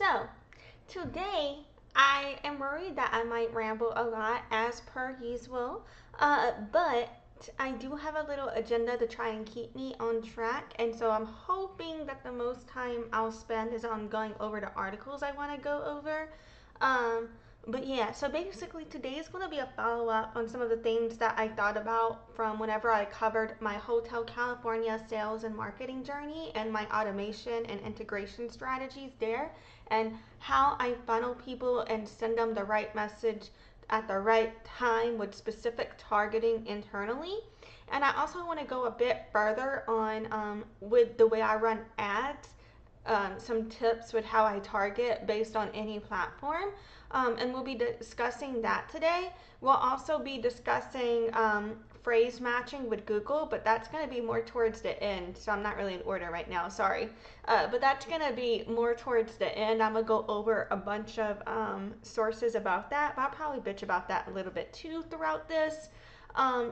So, today I am worried that I might ramble a lot as per usual, but I do have a little agenda to try and keep me on track, and so I'm hoping that the most time I'll spend is on going over the articles I want to go over. Um, but yeah, so basically today is going to be a follow up on some of the things that I thought about from whenever I covered my Hotel California sales and marketing journey and my automation and integration strategies there, and how I funnel people and send them the right message at the right time with specific targeting internally. And I also want to go a bit further on with the way I run ads, some tips with how I target based on any platform. And we'll be discussing that today. We'll also be discussing phrase matching with Google, but that's going to be more towards the end. So I'm not really in order right now, sorry. But that's going to be more towards the end. I'm going to go over a bunch of sources about that, but I'll probably bitch about that a little bit too throughout this.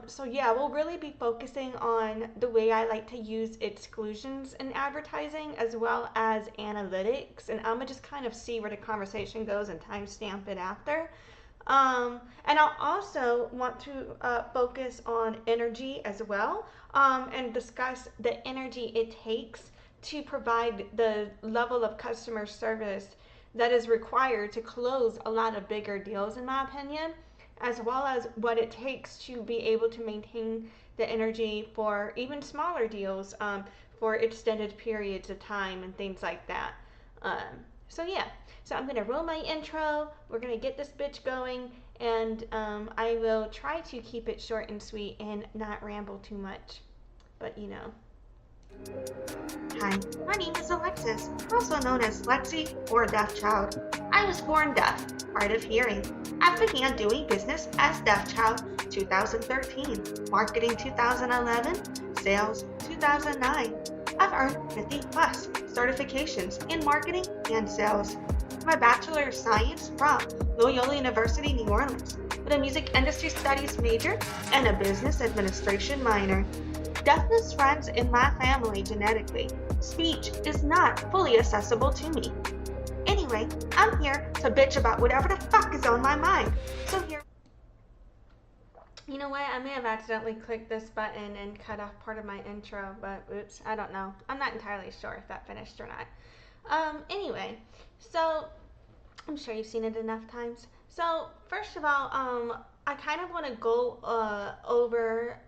So yeah, we'll really be focusing on the way I like to use exclusions in advertising as well as analytics, and I'm gonna just kind of see where the conversation goes and timestamp it after. And I'll also want to focus on energy as well, and discuss the energy it takes to provide the level of customer service that is required to close a lot of bigger deals, in my opinion, as well as what it takes to be able to maintain the energy for even smaller deals, for extended periods of time and things like that. So yeah, so I'm gonna roll my intro. We're gonna get this bitch going, and I will try to keep it short and sweet and not ramble too much. But you know. Hi, my name is Alexis, also known as Lexi or Deaf Child. I was born deaf, hard of hearing. I began doing business as Deaf Child 2013, marketing 2011, sales 2009. I've earned 50 plus certifications in marketing and sales. My Bachelor of Science from Loyola University, New Orleans, with a music industry studies major and a business administration minor. Deafness runs in my family genetically. Speech is not fully accessible to me. Anyway, I'm here to bitch about whatever the fuck is on my mind. So here. You know what? I may have accidentally clicked this button and cut off part of my intro, but oops, I don't know. I'm not entirely sure if that finished or not. Anyway, so I'm sure you've seen it enough times. So first of all, I kind of want to go over,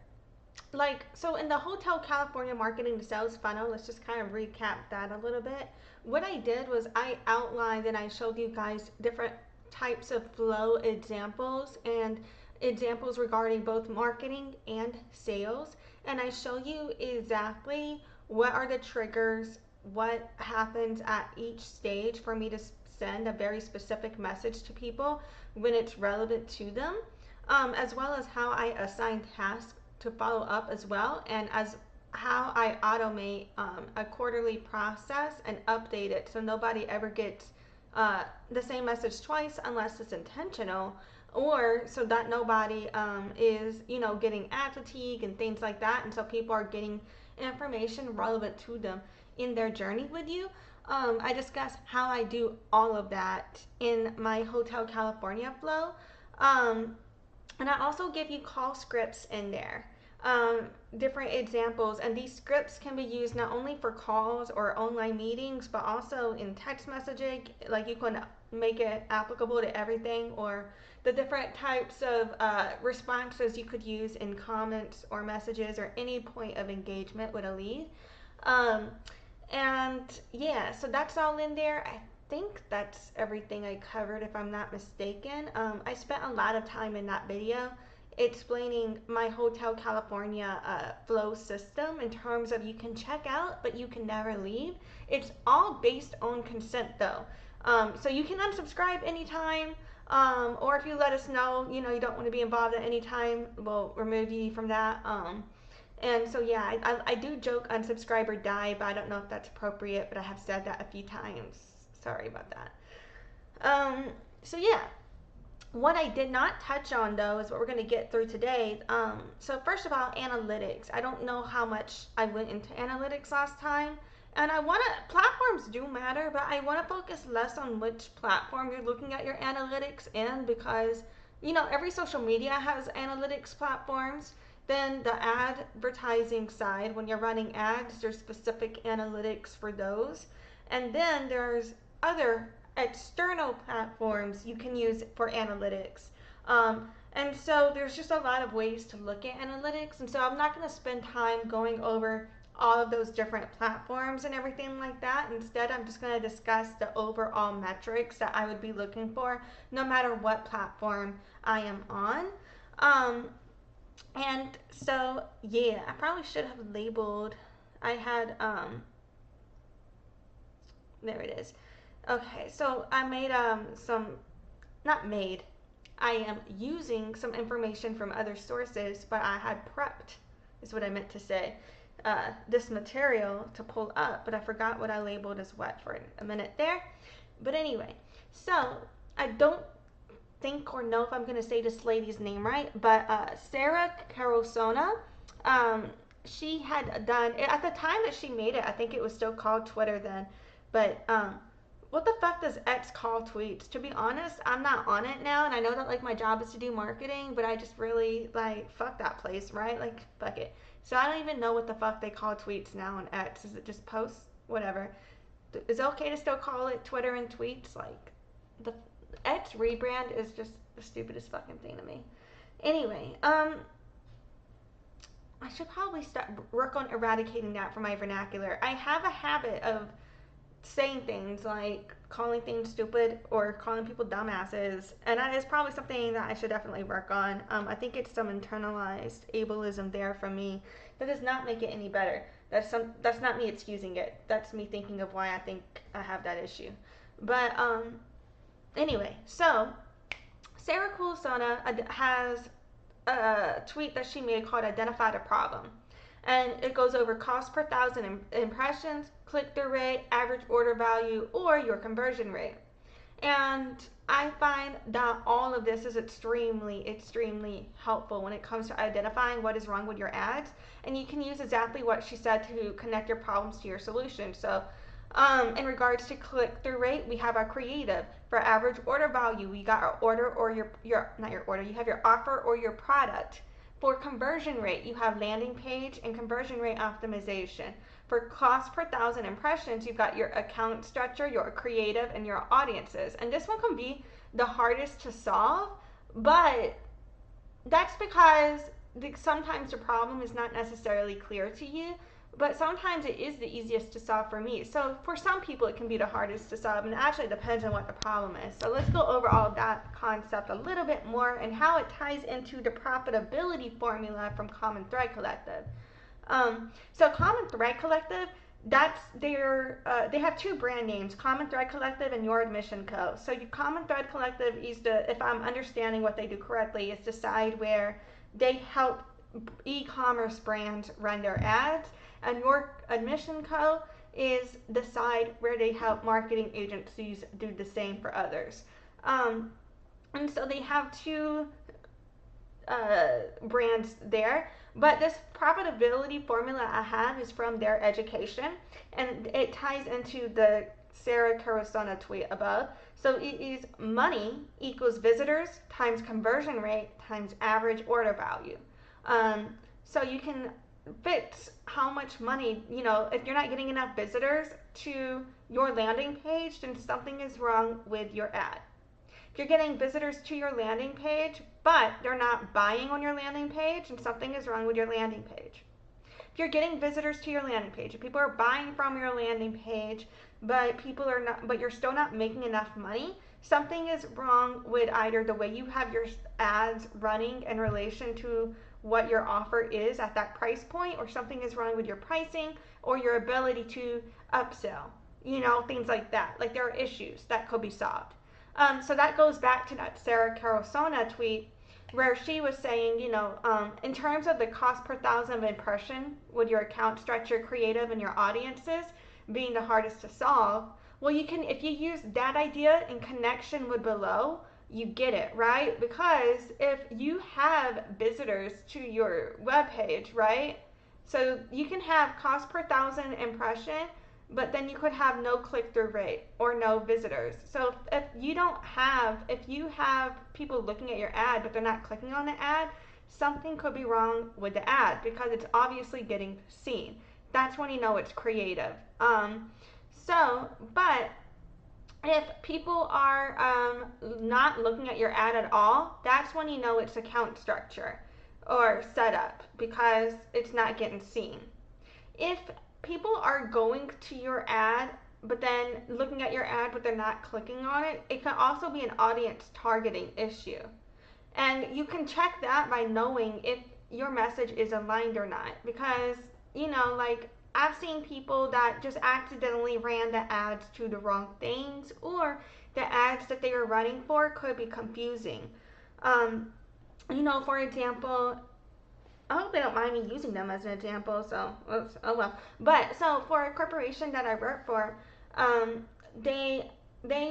like, so in the Hotel California marketing to sales funnel, let's just kind of recap that a little bit. What I did was I outlined and I showed you guys different types of flow examples and examples regarding both marketing and sales, and I show you exactly what are the triggers, what happens at each stage for me to send a very specific message to people when it's relevant to them, as well as how I assign tasks to follow up as well, and as how I automate a quarterly process and update it so nobody ever gets the same message twice unless it's intentional, or so that nobody is, you know, getting ad fatigue and things like that, and so people are getting information relevant to them in their journey with you. I discuss how I do all of that in my Hotel California flow. And I also give you call scripts in there, different examples, and these scripts can be used not only for calls or online meetings, but also in text messaging. Like, you can make it applicable to everything, or the different types of responses you could use in comments or messages or any point of engagement with a lead. Um, and yeah, so that's all in there. I think that's everything I covered, if I'm not mistaken. I spent a lot of time in that video explaining my Hotel California flow system in terms of you can check out, but you can never leave. It's all based on consent though. So you can unsubscribe anytime, or if you let us know, you know, you don't want to be involved at any time, we'll remove you from that. And so yeah, I do joke unsubscribe or die, but I don't know if that's appropriate, but I have said that a few times. Sorry about that. So yeah, what I did not touch on though is what we're going to get through today. So first of all, analytics. I don't know how much I went into analytics last time, And platforms do matter, but I want to focus less on which platform you're looking at your analytics in, because, every social media has analytics platforms. Then the advertising side, when you're running ads, there's specific analytics for those. And then there's other external platforms you can use for analytics. And so there's just a lot of ways to look at analytics. And so I'm not going to spend time going over all of those different platforms and everything like that. Instead, I'm just going to discuss the overall metrics that I would be looking for no matter what platform I am on. And so, yeah, I probably should have labeled. I had, there it is. Okay, so I made not made, I am using some information from other sources, but I had prepped, is what I meant to say, this material to pull up, but I forgot what I labeled as what for a minute there. But anyway, so I don't think or know if I'm going to say this lady's name right, but Sarah Carosona, she had done, at the time that she made it, I think it was still called Twitter then, but what the fuck does X call tweets? To be honest, I'm not on it now, and I know that like my job is to do marketing, but I just really like fuck that place, right? Like fuck it. So I don't even know what the fuck they call tweets now on X. Is it just posts? Whatever. Is it okay to still call it Twitter and tweets? Like the X rebrand is just the stupidest fucking thing to me. Anyway, I should probably work on eradicating that from my vernacular. I have a habit of saying things like calling things stupid or calling people dumbasses, and that is probably something that I should definitely work on. I think it's some internalized ableism there from me that does not make it any better. That's not me excusing it. That's me thinking of why I think I have that issue. But anyway, so Sarah Kulasana has a tweet that she made called "Identify the Problem." And it goes over cost per thousand impressions, click-through rate, average order value, or your conversion rate. And I find that all of this is extremely, extremely helpful when it comes to identifying what is wrong with your ads. And you can use exactly what she said to connect your problems to your solution. So in regards to click-through rate, we have our creative. For average order value, we got our order or your not your order, you have your offer or your product. For conversion rate, you have landing page and conversion rate optimization. For cost per thousand impressions, you've got your account structure, your creative, and your audiences. And this one can be the hardest to solve, but that's because sometimes the problem is not necessarily clear to you, but sometimes it is the easiest to solve for me. So for some people, it can be the hardest to solve, and it actually depends on what the problem is. So let's go over all of that concept a little bit more and how it ties into the profitability formula from Common Thread Collective. So Common Thread Collective, that's their, they have two brand names, Common Thread Collective and Your Admission Co. So your Common Thread Collective is if I'm understanding what they do correctly, is the side where they help e-commerce brands run their ads, and Your Admission Co. is the side where they help marketing agencies do the same for others. And so they have two brands there, but this profitability formula I have is from their education, and it ties into the Sarah Carosona tweet above. So it is money equals visitors times conversion rate times average order value. So you can fix how much money, if you're not getting enough visitors to your landing page, then something is wrong with your ad. If you're getting visitors to your landing page, but they're not buying on your landing page, then something is wrong with your landing page. If you're getting visitors to your landing page, if people are buying from your landing page, but you're still not making enough money, something is wrong with either the way you have your ads running in relation to what your offer is at that price point, or something is wrong with your pricing or your ability to upsell, things like that. Like there are issues that could be solved. So that goes back to that Sarah Carosona tweet where she was saying, in terms of the cost per thousand of impression with your account structure, creative, and your audiences being the hardest to solve, well, if you use that idea in connection with below, you get it, right? Because if you have visitors to your webpage, right? So you can have cost per thousand impression but then you could have no click-through rate or no visitors. So if you have people looking at your ad but they're not clicking on the ad, something could be wrong with the ad because it's obviously getting seen. That's when you know it's creative. But if people are not looking at your ad at all, that's when you know it's account structure or setup because it's not getting seen. If people are going to your ad but then looking at your ad but they're not clicking on it, it can also be an audience targeting issue. And you can check that by knowing if your message is aligned or not. Because, like I've seen people that just accidentally ran the ads to the wrong things, or the ads that they were running for could be confusing. For example, I hope they don't mind me using them as an example, so, oh well. But, so, for a corporation that I work for, they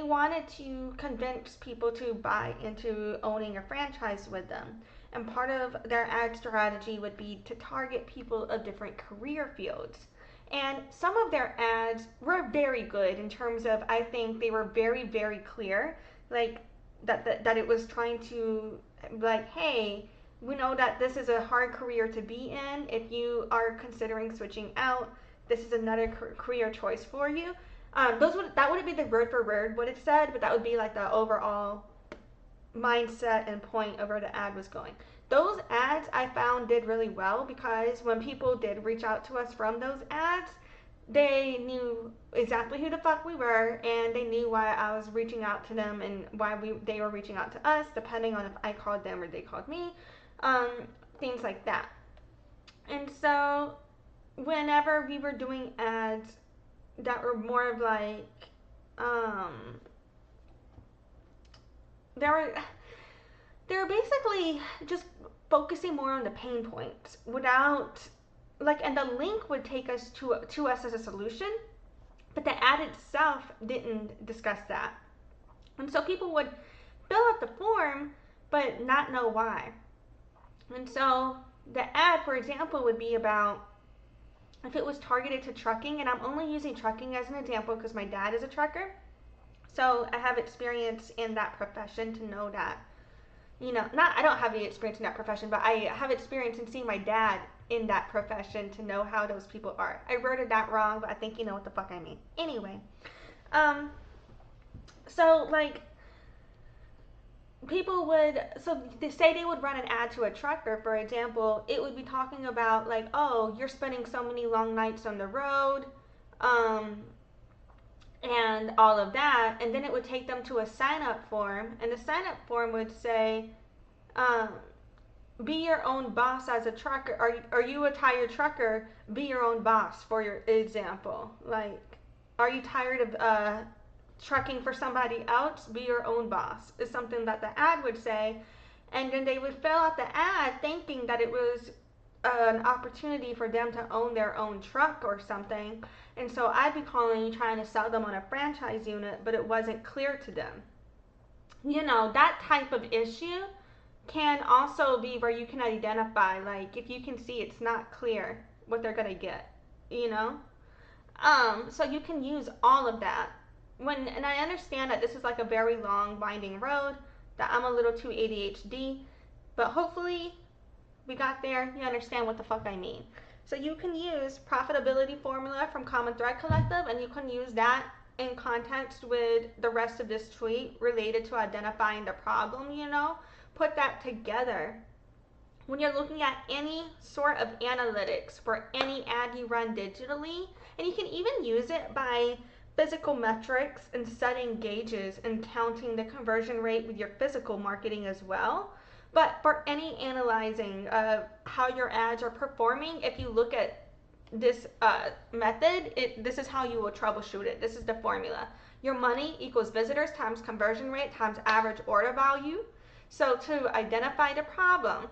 wanted to convince people to buy into owning a franchise with them. And part of their ad strategy would be to target people of different career fields. And some of their ads were very good in terms of, I think they were very, very clear, like, that it was trying to, like, hey, we know that this is a hard career to be in. If you are considering switching out, this is another career choice for you. That wouldn't be the word for word what it said, but that would be like the overall mindset and point of where the ad was going. Those ads I found did really well because when people did reach out to us from those ads, they knew exactly who the fuck we were, and they knew why I was reaching out to them and why they were reaching out to us, depending on if I called them or they called me. Things like that. And so whenever we were doing ads that were more of like they were basically just focusing more on the pain points without, like, and the link would take us to us as a solution, but the ad itself didn't discuss that. And so people would fill out the form but not know why. And so the ad, for example, would be about, if it was targeted to trucking, and I'm only using trucking as an example because my dad is a trucker, so I have experience in that profession to know that, I don't have any experience in that profession, but I have experience in seeing my dad in that profession to know how those people are. I worded that wrong, but I think you know what the fuck I mean. Anyway, so like, people would, so they say they would run an ad to a trucker, for example, it would be talking about like, oh, you're spending so many long nights on the road, and all of that, and then it would take them to a sign-up form, and the sign-up form would say, be your own boss as a trucker. Are you a tired trucker? Be your own boss, for your example. Like, are you tired of trucking for somebody else? Be your own boss is something that the ad would say, and then they would fill out the ad thinking that it was an opportunity for them to own their own truck or something. And so I'd be calling, trying to sell them on a franchise unit, but it wasn't clear to them. That type of issue can also be where you can identify, like, if you can see it's not clear what they're gonna get, so you can use all of that. And I understand that this is like a very long, winding road, that I'm a little too ADHD, but hopefully we got there, you understand what the fuck I mean. So you can use profitability formula from Common Thread Collective, and you can use that in context with the rest of this tweet related to identifying the problem, put that together. When you're looking at any sort of analytics for any ad you run digitally, and you can even use it by physical metrics and setting gauges and counting the conversion rate with your physical marketing as well. But for any analyzing of how your ads are performing, if you look at this method, this is how you will troubleshoot it. This is the formula. Your money equals visitors times conversion rate times average order value. So to identify the problem,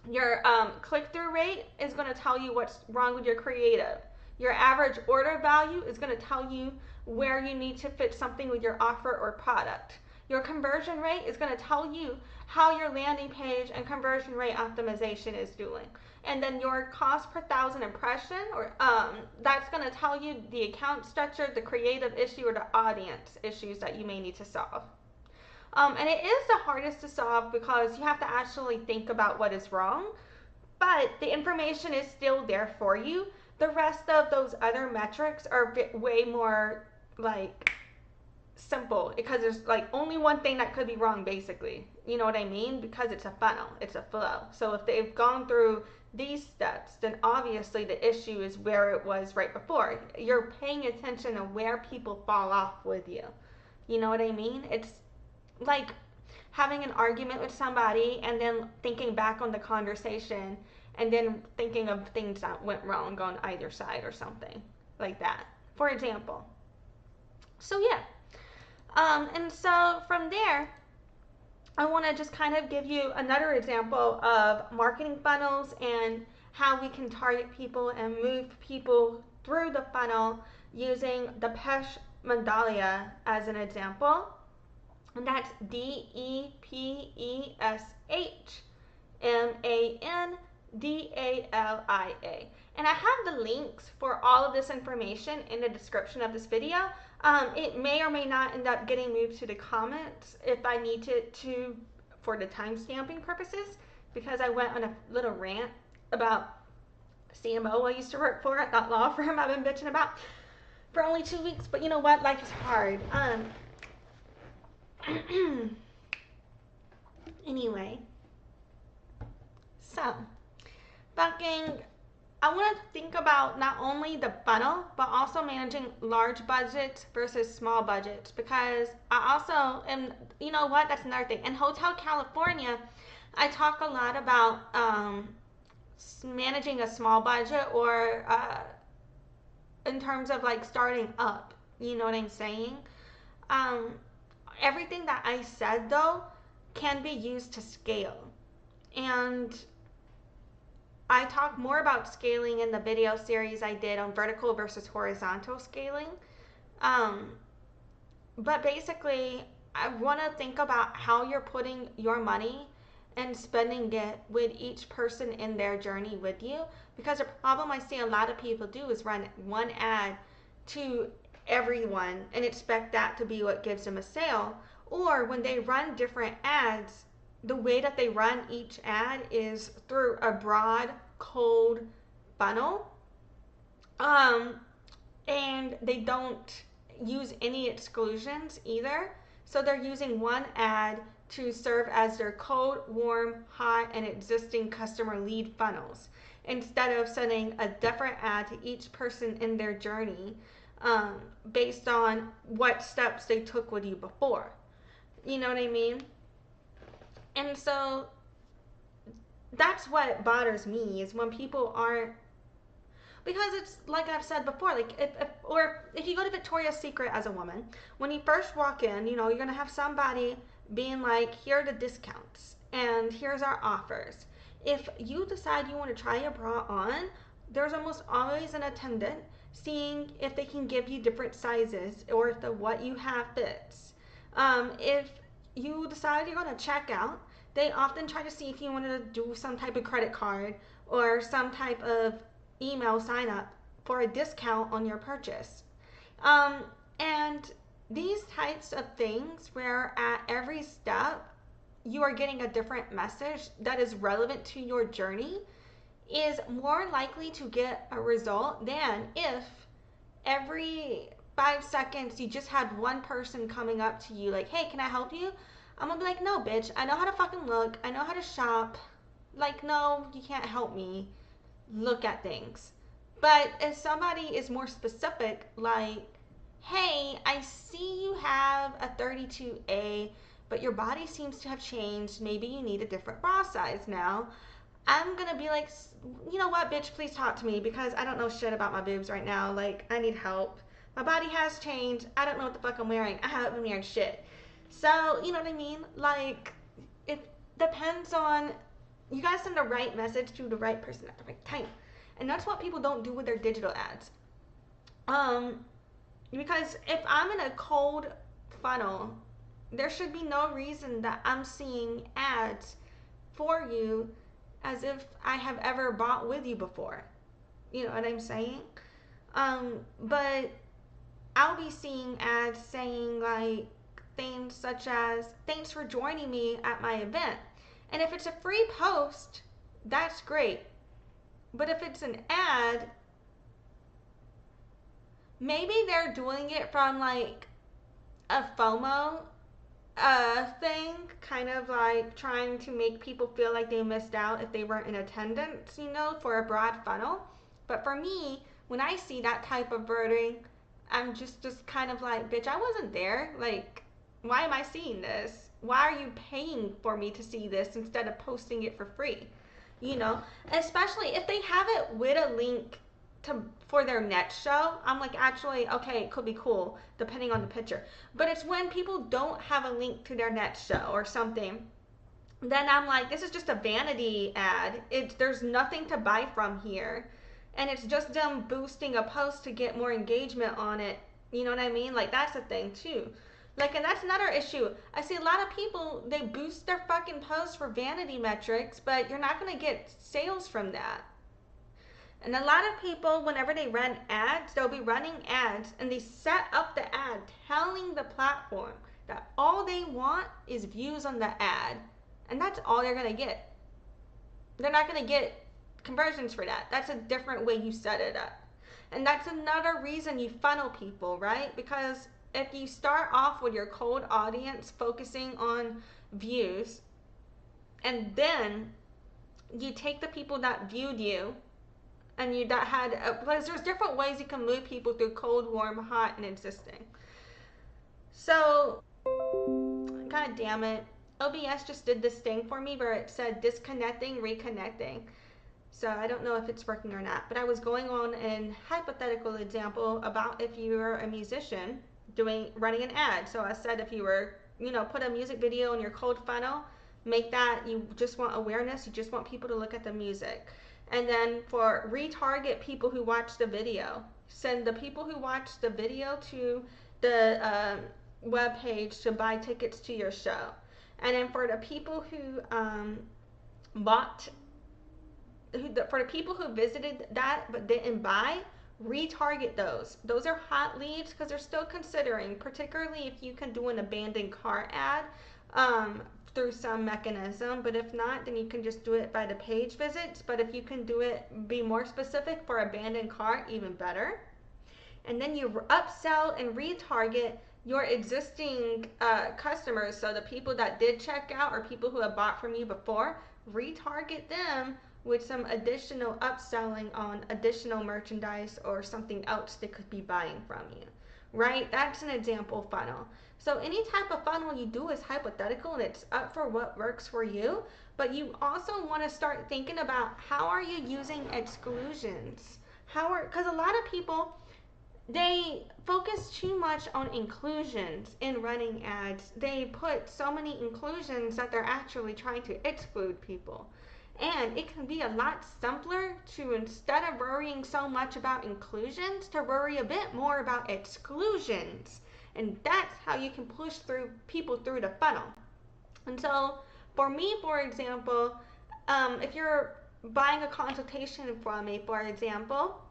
your click-through rate is going to tell you what's wrong with your creative. Your average order value is going to tell you where you need to fit something with your offer or product. Your conversion rate is going to tell you how your landing page and conversion rate optimization is doing. And then your cost per thousand impression, or that's going to tell you the account structure, the creative issue, or the audience issues that you may need to solve. And it is the hardest to solve because you have to actually think about what is wrong, but the information is still there for you. The rest of those other metrics are way more like simple because there's like only one thing that could be wrong, basically. You know what I mean? Because it's a funnel, it's a flow. So if they've gone through these steps, then obviously the issue is where it was right before. You're paying attention to where people fall off with you. You know what I mean? It's like having an argument with somebody and then thinking back on the conversation and then thinking of things that went wrong on either side or something like that, for example. So yeah. And so from there, I want to just kind of give you another example of marketing funnels and how we can target people and move people through the funnel using the Pesh Mandalia as an example. And that's DEPESHMANDALIA. And I have the links for all of this information in the description of this video. It may or may not end up getting moved to the comments if I need to for the timestamping purposes, because I went on a little rant about CMO I used to work for at that law firm I've been bitching about for only 2 weeks. But you know what? Life is hard. Anyway, so I want to think about not only the funnel, but also managing large budgets versus small budgets, because I also am, you know what, that's another thing. In Hotel California, I talk a lot about managing a small budget, or in terms of like starting up, you know what I'm saying? Everything that I said, though, can be used to scale. And I talk more about scaling in the video series I did on vertical versus horizontal scaling. But basically, I want to think about how you're putting your money and spending it with each person in their journey with you. Because the problem I see a lot of people do is run one ad to everyone and expect that to be what gives them a sale. Or when they run different ads, the way that they run each ad is through a broad, cold funnel. And they don't use any exclusions either. So they're using one ad to serve as their cold, warm, hot, and existing customer lead funnels, instead of sending a different ad to each person in their journey based on what steps they took with you before. You know what I mean? And so that's what bothers me, is when people aren't, because it's like I've said before, like if you go to Victoria's Secret as a woman, when you first walk in, you know, you're gonna have somebody being like, here are the discounts and here's our offers. If you decide you want to try your bra on, there's almost always an attendant seeing if they can give you different sizes or if the what you have fits. If you decide you're going to check out, they often try to see if you want to do some type of credit card or some type of email sign up for a discount on your purchase. And these types of things, where at every step you are getting a different message that is relevant to your journey, is more likely to get a result than if every 5 seconds you just had one person coming up to you like, hey, can I help you? I'm gonna be like, no, bitch, I know how to fucking look, I know how to shop. Like, no, you can't help me look at things. But if somebody is more specific, like, hey, I see you have a 32A, but your body seems to have changed, maybe you need a different bra size now, I'm gonna be like, you know what, bitch, please talk to me, because I don't know shit about my boobs right now. Like, I need help. My body has changed. I don't know what the fuck I'm wearing. I haven't been wearing shit. So, you know what I mean? Like, it depends on, you gotta send the right message to the right person at the right time. And that's what people don't do with their digital ads. Because if I'm in a cold funnel There should be no reason that I'm seeing ads for you as if I have ever bought with you before. You know what I'm saying? But I'll be seeing ads saying like things such as, thanks for joining me at my event. And if it's a free post, that's great. But if it's an ad, maybe they're doing it from like a FOMO thing, kind of like trying to make people feel like they missed out if they weren't in attendance, you know, for a broad funnel. But for me, when I see that type of wording, I'm just kind of like, bitch, I wasn't there. Like, why am I seeing this? Why are you paying for me to see this instead of posting it for free? You know, especially if they have it with a link to for their next show. I'm like, actually, okay, it could be cool depending on the picture. But it's when people don't have a link to their next show or something, then I'm like, this is just a vanity ad. There's nothing to buy from here, and it's just them boosting a post to get more engagement on it. You know what I mean? Like, that's a thing too. Like, and that's another issue. I see a lot of people, they boost their fucking posts for vanity metrics, but you're not gonna get sales from that. And a lot of people, whenever they run ads, they'll be running ads and they set up the ad telling the platform that all they want is views on the ad. And that's all they're going to get. They're not going to get conversions for that. That's a different way you set it up. And that's another reason you funnel people, right? Because if you start off with your cold audience focusing on views, and then you take the people that viewed you, and you that had because there's different ways you can move people through cold, warm, hot, and existing. So, god damn it, OBS just did this thing for me where it said disconnecting, reconnecting. So I don't know if it's working or not, but I was going on an hypothetical example about if you were a musician running an ad. So I said if you were, you know, put a music video in your cold funnel, make that you just want awareness, you just want people to look at the music. And then for retarget people who watch the video, send the people who watch the video to the web page to buy tickets to your show. And then for the people who for the people who visited that but didn't buy, retarget those. Those are hot leads because they're still considering, particularly if you can do an abandoned cart ad through some mechanism. But if not, then you can just do it by the page visits. But if you can do it, be more specific for abandoned cart, even better. And then you upsell and retarget your existing customers. So the people that did check out or people who have bought from you before, retarget them with some additional upselling on additional merchandise or something else they could be buying from you, right? That's an example funnel. So any type of funnel you do is hypothetical and it's up for what works for you, but you also want to start thinking about how are you using exclusions? Because a lot of people, they focus too much on inclusions in running ads. They put so many inclusions that they're actually trying to exclude people. And it can be a lot simpler to, instead of worrying so much about inclusions, to worry a bit more about exclusions. And that's how you can push through people through the funnel. And so for me, for example, if you're buying a consultation from me, for example,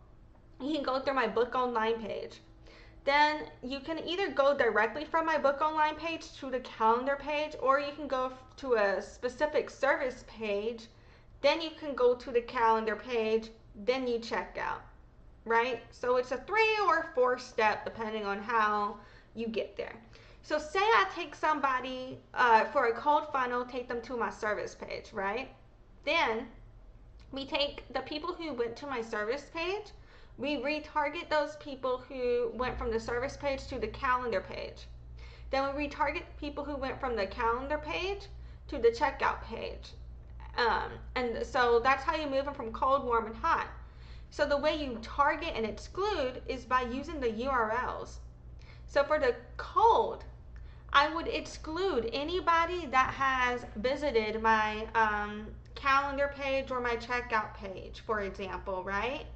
you can go through my book online page. Then you can either go directly from my book online page to the calendar page, or you can go to a specific service page. Then you can go to the calendar page, then you check out, right? So it's a 3 or 4 step depending on how you get there. So say I take somebody for a cold funnel, take them to my service page, right? Then we take the people who went to my service page, we retarget those people who went from the service page to the calendar page. Then we retarget people who went from the calendar page to the checkout page. And so that's how you move them from cold, warm, and hot. So the way you target and exclude is by using the URLs. So for the cold, I would exclude anybody that has visited my calendar page or my checkout page, for example, right?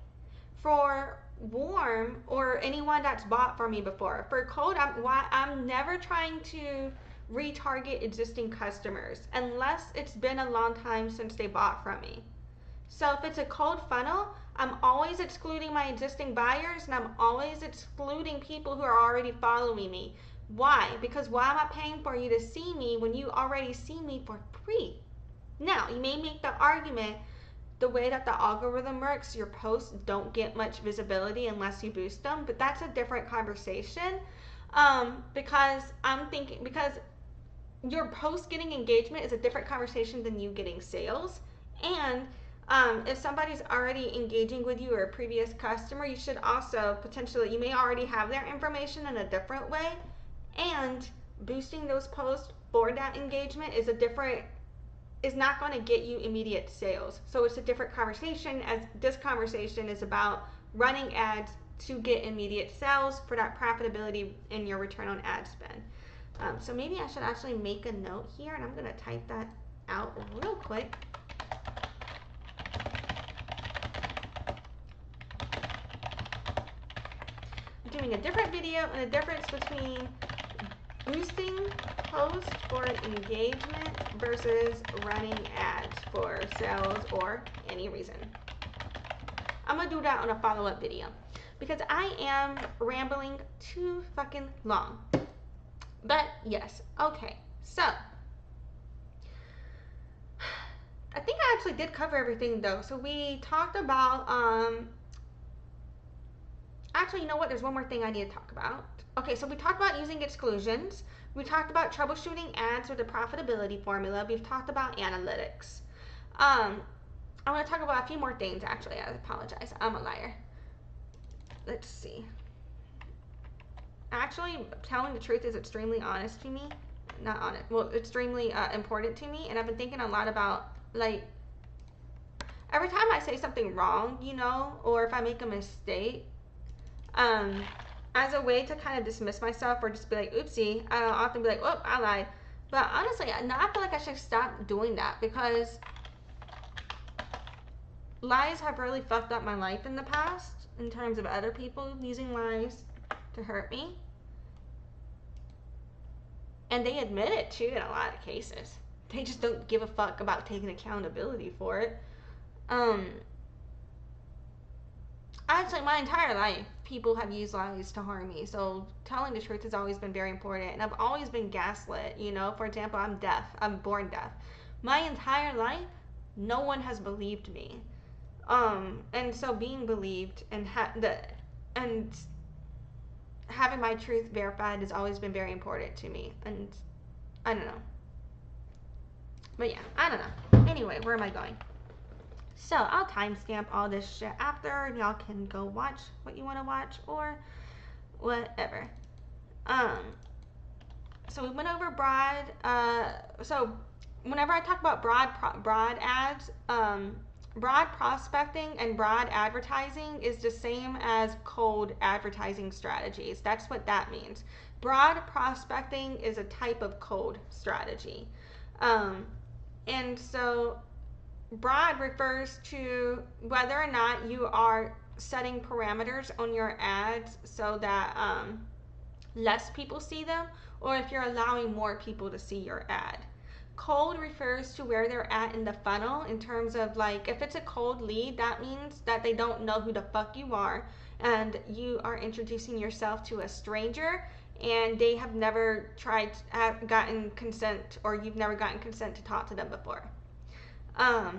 For warm, or anyone that's bought from me before. For cold, I'm never trying to retarget existing customers unless it's been a long time since they bought from me. So if it's a cold funnel, I'm always excluding my existing buyers, and I'm always excluding people who are already following me. Why? Because why am I paying for you to see me when you already see me for free? Now, you may make the argument, the way that the algorithm works, your posts don't get much visibility unless you boost them, but that's a different conversation. Because your post getting engagement is a different conversation than you getting sales. And if somebody's already engaging with you or a previous customer, you should also potentially, you may already have their information in a different way, and boosting those posts for that engagement is not going to get you immediate sales. So it's a different conversation, as this conversation is about running ads to get immediate sales for that profitability in your return on ad spend. So maybe I should actually make a note here, and I'm going to type that out real quick. I'm doing a different video on the difference between boosting posts for engagement versus running ads for sales or any reason. I'm going to do that on a follow-up video because I am rambling too fucking long. But yes, okay, so I think I actually did cover everything though. So we talked about, actually, you know what? There's one more thing I need to talk about. Okay, so we talked about using exclusions. We talked about troubleshooting ads with the profitability formula. We've talked about analytics. I want to talk about a few more things, actually. I apologize. I'm a liar. Let's see. Actually, telling the truth is extremely honest to me. Not honest. Well, extremely important to me. And I've been thinking a lot about, like, every time I say something wrong, you know, or if I make a mistake, as a way to kind of dismiss myself or just be like, oopsie, I'll often be like, oh, I lied. But honestly, now I feel like I should stop doing that because lies have really fucked up my life in the past in terms of other people using lies to hurt me. And they admit it too in a lot of cases. They just don't give a fuck about taking accountability for it. Actually, my entire life, people have used lies to harm me. So telling the truth has always been very important. And I've always been gaslit, you know. For example, I'm deaf. I'm born deaf. My entire life, no one has believed me. And so being believed and having my truth verified has always been very important to me. And I don't know. But yeah, I don't know. Anyway, where am I going? So I'll timestamp all this shit after, and y'all can go watch what you want to watch or whatever. So we went over broad. So whenever I talk about broad ads, broad prospecting and broad advertising is the same as cold advertising strategies. That's what that means. Broad prospecting is a type of cold strategy. And so broad refers to whether or not you are setting parameters on your ads so that less people see them, or if you're allowing more people to see your ad. Cold refers to where they're at in the funnel in terms of, like, if it's a cold lead, that means that they don't know who the fuck you are and you are introducing yourself to a stranger and they have never gotten consent, or you've never gotten consent to talk to them before. A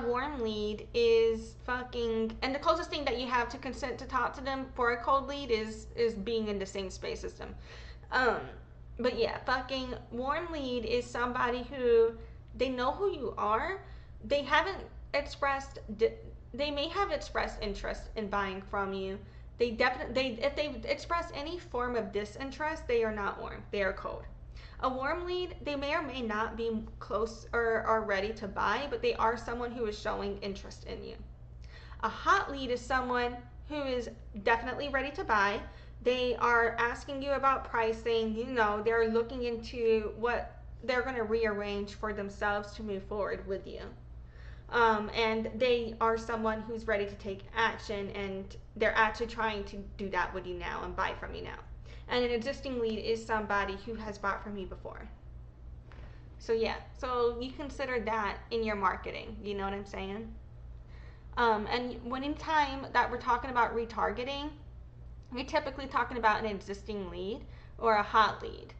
warm lead is and the closest thing that you have to consent to talk to them for a cold lead is being in the same space as them. But yeah, warm lead is somebody who, they know who you are. They may have expressed interest in buying from you. If they've expressed any form of disinterest, they are not warm. They are cold. A warm lead, they may or may not be close or are ready to buy, but they are someone who is showing interest in you. A hot lead is someone who is definitely ready to buy. They are asking you about pricing, you know, they're looking into what they're going to rearrange for themselves to move forward with you. And they are someone who's ready to take action, and they're actually trying to do that with you now and buy from you now. and an existing lead is somebody who has bought from you before. So yeah, so you consider that in your marketing, you know what I'm saying? And when in time that we're talking about retargeting, we're typically talking about an existing lead or a hot lead.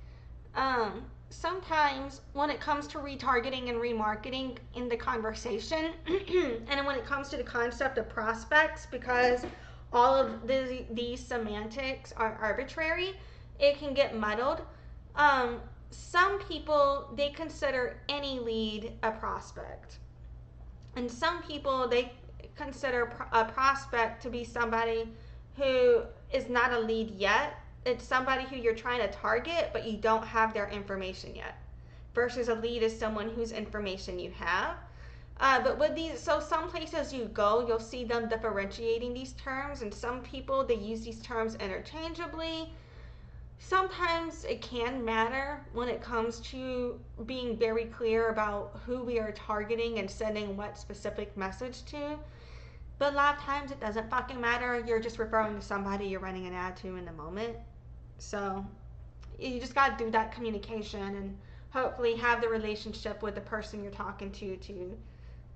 Sometimes when it comes to retargeting and remarketing in the conversation, and when it comes to the concept of prospects, because all of these semantics are arbitrary, it can get muddled. Some people, they consider any lead a prospect, and some people, they consider a prospect to be somebody who is not a lead yet. It's somebody who you're trying to target, but you don't have their information yet. Versus a lead is someone whose information you have. But with these, so some places you go, you'll see them differentiating these terms, and some people, they use these terms interchangeably. Sometimes it can matter when it comes to being very clear about who we are targeting and sending what specific message to. But a lot of times it doesn't fucking matter. You're just referring to somebody you're running an ad to in the moment. So you just got to do that communication and hopefully have the relationship with the person you're talking to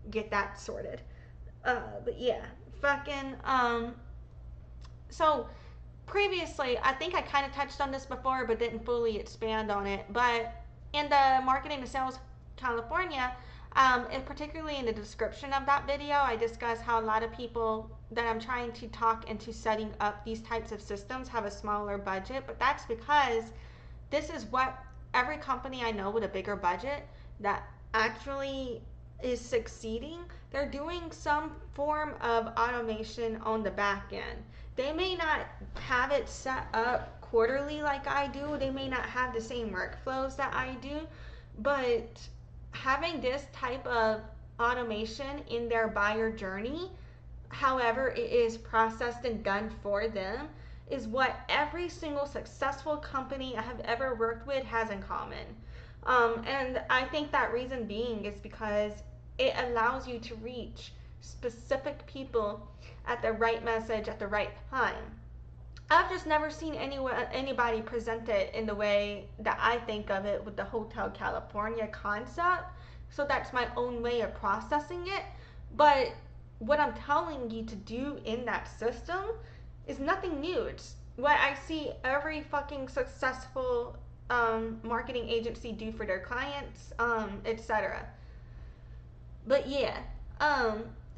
get that sorted. But yeah, fucking, so previously, I think I kind of touched on this before, but didn't fully expand on it. But in the Marketing to Sales California, and particularly in the description of that video, I discuss how a lot of people that I'm trying to talk into setting up these types of systems have a smaller budget. But that's because this is what every company I know with a bigger budget that actually is succeeding, they're doing some form of automation on the back end. They may not have it set up quarterly like I do. They may not have the same workflows that I do, but having this type of automation in their buyer journey, however it is processed and done for them, is what every single successful company I have ever worked with has in common. And I think that reason being is because it allows you to reach specific people at the right message at the right time. I've just never seen anybody present it in the way that I think of it with the Hotel California concept. So that's my own way of processing it. But what I'm telling you to do in that system is nothing new. It's what I see every fucking successful marketing agency do for their clients, etc. But yeah,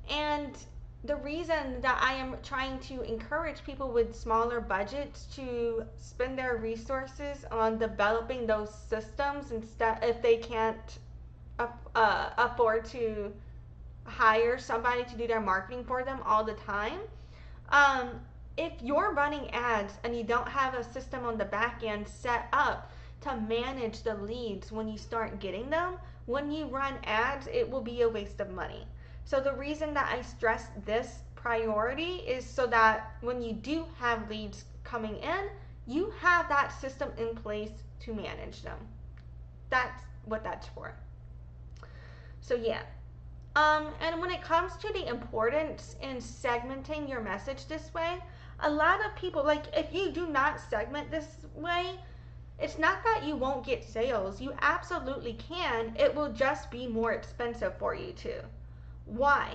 and the reason that I am trying to encourage people with smaller budgets to spend their resources on developing those systems instead, if they can't afford to hire somebody to do their marketing for them all the time. If you're running ads and you don't have a system on the back end set up to manage the leads when you start getting them, when you run ads, it will be a waste of money. So the reason that I stress this priority is so that when you do have leads coming in, you have that system in place to manage them. That's what that's for. So yeah. And when it comes to the importance in segmenting your message this way, a lot of people, like, if you do not segment this way, it's not that you won't get sales. You absolutely can. It will just be more expensive for you too. Why?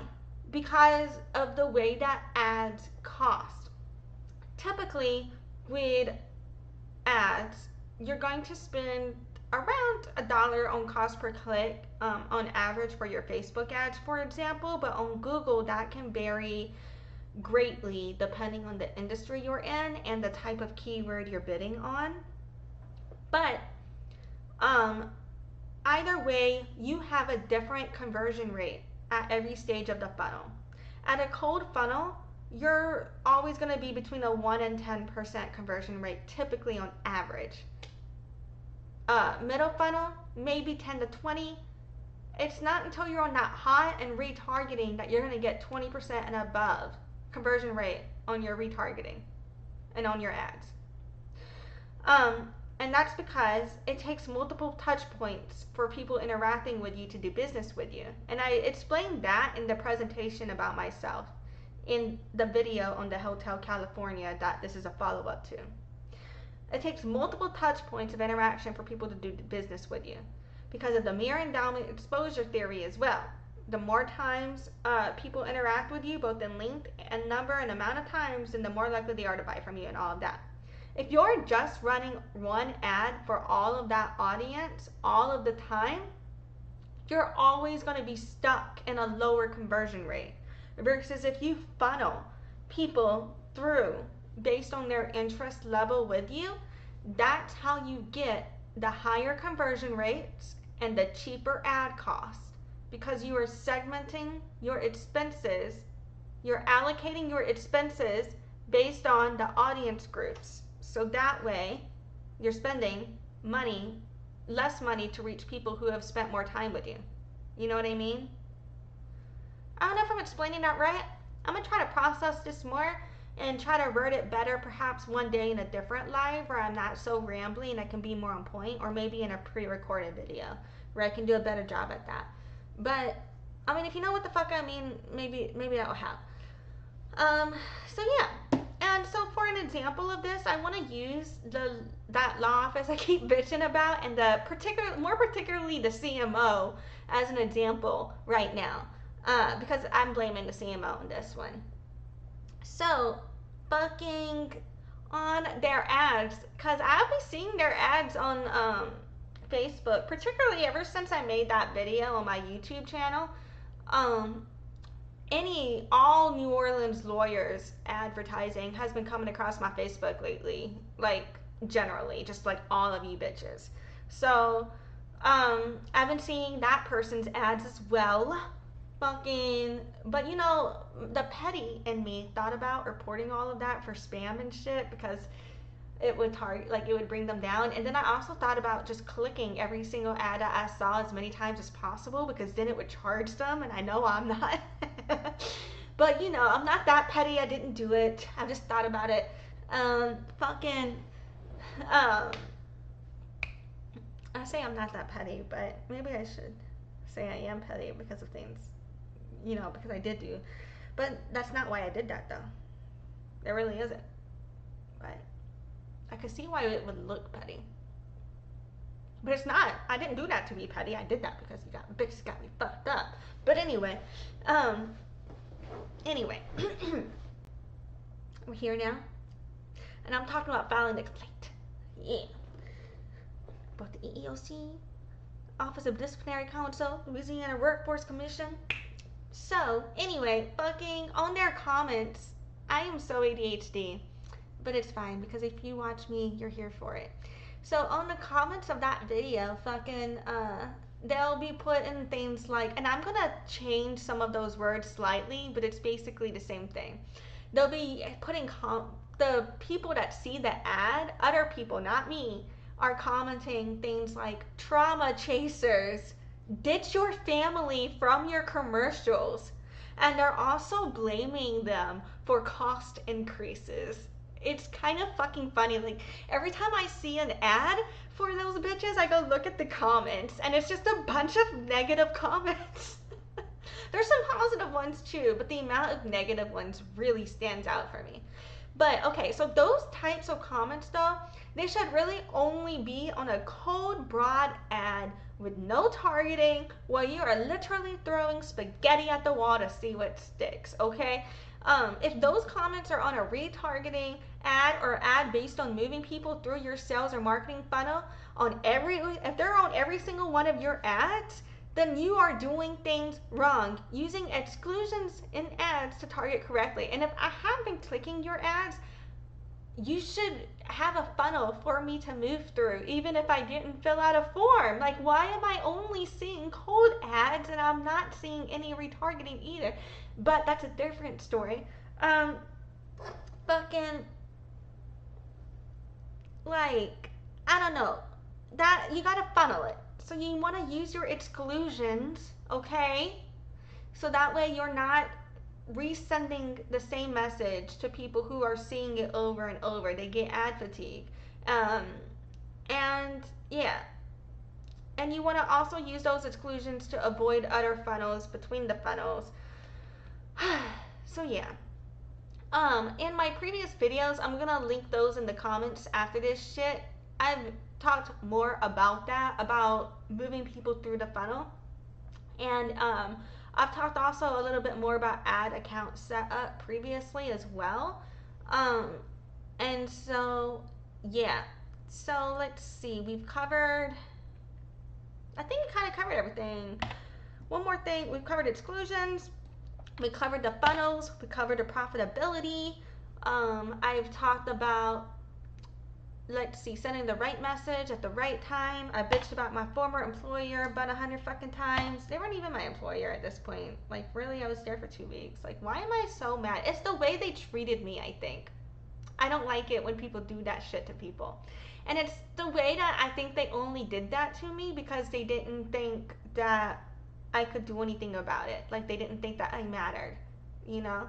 Because of the way that ads cost. Typically, with ads, you're going to spend around $1 on cost per click on average for your Facebook ads, for example, but on Google that can vary greatly depending on the industry you're in and the type of keyword you're bidding on. But either way, you have a different conversion rate at every stage of the funnel. At a cold funnel, you're always going to be between a 1 and 10% conversion rate, typically on average. Middle funnel, maybe 10 to 20. It's not until you're on that hot and retargeting that you're going to get 20% and above conversion rate on your retargeting and on your ads. And that's because it takes multiple touch points for people interacting with you to do business with you. And I explained that in the presentation about myself in the video on the Hotel California that this is a follow-up to. It takes multiple touch points of interaction for people to do business with you because of the mere endowment exposure theory as well. The more times people interact with you, both in length and number and amount of times, then the more likely they are to buy from you and all of that. If you're just running one ad for all of that audience all of the time, you're always going to be stuck in a lower conversion rate. Versus if you funnel people through based on their interest level with you, that's how you get the higher conversion rates and the cheaper ad cost, because you are segmenting your expenses, you're allocating your expenses based on the audience groups. So that way you're spending money, less money to reach people who have spent more time with you. You know what I mean? I don't know if I'm explaining that right. I'm going to try to process this more and try to word it better perhaps one day in a different live where I'm not so rambly and I can be more on point, or maybe in a pre-recorded video where I can do a better job at that. But I mean, if you know what the fuck I mean, maybe that will help. So yeah. And so for an example of this, I want to use that law office I keep bitching about, and more particularly the CMO as an example right now, because I'm blaming the CMO on this one. So fucking on their ads, because I've been seeing their ads on Facebook, particularly ever since I made that video on my YouTube channel. All New Orleans lawyers advertising has been coming across my Facebook lately, like generally, just like all of you bitches. So I've been seeing that person's ads as well. But you know, the petty in me thought about reporting all of that for spam and shit, because it would it would bring them down. And then I also thought about just clicking every single ad that I saw as many times as possible, because then it would charge them, and I know I'm not. But you know, I'm not that petty. I didn't do it. I just thought about it. I say I'm not that petty, but maybe I should say I am petty because of things, you know, because I did do. But that's not why I did that, though. There really isn't. But I could see why it would look petty. But it's not. I didn't do that to be petty. I did that because bitches got me fucked up. But anyway, we're here now, and I'm talking about filing the complaint. Yeah. About the EEOC, Office of Disciplinary Counsel, Louisiana Workforce Commission. So anyway, fucking on their comments, I am so ADHD, but it's fine because if you watch me, you're here for it. So on the comments of that video, fucking they'll be putting things like, and I'm gonna change some of those words slightly, but it's basically the same thing. They'll be putting the people that see the ad, other people, not me, are commenting things like trauma chasers, ditch your family from your commercials, and they're also blaming them for cost increases. It's kind of fucking funny. Like, every time I see an ad for those bitches, I go look at the comments, and it's just a bunch of negative comments. There's some positive ones too, but the amount of negative ones really stands out for me. But okay, so those types of comments though, they should really only be on a cold, broad ad with no targeting, where you are literally throwing spaghetti at the wall to see what sticks, okay? If those comments are on a retargeting ad or ad based on moving people through your sales or marketing funnel, if they're on every single one of your ads, then you are doing things wrong, using exclusions in ads to target correctly. And if I have been clicking your ads, you should have a funnel for me to move through, even if I didn't fill out a form. Like, why am I only seeing cold ads and I'm not seeing any retargeting either? But that's a different story. Fucking, like, I don't know. That, you gotta funnel it. So you want to use your exclusions, okay? So that way you're not resending the same message to people who are seeing it over and over. They get ad fatigue. And yeah. And you want to also use those exclusions to avoid other funnels between the funnels. So yeah. In my previous videos, I'm gonna link those in the comments after this shit. I've talked more about that, about moving people through the funnel. And I've talked also a little bit more about ad account setup previously as well. Um, and so, yeah. So let's see. We've covered, I think we kind of covered everything. One more thing. We've covered exclusions. We covered the funnels. We covered the profitability. I've talked about, let's see, sending the right message at the right time. I bitched about my former employer about 100 fucking times. They weren't even my employer at this point. Like, really, I was there for 2 weeks. Like, why am I so mad? It's the way they treated me, I think. I don't like it when people do that shit to people. And it's the way that I think they only did that to me because they didn't think that I could do anything about it. Like, they didn't think that I mattered, you know?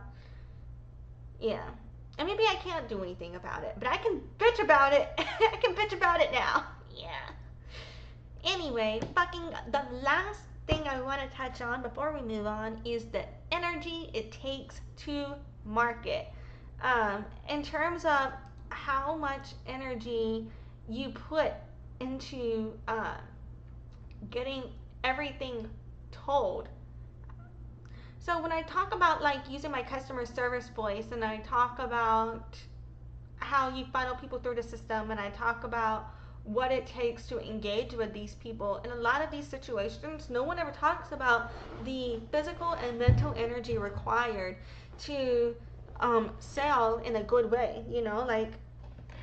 Yeah. And maybe I can't do anything about it, but I can bitch about it. I can bitch about it now. Yeah. Anyway, fucking the last thing I want to touch on before we move on is the energy it takes to market. In terms of how much energy you put into getting everything told. So when I talk about like using my customer service voice, and I talk about how you funnel people through the system, and I talk about what it takes to engage with these people, in a lot of these situations, no one ever talks about the physical and mental energy required to sell in a good way. You know, like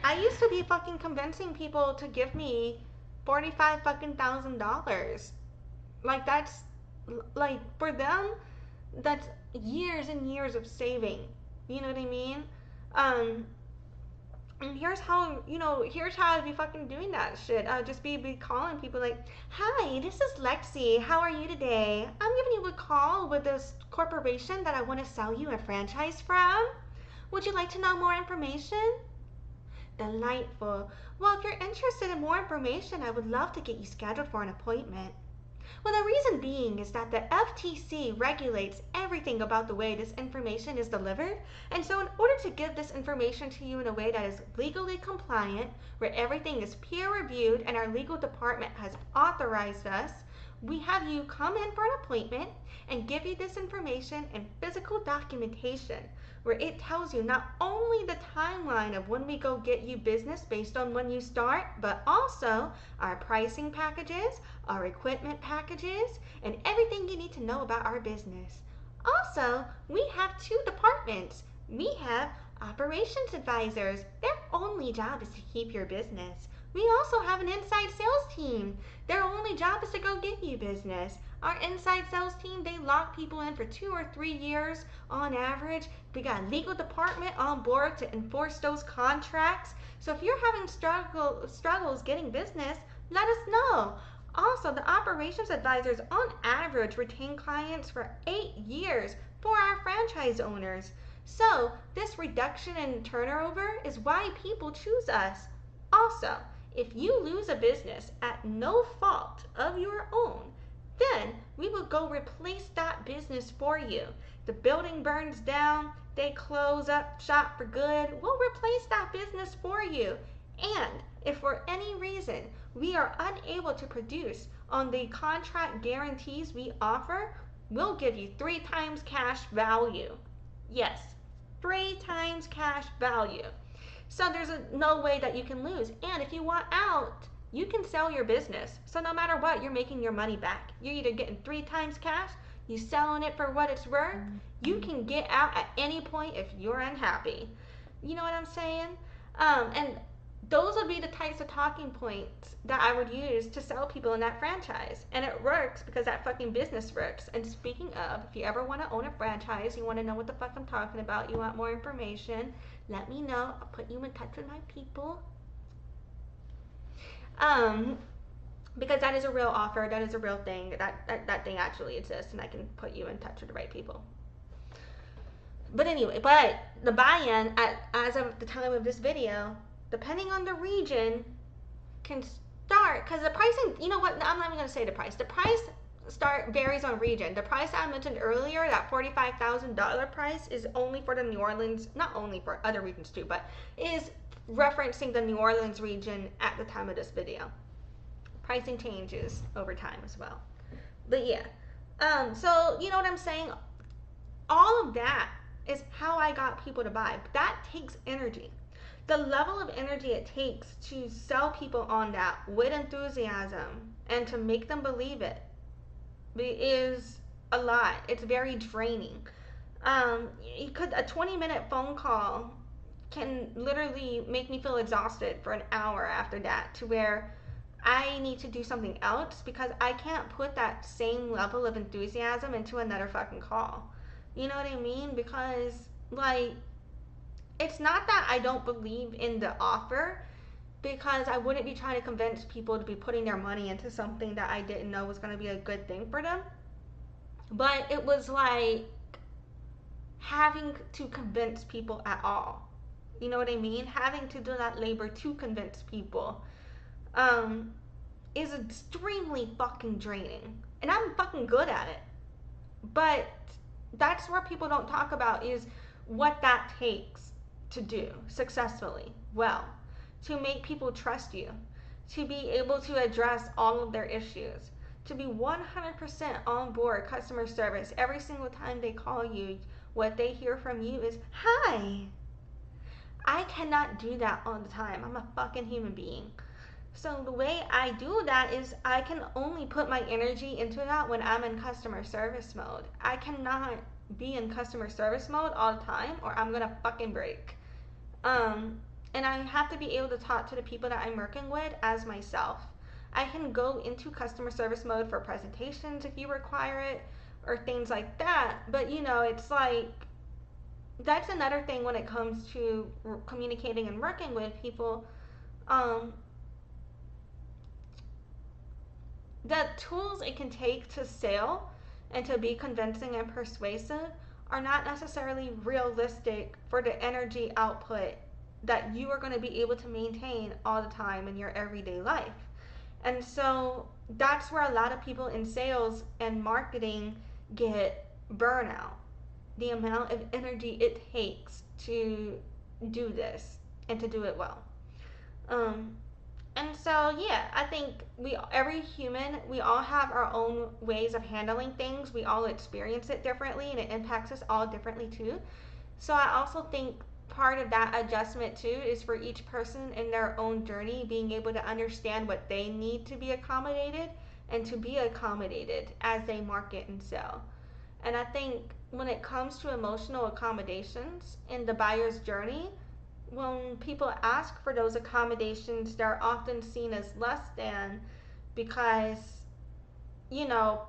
I used to be fucking convincing people to give me $45,000. Like that's like for them, that's years and years of saving. You know what I mean? Um, and here's how, here's how I'd be fucking doing that shit. I'd just be calling people like, hi, this is Lexi. How are you today? I'm giving you a call with this corporation that I want to sell you a franchise from. Would you like to know more information? Delightful. Well, if you're interested in more information, I would love to get you scheduled for an appointment. Well, the reason being is that the FTC regulates everything about the way this information is delivered, and so in order to give this information to you in a way that is legally compliant, where everything is peer-reviewed and our legal department has authorized us, we have you come in for an appointment and give you this information in physical documentation, where it tells you not only the timeline of when we go get you business based on when you start, but also our pricing packages, our equipment packages, and everything you need to know about our business. Also, we have 2 departments. We have operations advisors. Their only job is to keep your business. We also have an inside sales team. Their only job is to go get you business. Our inside sales team, they lock people in for 2 or 3 years on average. We got a legal department on board to enforce those contracts. So if you're having struggles getting business, let us know. Also, the operations advisors on average retain clients for 8 years for our franchise owners. So this reduction in turnover is why people choose us. Also, if you lose a business at no fault of your own, then we will go replace that business for you. The building burns down, they close up shop for good, we'll replace that business for you. And if for any reason we are unable to produce on the contract guarantees we offer, we'll give you 3 times cash value. Yes, 3 times cash value. So there's no way that you can lose. And if you want out, you can sell your business. So no matter what, you're making your money back. You're either getting 3 times cash, you selling it for what it's worth. You can get out at any point if you're unhappy. You know what I'm saying? And those would be the types of talking points that I would use to sell people in that franchise. And it works because that fucking business works. And speaking of, if you ever want to own a franchise, you want to know what the fuck I'm talking about, you want more information, let me know. I'll put you in touch with my people. Because that is a real offer, that is a real thing, that thing actually exists, and I can put you in touch with the right people. But anyway, but the buy-in, as of the time of this video, depending on the region, can start, because the pricing, you know what, I'm not even going to say the price start varies on region. The price I mentioned earlier, that $45,000 price, is only for the New Orleans, not only for other regions too, but is referencing the New Orleans region at the time of this video. Pricing changes over time as well. But yeah, so you know what I'm saying? All of that is how I got people to buy. But that takes energy. The level of energy it takes to sell people on that with enthusiasm and to make them believe it is a lot. It's very draining. You could a 20-minute phone call can literally make me feel exhausted for an hour after that, to where I need to do something else because I can't put that same level of enthusiasm into another fucking call. You know what I mean? Because, like, it's not that I don't believe in the offer, because I wouldn't be trying to convince people to be putting their money into something that I didn't know was going to be a good thing for them. But it was like having to convince people at all. You know what I mean? Having to do that labor to convince people is extremely fucking draining. And I'm fucking good at it. But that's where people don't talk about is what that takes to do successfully, well, to make people trust you, to be able to address all of their issues, to be 100% on board customer service. Every single time they call you, what they hear from you is, hi. I cannot do that all the time. I'm a fucking human being. So the way I do that is I can only put my energy into that when I'm in customer service mode. I cannot be in customer service mode all the time or I'm gonna fucking break. And I have to be able to talk to the people that I'm working with as myself. I can go into customer service mode for presentations if you require it or things like that. But you know, it's like, that's another thing when it comes to communicating and working with people. The tools it can take to sell and to be convincing and persuasive are not necessarily realistic for the energy output that you are going to be able to maintain all the time in your everyday life. And so that's where a lot of people in sales and marketing get burnout. The amount of energy it takes to do this and to do it well. And so yeah, I think every human, we all have our own ways of handling things. We all experience it differently and it impacts us all differently too. So I also think part of that adjustment too is for each person in their own journey being able to understand what they need to be accommodated and to be accommodated as they market and sell. And I think when it comes to emotional accommodations in the buyer's journey, when people ask for those accommodations, they're often seen as less than, because, you know,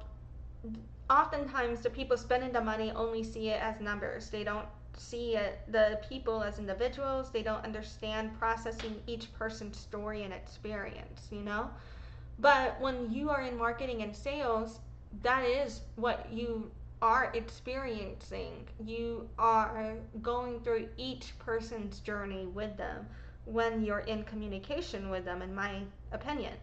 oftentimes the people spending the money only see it as numbers. They don't see it, the people as individuals. They don't understand processing each person's story and experience, you know? But when you are in marketing and sales, that is what you are experiencing. You are going through each person's journey with them when you're in communication with them, in my opinion.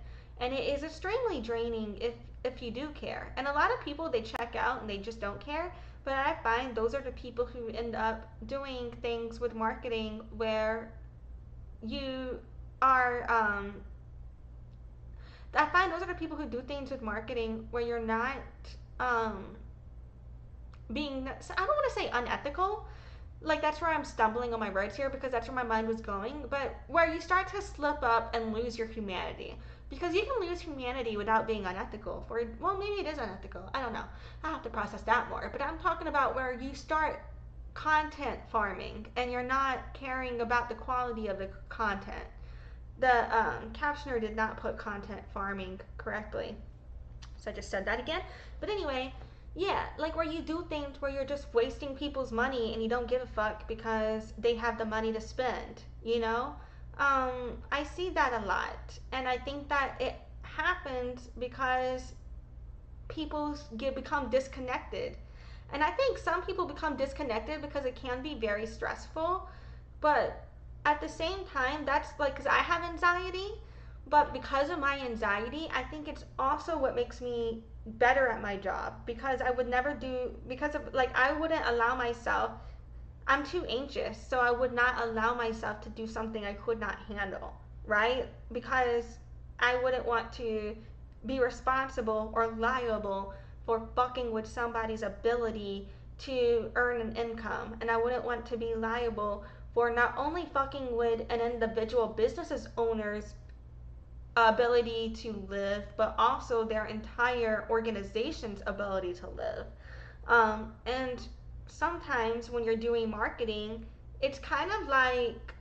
And it is extremely draining if you do care. And a lot of people, they check out and they just don't care. But I find those are the people who end up doing things with marketing where you are I find those are the people who do things with marketing where you're not being, I don't want to say unethical, like that's where I'm stumbling on my words here because that's where my mind was going, but where you start to slip up and lose your humanity. Because you can lose humanity without being unethical. Well, maybe it is unethical. I don't know. I have to process that more. But I'm talking about where you start content farming and you're not caring about the quality of the content. The captioner did not put content farming correctly, so I just said that again. But anyway, yeah, like where you do things where you're just wasting people's money and you don't give a fuck because they have the money to spend, you know? I see that a lot, and I think that it happens because people become disconnected. And I think some people become disconnected because it can be very stressful, but at the same time, that's like, because I have anxiety, But because of my anxiety, I think it's also what makes me better at my job, because I would never do, because of, like, I wouldn't allow myself, I'm too anxious, so I would not allow myself to do something I could not handle, right? Because I wouldn't want to be responsible or liable for fucking with somebody's ability to earn an income. And I wouldn't want to be liable for not only fucking with an individual business owner's ability to live, but also their entire organization's ability to live. And sometimes when you're doing marketing, it's kind of like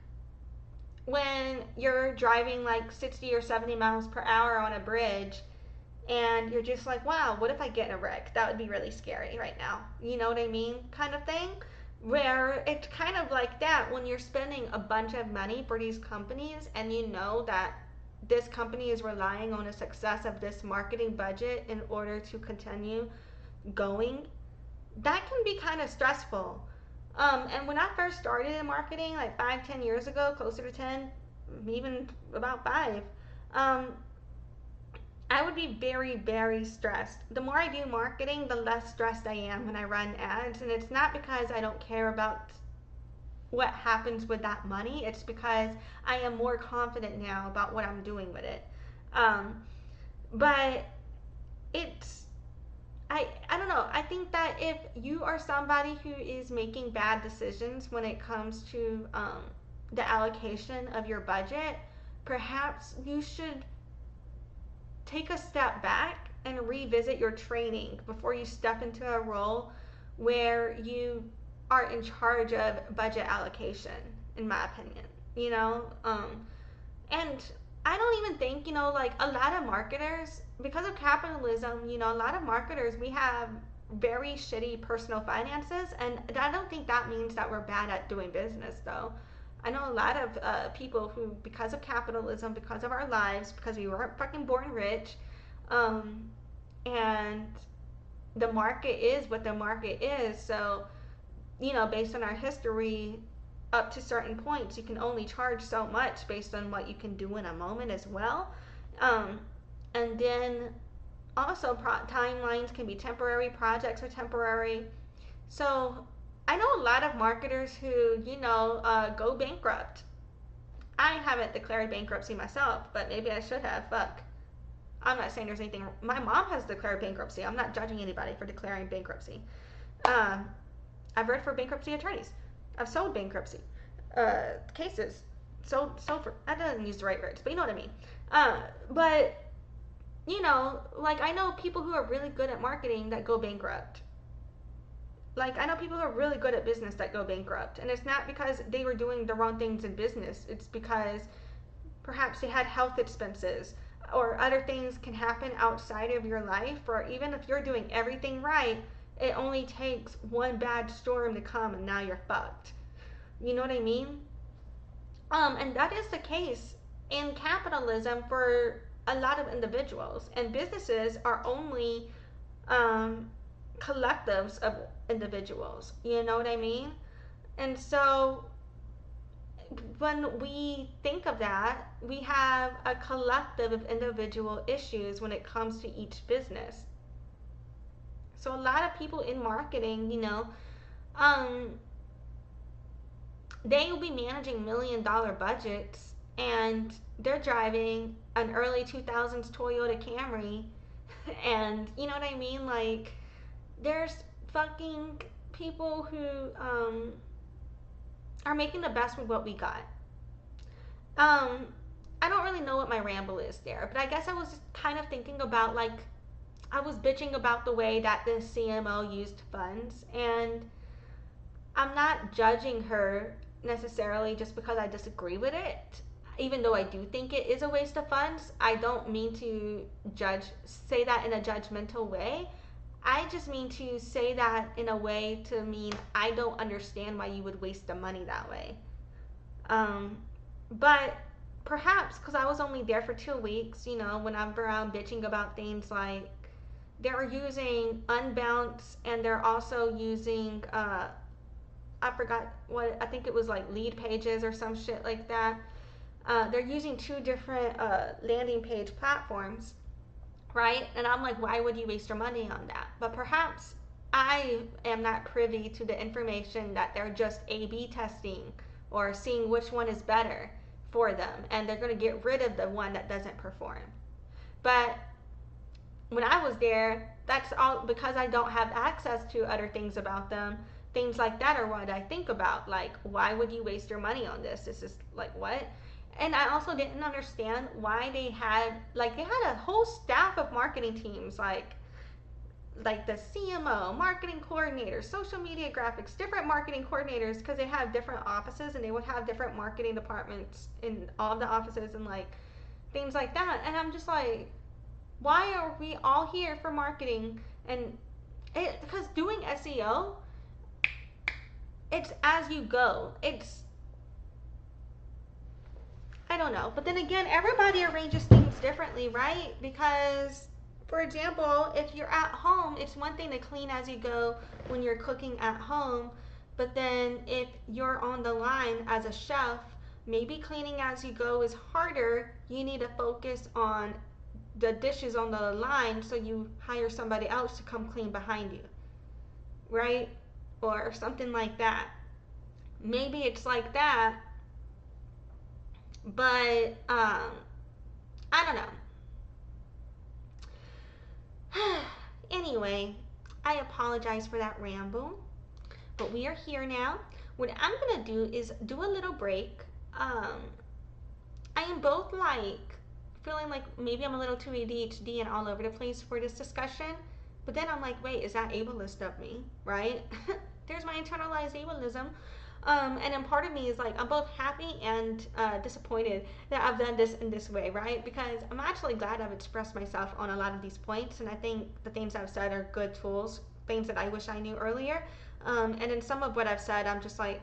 when you're driving like 60 or 70 miles per hour on a bridge and you're just like, wow, what if I get in a wreck? That would be really scary right now. You know what I mean? Kind of thing. Where it's kind of like that when you're spending a bunch of money for these companies and you know that this company is relying on the success of this marketing budget in order to continue going. That can be kind of stressful. And when I first started in marketing, like 5, 10 years ago, closer to 10, even about 5, um, I would be very, very stressed. The more I do marketing, the less stressed I am when I run ads. And it's not because I don't care about what happens with that money, it's because I am more confident now about what I'm doing with it. Um, but it's, I don't know. I think that if you are somebody who is making bad decisions when it comes to the allocation of your budget, perhaps you should take a step back and revisit your training before you step into a role where you are in charge of budget allocation, in my opinion. You know, and I don't even think, like a lot of marketers, because of capitalism, a lot of marketers, we have very shitty personal finances. And I don't think that means that we're bad at doing business, though. I know a lot of people who, because of capitalism, because of our lives, because we weren't fucking born rich, um, and the market is what the market is. So, based on our history, up to certain points, you can only charge so much based on what you can do in a moment as well. Um, and then also, timelines can be temporary, projects are temporary. So, I know a lot of marketers who, go bankrupt. I haven't declared bankruptcy myself, but maybe I should have. Fuck. I'm not saying there's anything. My mom has declared bankruptcy. I'm not judging anybody for declaring bankruptcy. Um, I've read for bankruptcy attorneys. I've sold bankruptcy cases. Sold for. I didn't use the right words, but you know what I mean. But like I know people who are really good at marketing that go bankrupt. Like I know people who are really good at business that go bankrupt, and it's not because they were doing the wrong things in business. It's because perhaps they had health expenses or other things can happen outside of your life, or even if you're doing everything right, it only takes one bad storm to come and now you're fucked. You know what I mean? And that is the case in capitalism for a lot of individuals, and businesses are only um, collectives of individuals. You know what I mean? And so when we think of that, we have a collective of individual issues when it comes to each business. So a lot of people in marketing, um, they will be managing $1 million budgets and they're driving an early 2000s Toyota Camry. And you know what I mean? Like, there's fucking people who are making the best with what we got. Um, I don't really know what my ramble is there, but I guess I was kind of thinking about, like, I was bitching about the way that the CMO used funds, and I'm not judging her necessarily just because I disagree with it. Even though I do think it is a waste of funds, I don't mean to say that in a judgmental way. I just mean to say that in a way to mean I don't understand why you would waste the money that way. Um, but perhaps because I was only there for 2 weeks, whenever I'm bitching about things like they're using unbounce and they're also using I forgot what, I think it was like lead pages or some shit like that. they're using two different landing page platforms, right? And I'm like, why would you waste your money on that? But perhaps I am not privy to the information that they're just A/B testing or seeing which one is better for them, and they're going to get rid of the one that doesn't perform. But when I was there, that's all because I don't have access to other things about them. Things like that are what I think about. Like, why would you waste your money on this? This is like, what? And I also didn't understand why they had a whole staff of marketing teams, like the CMO, marketing coordinators, social media graphics, different marketing coordinators, because they have different offices and they would have different marketing departments in all of the offices and like things like that. And I'm just like, why are we all here for marketing? And because doing SEO, it's as you go. I don't know. But then again, everybody arranges things differently, right? Because, for example, if you're at home, it's one thing to clean as you go when you're cooking at home. But then if you're on the line as a chef, maybe cleaning as you go is harder. You need to focus on the dishes on the line, so you hire somebody else to come clean behind you, right? Or something like that. Maybe it's like that, but I don't know. Anyway, I apologize for that ramble, but we are here now. What I'm gonna do is do a little break. I am both like feeling like maybe I'm a little too ADHD and all over the place for this discussion, but then I'm like, wait, is that ableist of me, right? There's my internalized ableism. And then part of me is like, I'm both happy and disappointed that I've done this in this way, right? Because I'm actually glad I've expressed myself on a lot of these points, and I think the things I've said are good tools, things that I wish I knew earlier. And in some of what I've said, I'm just like,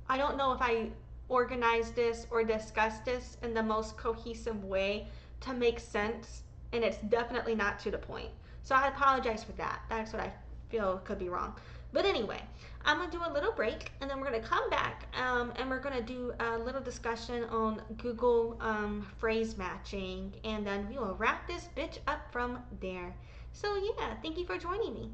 I don't know if I organized this or discussed this in the most cohesive way to make sense, and it's definitely not to the point. So I apologize for that. That's what I feel could be wrong. But anyway, I'm going to do a little break, and then we're going to come back, and we're going to do a little discussion on Google phrase matching, and then we will wrap this bitch up from there. So yeah, thank you for joining me.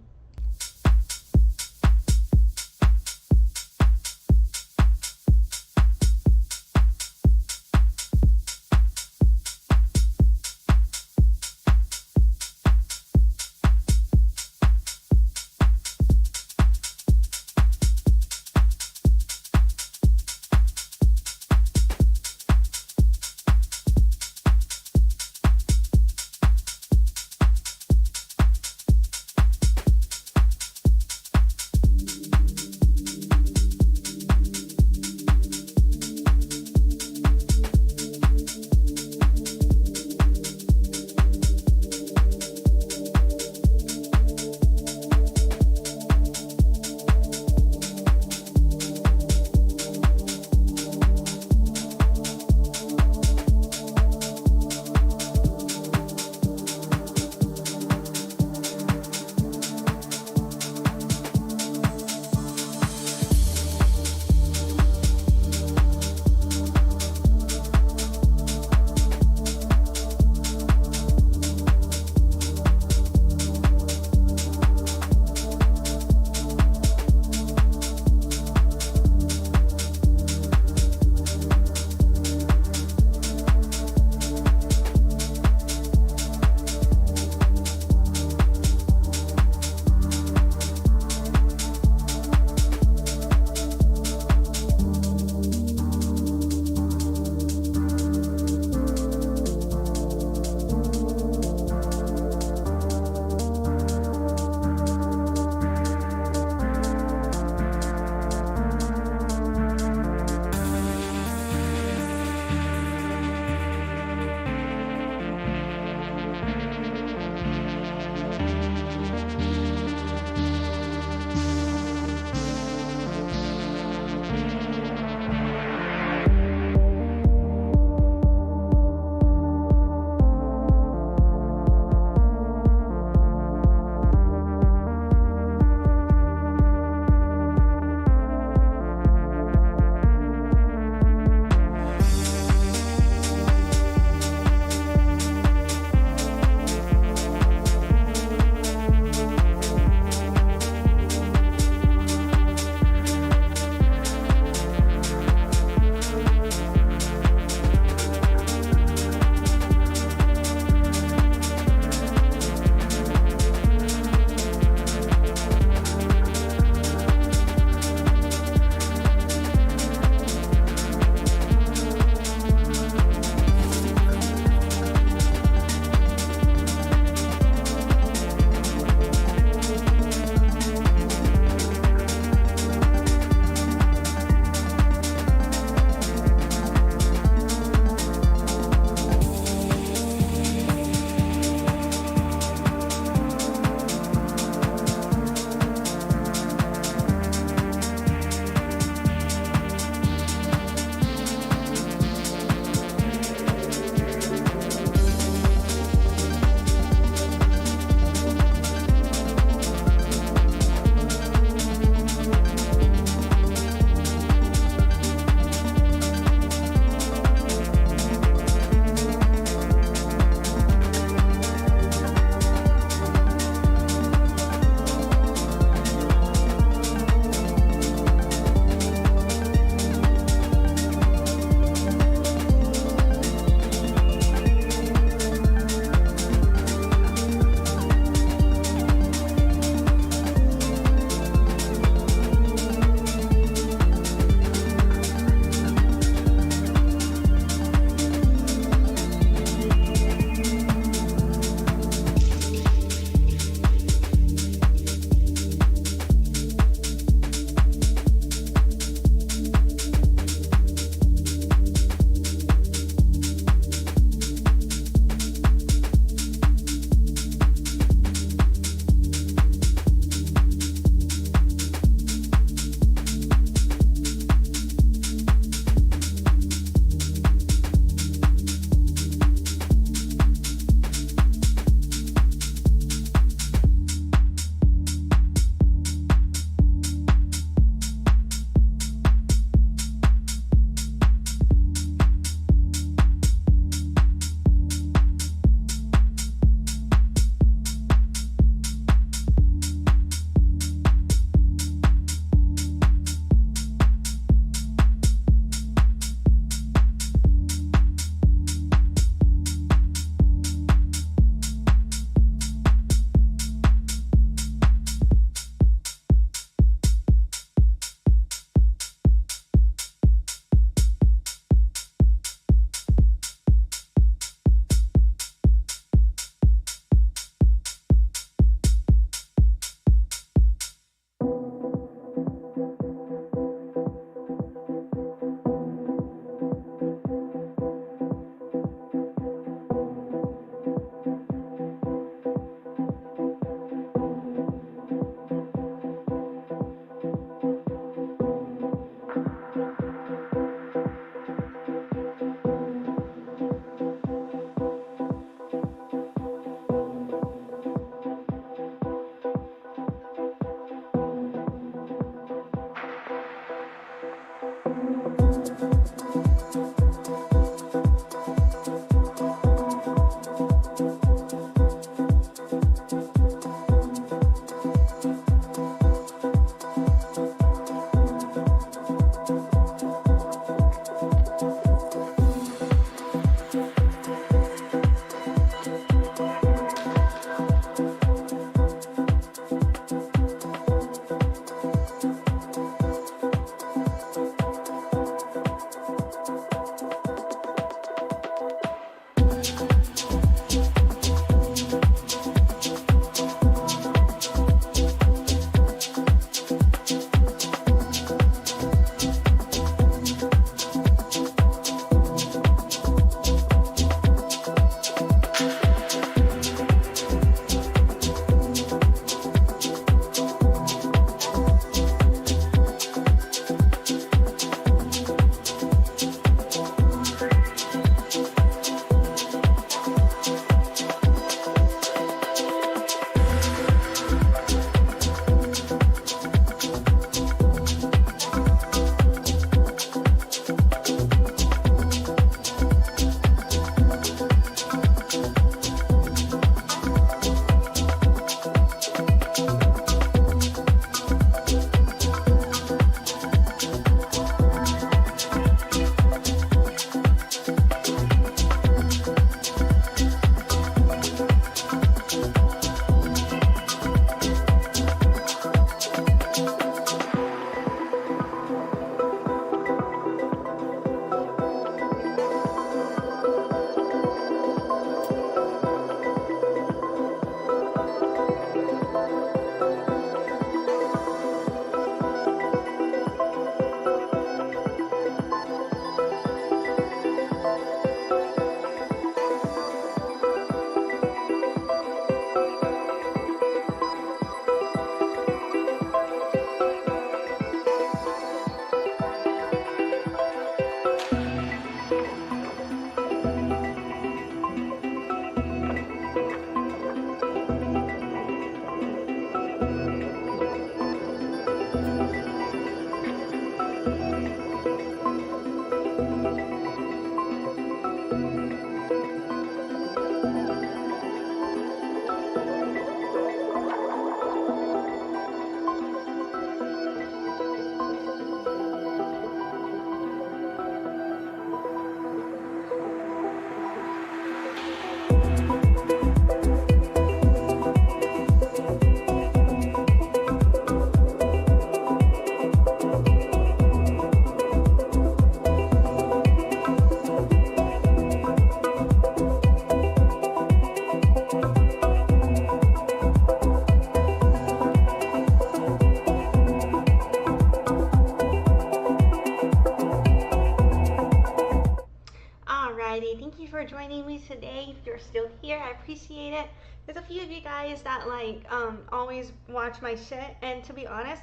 appreciate it. There's a few of you guys that like always watch my shit, and to be honest,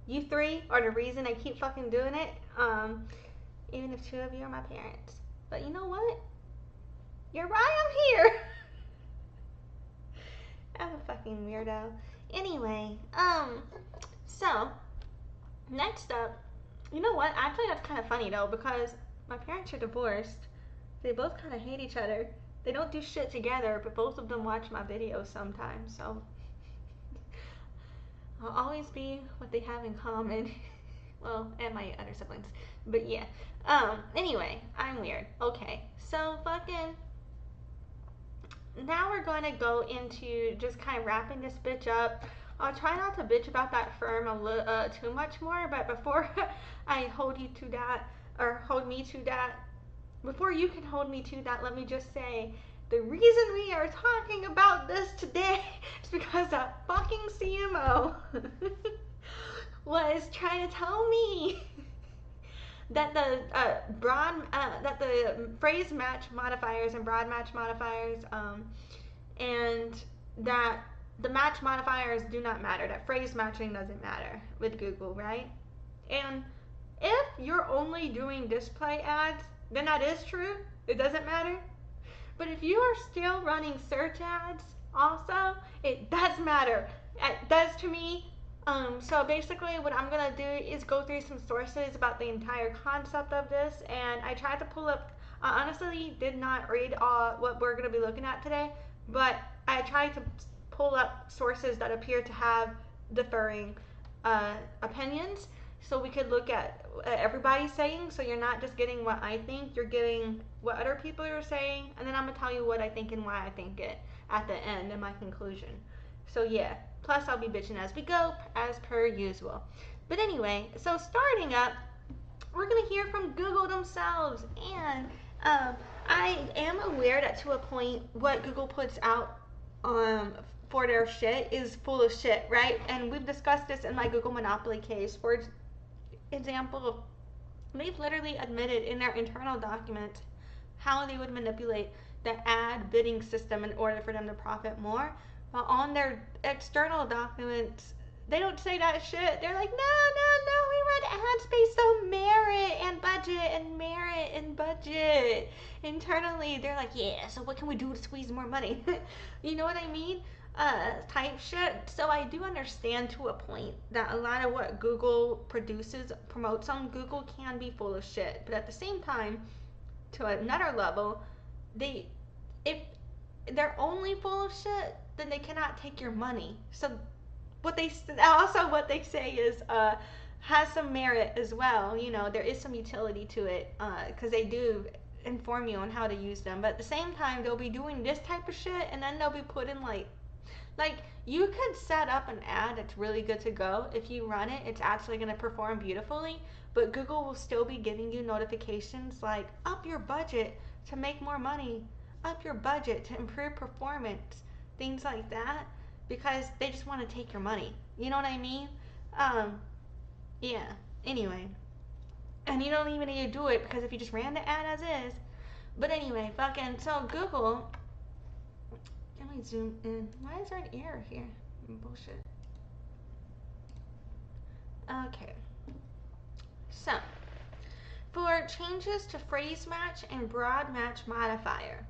you three are the reason I keep fucking doing it. Even if two of you are my parents. But you know what? You're why I'm here. I'm a fucking weirdo. Anyway, so next up, you know what? Actually, that's kind of funny though, because my parents are divorced. They both kind of hate each other. They don't do shit together, but both of them watch my videos sometimes, so I'll always be what they have in common. Well, and my other siblings. But yeah. Anyway, I'm weird. Okay, so fucking now we're going to go into just kind of wrapping this bitch up. I'll try not to bitch about that firm too much more, but before I hold you to that, or hold me to that, before you can hold me to that, let me just say, the reason we are talking about this today is because that fucking CMO was trying to tell me that the that the phrase match modifiers and broad match modifiers, and that the match modifiers do not matter. That phrase matching doesn't matter with Google, right? And if you're only doing display ads, then that is true. It doesn't matter. But if you are still running search ads, also, it does matter. It does to me. So basically what I'm going to do is go through some sources about the entire concept of this, and I tried to pull up, I honestly did not read what we're going to be looking at today, but I tried to pull up sources that appear to have differing opinions, so we could look at everybody's saying, so you're not just getting what I think, you're getting what other people are saying, and then I'm going to tell you what I think and why I think it at the end in my conclusion. So yeah, plus I'll be bitching as we go, as per usual. But anyway, so starting up, we're going to hear from Google themselves, and I am aware that to a point, what Google puts out for their shit is full of shit, right? And we've discussed this in my Google Monopoly case. For example, they've literally admitted in their internal documents how they would manipulate the ad bidding system in order for them to profit more. But on their external documents, they don't say that shit. They're like, no, we run ads based on merit and budget and merit and budget. Internally, they're like, yeah, so what can we do to squeeze more money? You know what I mean? Type shit. So I do understand to a point that a lot of what Google promotes on Google can be full of shit. But at the same time, to another level, if they're only full of shit, then they cannot take your money. So what they say is has some merit as well. You know, there is some utility to it because they do inform you on how to use them. But at the same time, they'll be doing this type of shit, and then they'll be putting like you could set up an ad that's really good to go. If you run it, it's actually going to perform beautifully. But Google will still be giving you notifications like up your budget to make more money, up your budget to improve performance, things like that, because they just want to take your money. You know what I mean? Yeah. Anyway, and you don't even need to do it because if you just ran the ad as is. But anyway, so Google. Let me zoom in. Why is there an error here? Bullshit. Okay. So, for changes to phrase match and broad match modifier.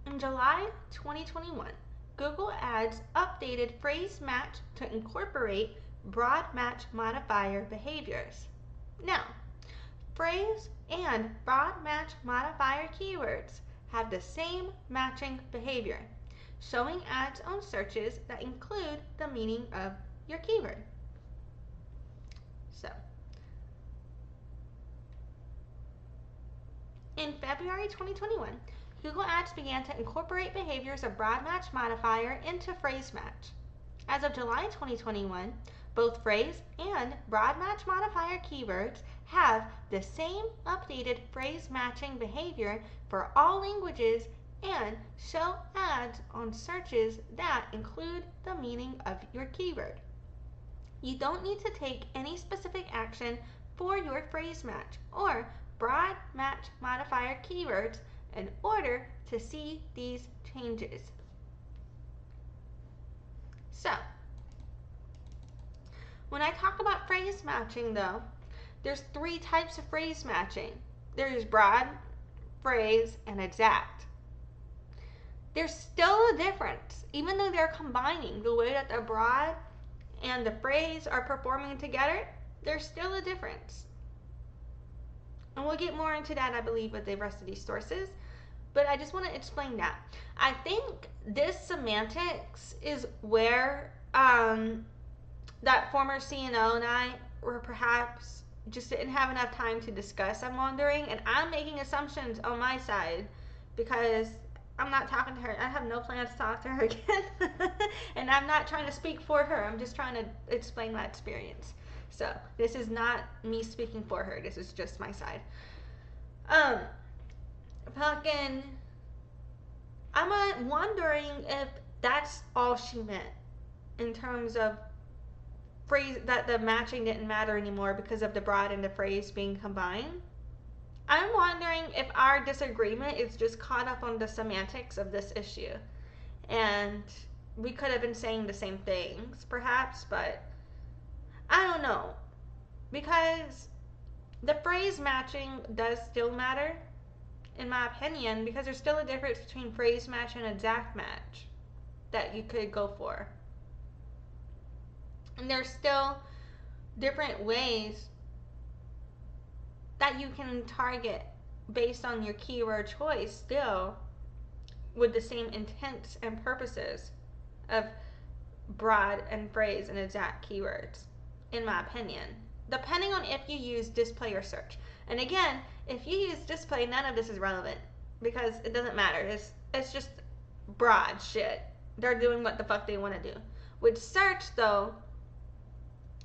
In July 2021, Google Ads updated phrase match to incorporate broad match modifier behaviors. Now, phrase and broad match modifier keywords have the same matching behavior, showing ads on searches that include the meaning of your keyword. So, in February 2021, Google Ads began to incorporate behaviors of broad match modifier into phrase match. As of July 2021, both phrase and broad match modifier keywords have the same updated phrase matching behavior for all languages and show ads on searches that include the meaning of your keyword. You don't need to take any specific action for your phrase match or broad match modifier keywords in order to see these changes. So, when I talk about phrase matching though, there's 3 types of phrase matching. There's broad, phrase, and exact. There's still a difference, even though they're combining the way that the broad and the phrase are performing together, there's still a difference. And we'll get more into that, I believe, with the rest of these sources. But I just want to explain that. I think this semantics is where that former CNO and I were perhaps just didn't have enough time to discuss, I'm wondering. And I'm making assumptions on my side because I'm not talking to her. I have no plans to talk to her again. And I'm not trying to speak for her. I'm just trying to explain my experience. So this is not me speaking for her. This is just my side. I'm wondering if that's all she meant in terms of phrase, that the matching didn't matter anymore because of the broad and the phrase being combined. I'm wondering if our disagreement is just caught up on the semantics of this issue. And we could have been saying the same things, perhaps, but I don't know. Because the phrase matching does still matter, in my opinion, because there's still a difference between phrase match and exact match that you could go for. And there's still different ways that you can target based on your keyword choice still with the same intents and purposes of broad and phrase and exact keywords, in my opinion, depending on if you use display or search. And again, if you use display, none of this is relevant because it doesn't matter. It's just broad shit. They're doing what the fuck they want to do. With search though,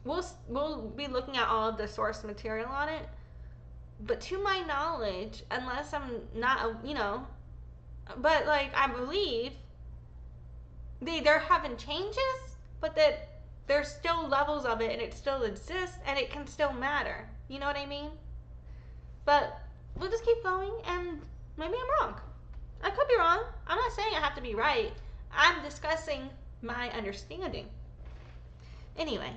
we'll be looking at all of the source material on it. But to my knowledge, unless I'm not, but like I believe they're having changes, but that there's still levels of it and it still exists and it can still matter. You know what I mean? But we'll just keep going and maybe I'm wrong. I could be wrong. I'm not saying I have to be right. I'm discussing my understanding. Anyway.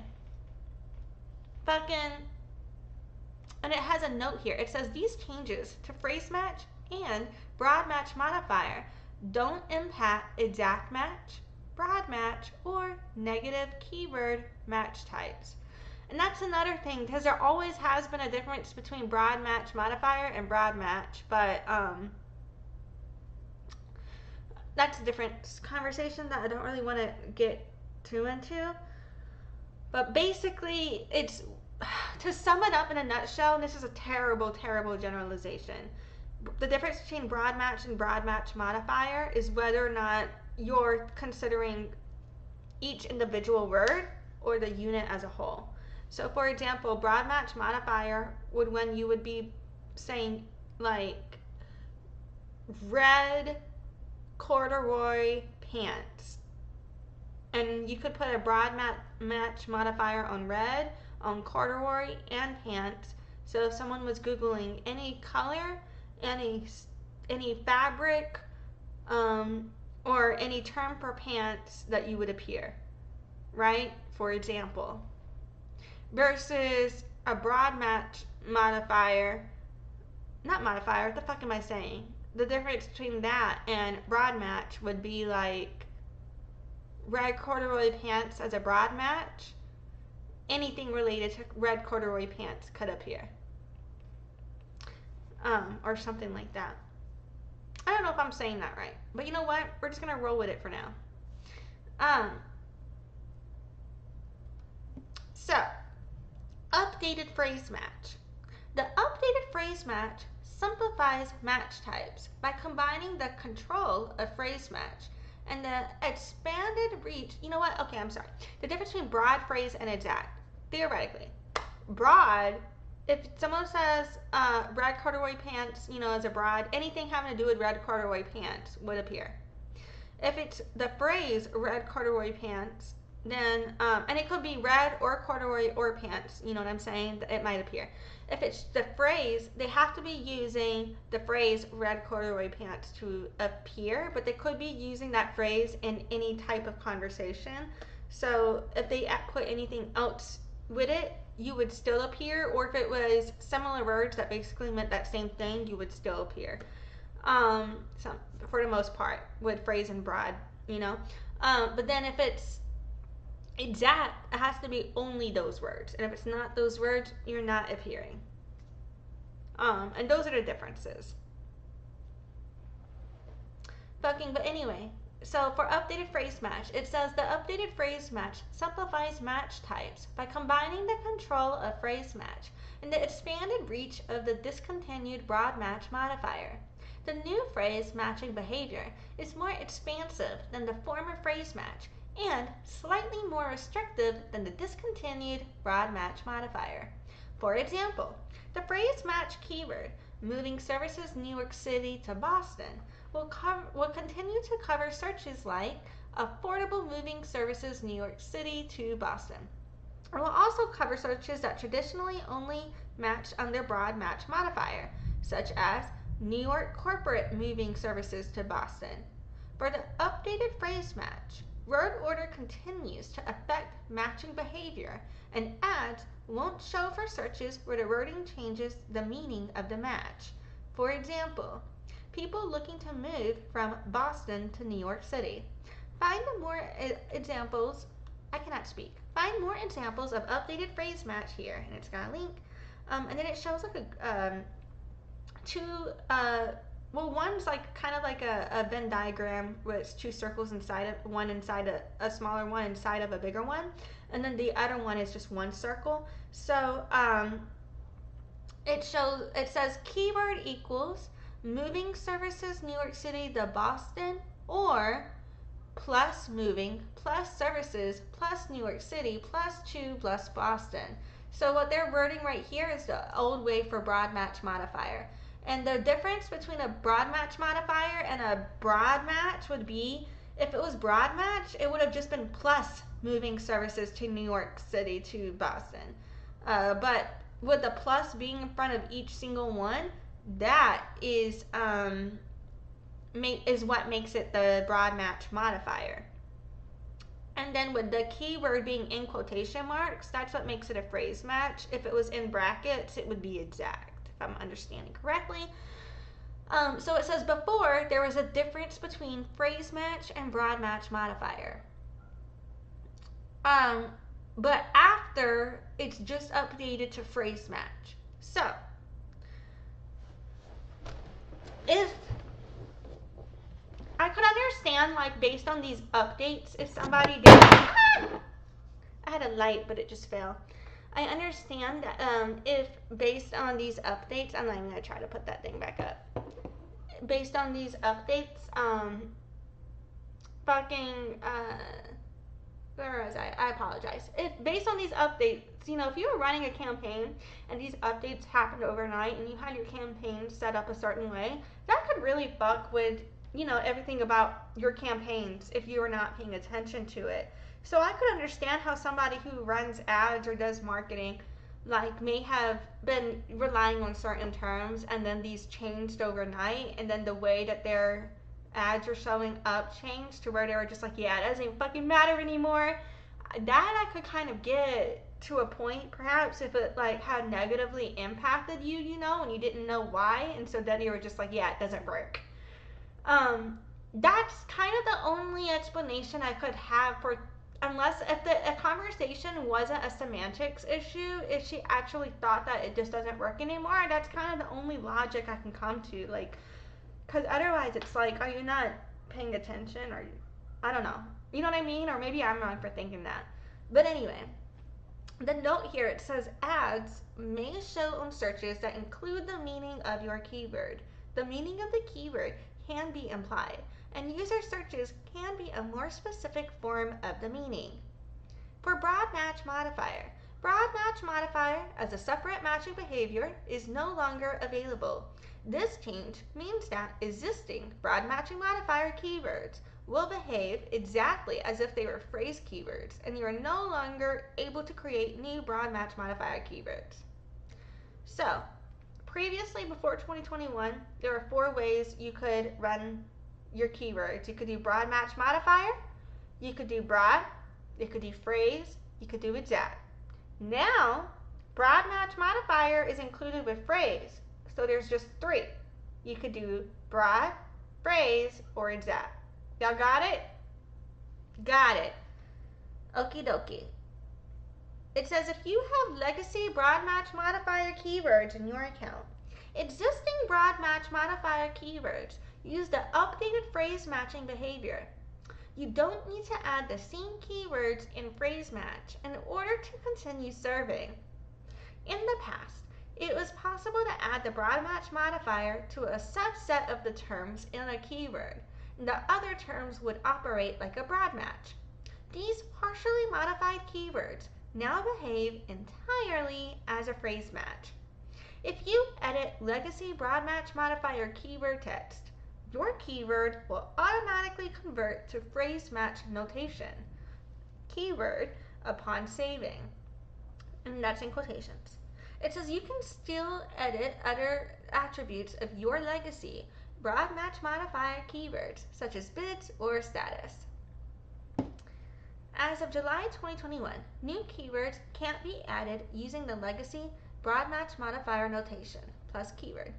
And it has a note here. It says these changes to phrase match and broad match modifier don't impact exact match, broad match, or negative keyword match types. And that's another thing, because there always has been a difference between broad match modifier and broad match, but that's a different conversation that I don't really want to get too into. But basically, it's, to sum it up in a nutshell, and this is a terrible, terrible generalization, the difference between broad match and broad match modifier is whether or not you're considering each individual word or the unit as a whole. So for example, broad match modifier would when you would be saying like red corduroy pants, and you could put a broad match modifier on red, on corduroy, and pants. So if someone was Googling any color, any fabric, or any term for pants, that you would appear, right? For example. Versus a broad match modifier, not modifier, what the fuck am I saying? The difference between that and broad match would be like red corduroy pants as a broad match. Anything related to red corduroy pants could appear. Or something like that. I don't know if I'm saying that right, but you know what? We're just gonna roll with it for now. So, updated phrase match. The updated phrase match simplifies match types by combining the control of phrase match and the expanded reach. You know what? Okay, I'm sorry. The difference between broad, phrase, and exact. Theoretically, broad, if someone says red corduroy pants, as a broad, anything having to do with red corduroy pants would appear. If it's the phrase red corduroy pants, then, and it could be red or corduroy or pants, you know what I'm saying? It might appear. If it's the phrase, they have to be using the phrase red corduroy pants to appear, but they could be using that phrase in any type of conversation. So if they put anything else with it, you would still appear, or if it was similar words that basically meant that same thing, you would still appear. So for the most part, with phrase and broad, you know. But then if it's exact, it has to be only those words, and if it's not those words, you're not appearing. And those are the differences. But anyway, so for updated phrase match, it says the updated phrase match simplifies match types by combining the control of phrase match and the expanded reach of the discontinued broad match modifier. The new phrase matching behavior is more expansive than the former phrase match and slightly more restrictive than the discontinued broad match modifier. For example, the phrase match keyword moving services New York City to Boston will continue to cover searches like affordable moving services New York City to Boston. It will also cover searches that traditionally only match under broad match modifier, such as New York corporate moving services to Boston. For the updated phrase match, word order continues to affect matching behavior, and ads won't show for searches where the wording changes the meaning of the match. For example, people looking to move from Boston to New York City. Find more examples. I cannot speak. Find more examples of updated phrase match here, and it's got a link. And then it shows like one's like kind of like a Venn diagram where it's two circles inside of one inside a smaller one inside of a bigger one, and then the other one is just one circle. So it says keyword equals moving services New York City to Boston, or plus moving plus services plus New York City plus 2 plus Boston. So what they're wording right here is the old way for broad match modifier. And the difference between a broad match modifier and a broad match would be, if it was broad match, it would have just been plus moving services to New York City to Boston. But with the plus being in front of each single one, that is what makes it the broad match modifier. And then with the keyword being in quotation marks, that's what makes it a phrase match. If it was in brackets, it would be exact, if I'm understanding correctly. So it says before, there was a difference between phrase match and broad match modifier. But after, it's just updated to phrase match. So, if I could understand, like, based on these updates, if somebody did, I had a light, but it just fell. I understand that if based on these updates, I'm not even gonna try to put that thing back up. Based on these updates, where was I? I apologize. If based on these updates, you know, if you were running a campaign and these updates happened overnight and you had your campaign set up a certain way, that could really fuck with, you know, everything about your campaigns if you were not paying attention to it. So I could understand how somebody who runs ads or does marketing, like, may have been relying on certain terms and then these changed overnight, and then the way that their ads are showing up changed to where they were just like, yeah, it doesn't fucking matter anymore. That I could kind of get to a point, perhaps, if it like had negatively impacted you, you know, and you didn't know why, and so then you were just like, yeah, it doesn't work. That's kind of the only explanation I could have for, unless if the conversation wasn't a semantics issue, if she actually thought that it just doesn't work anymore, that's kind of the only logic I can come to, like, because otherwise it's like, are you not paying attention, or I don't know, you know what I mean? Or maybe I'm wrong for thinking that. But anyway, the note here, it says ads may show on searches that include the meaning of your keyword. The meaning of the keyword can be implied, and user searches can be a more specific form of the meaning. For broad match modifier as a separate matching behavior is no longer available. This change means that existing broad matching modifier keywords will behave exactly as if they were phrase keywords, and you are no longer able to create new broad match modifier keywords. So, previously, before 2021, there were 4 ways you could run your keywords. You could do broad match modifier, you could do broad, You could do phrase, you could do exact. Now, broad match modifier is included with phrase, so there's just 3. You could do broad, phrase, or exact. Y'all got it? Got it. Okie dokie. It says if you have legacy broad match modifier keywords in your account, existing broad match modifier keywords use the updated phrase matching behavior. You don't need to add the same keywords in phrase match in order to continue serving. In the past, it was possible to add the broad match modifier to a subset of the terms in a keyword, and the other terms would operate like a broad match. These partially modified keywords now behave entirely as a phrase match. If you edit legacy broad match modifier keyword text, your keyword will automatically convert to phrase match notation keyword upon saving, and that's in quotations. It says you can still edit other attributes of your legacy broad match modifier keywords such as bids or status. As of July 2021, new keywords can't be added using the legacy broad match modifier notation plus keyword.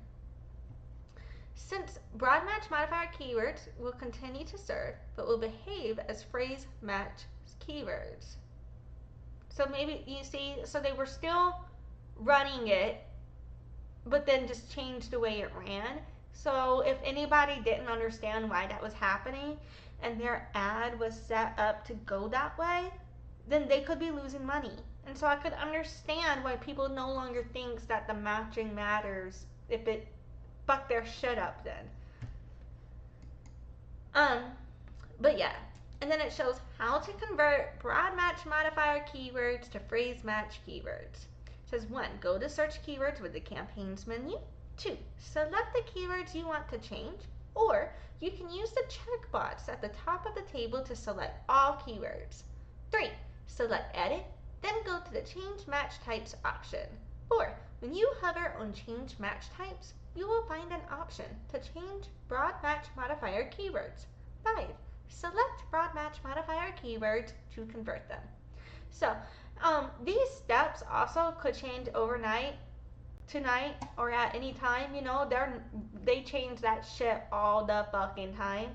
Since broad match modifier keywords will continue to serve but will behave as phrase match keywords. So maybe you see, so they were still running it, but then just changed the way it ran. So if anybody didn't understand why that was happening and their ad was set up to go that way, then they could be losing money. And so I could understand why people no longer thinks that the matching matters if it fucked their shit up then. But yeah. And then it shows how to convert broad match modifier keywords to phrase match keywords. It says 1. Go to search keywords with the campaigns menu. 2. Select the keywords you want to change, or you can use the checkbox at the top of the table to select all keywords. 3. Select edit, then go to the change match types option. 4. When you hover on change match types, you will find an option to change broad match modifier keywords. 5. Select broad match modifier keywords to convert them. So these steps also could change overnight, tonight, or at any time. You know, they change that shit all the fucking time.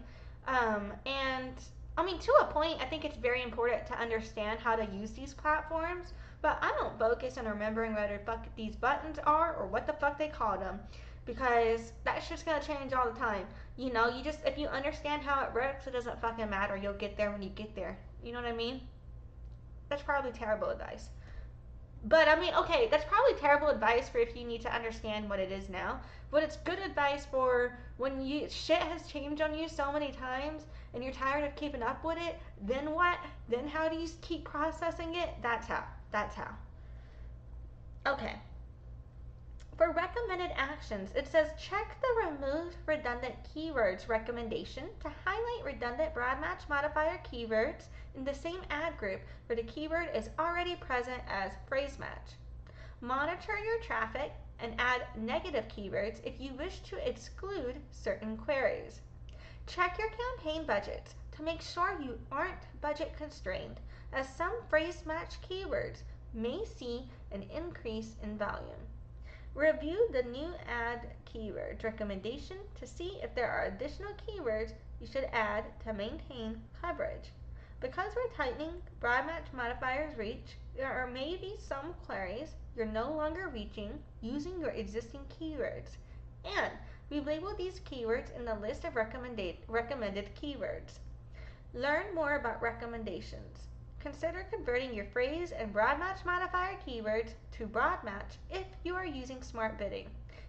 And I mean, to a point, I think it's very important to understand how to use these platforms, but I don't focus on remembering whether the fuck these buttons are or what the fuck they call them, because that shit's gonna change all the time. You know, you just, if you understand how it works, it doesn't fucking matter. You'll get there when you get there. You know what I mean? That's probably terrible advice. But I mean, okay, that's probably terrible advice for if you need to understand what it is now. But it's good advice for when shit has changed on you so many times and you're tired of keeping up with it. Then what? Then how do you keep processing it? That's how. That's how. Okay. For recommended actions, it says check the remove redundant keywords recommendation to highlight redundant broad match modifier keywords in the same ad group where the keyword is already present as phrase match. Monitor your traffic and add negative keywords if you wish to exclude certain queries. Check your campaign budgets to make sure you aren't budget constrained, as some phrase match keywords may see an increase in volume. Review the new ad keyword recommendation to see if there are additional keywords you should add to maintain coverage. Because we're tightening broad match modifiers reach, there may be some queries you're no longer reaching using your existing keywords. And we've labeled these keywords in the list of recommended keywords. Learn more about recommendations. Consider converting your phrase and broad match modifier keywords to broad match if you are using smart bidding.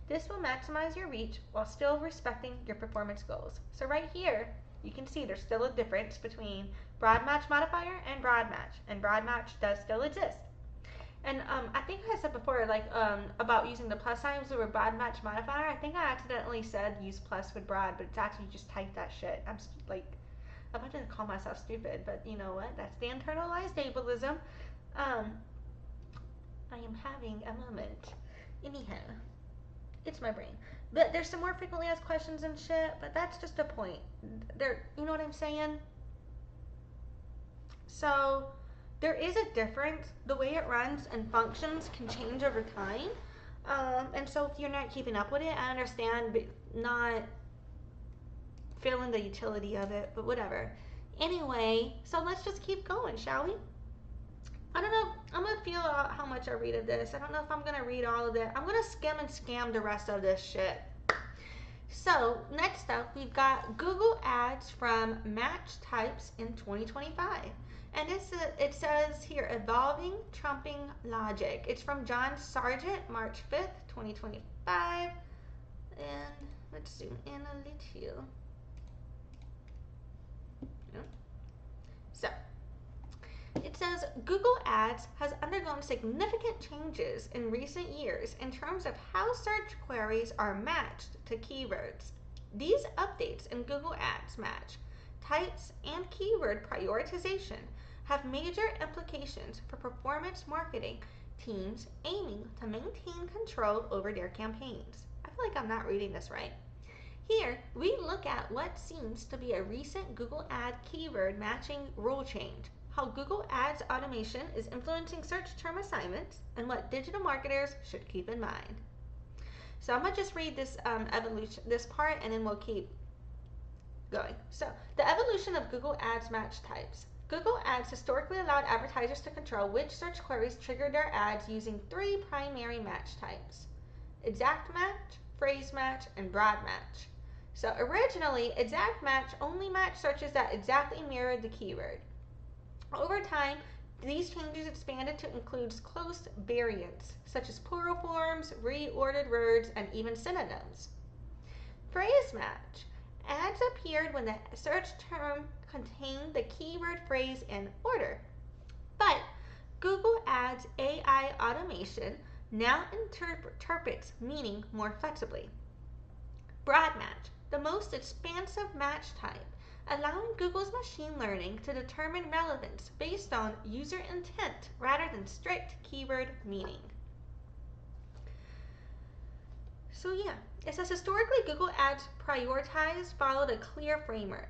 This will maximize your reach while still respecting your performance goals. So right here, you can see there's still a difference between broad match modifier and broad match does still exist. And I think I said before, like about using the plus signs over broad match modifier. I think I accidentally said use plus with broad, but it's actually just type that shit. I'm about to call myself stupid, but you know what? That's the internalized ableism. I am having a moment. Anyhow, it's my brain. But there's some more frequently asked questions and shit, but that's just a point. You know what I'm saying? So, there is a difference. The way it runs and functions can change over time. And so if you're not keeping up with it, I understand, but not feeling the utility of it, but whatever. Anyway, so let's just keep going, shall we? I don't know. I'm gonna feel out how much I read of this. I don't know if I'm gonna read all of it. I'm gonna skim and scam the rest of this shit. So next up, we've got Google Ads from Match Types in 2025. And it says here, Evolving Trumping Logic. It's from John Sargent, March 5th, 2025. And let's zoom in a little. So, it says Google Ads has undergone significant changes in recent years in terms of how search queries are matched to keywords. These updates in Google Ads match types and keyword prioritization have major implications for performance marketing teams aiming to maintain control over their campaigns. I feel like I'm not reading this right. Here, we look at what seems to be a recent Google Ad keyword matching rule change, how Google Ads automation is influencing search term assignments, and what digital marketers should keep in mind. So I'm gonna just read this this part, and then we'll keep going. So the evolution of Google Ads match types. Google Ads historically allowed advertisers to control which search queries triggered their ads using three primary match types: exact match, phrase match, and broad match. So originally, exact match only matched searches that exactly mirrored the keyword. Over time, these changes expanded to include close variants, such as plural forms, reordered words, and even synonyms. Phrase match. Ads appeared when the search term contained the keyword phrase in order. But Google Ads AI automation now interprets meaning more flexibly. Broad match, the most expansive match type, allowing Google's machine learning to determine relevance based on user intent rather than strict keyword meaning. So yeah, it says historically Google Ads prioritized followed a clear framework.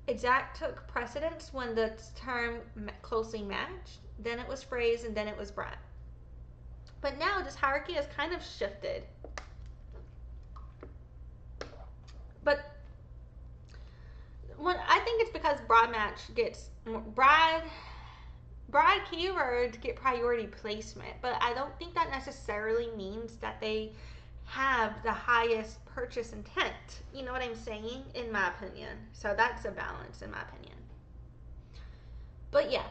Exact took precedence when the term closely matched, then it was phrase, and then it was broad. But now this hierarchy has kind of shifted. But I think it's because broad keywords get priority placement, but I don't think that necessarily means that they have the highest purchase intent. You know what I'm saying? In my opinion. So that's a balance in my opinion. But yeah.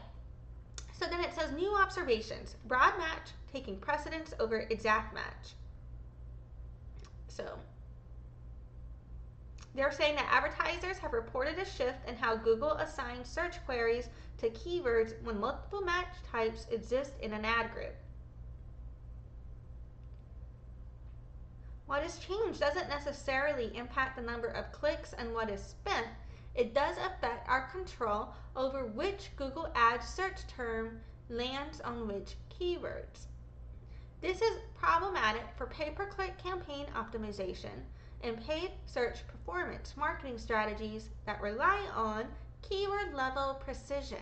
So then it says new observations. Broad match taking precedence over exact match. So they're saying that advertisers have reported a shift in how Google assigns search queries to keywords when multiple match types exist in an ad group. While this change doesn't necessarily impact the number of clicks and what is spent, it does affect our control over which Google Ads search term lands on which keywords. This is problematic for pay-per-click campaign optimization and paid search performance marketing strategies that rely on keyword level precision.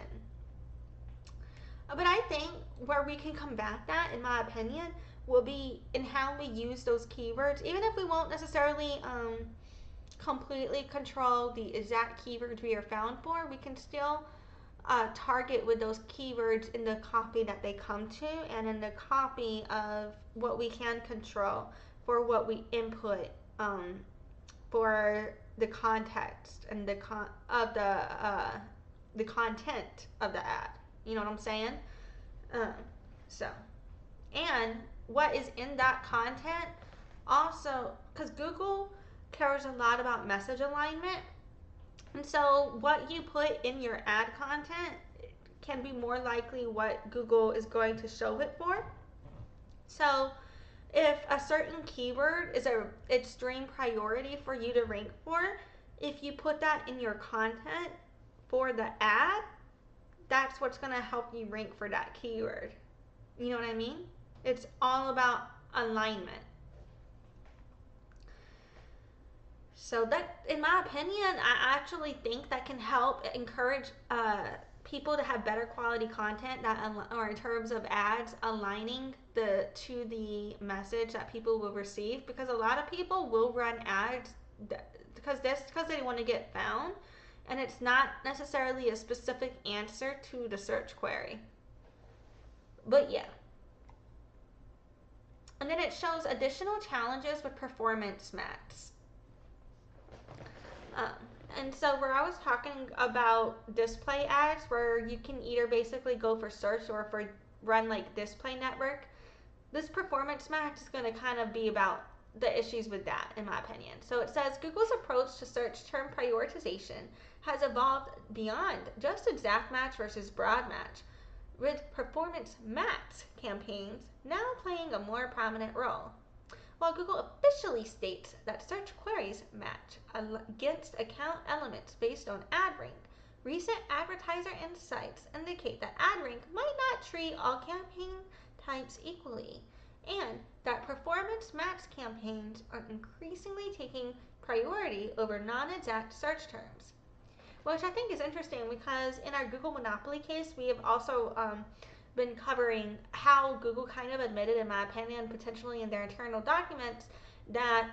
But I think where we can combat that, in my opinion, will be in how we use those keywords. Even if we won't necessarily completely control the exact keywords we are found for, we can still target with those keywords in the copy that they come to and in the copy of what we can control for what we input for the context and the content of the ad. You know what I'm saying? And what is in that content also, because Google cares a lot about message alignment, and so what you put in your ad content can be more likely what Google is going to show it for. So if a certain keyword is an extreme priority for you to rank for, if you put that in your content for the ad, that's what's going to help you rank for that keyword. You know what I mean? It's all about alignment. So that, in my opinion, I actually think that can help encourage people to have better quality content that, or in terms of ads, aligning to the message that people will receive, because a lot of people will run ads because they want to get found, and it's not necessarily a specific answer to the search query. But yeah. And then it shows additional challenges with performance maps. And so where I was talking about display ads, where you can either basically go for search or for run like display network, this performance max is going to kind of be about the issues with that, in my opinion. So it says Google's approach to search term prioritization has evolved beyond just exact match versus broad match, with performance max campaigns now playing a more prominent role. While Google officially states that search queries match against account elements based on ad rank, recent advertiser insights indicate that ad rank might not treat all campaign types equally, and that performance match campaigns are increasingly taking priority over non-exact search terms. Which I think is interesting, because in our Google Monopoly case, we have also been covering how Google kind of admitted, in my opinion, potentially in their internal documents, that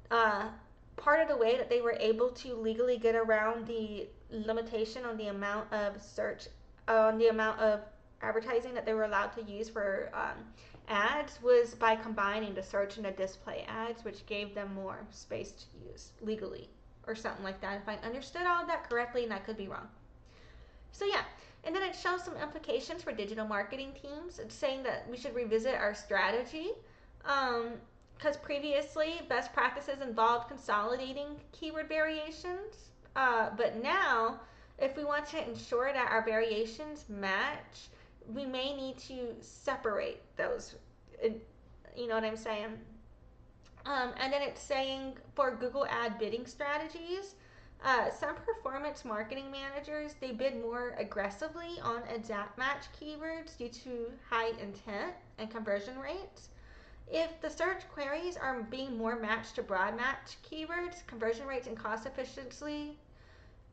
part of the way that they were able to legally get around the limitation on the amount of advertising that they were allowed to use for ads was by combining the search and the display ads, which gave them more space to use legally, or something like that, if I understood all of that correctly, and I could be wrong. So yeah, and then it shows some implications for digital marketing teams. It's saying that we should revisit our strategy, because previously best practices involved consolidating keyword variations, but now if we want to ensure that our variations match, we may need to separate those. You know what I'm saying? And then it's saying for Google ad bidding strategies, some performance marketing managers, they bid more aggressively on exact match keywords due to high intent and conversion rates. If the search queries are being more matched to broad match keywords, conversion rates and cost efficiency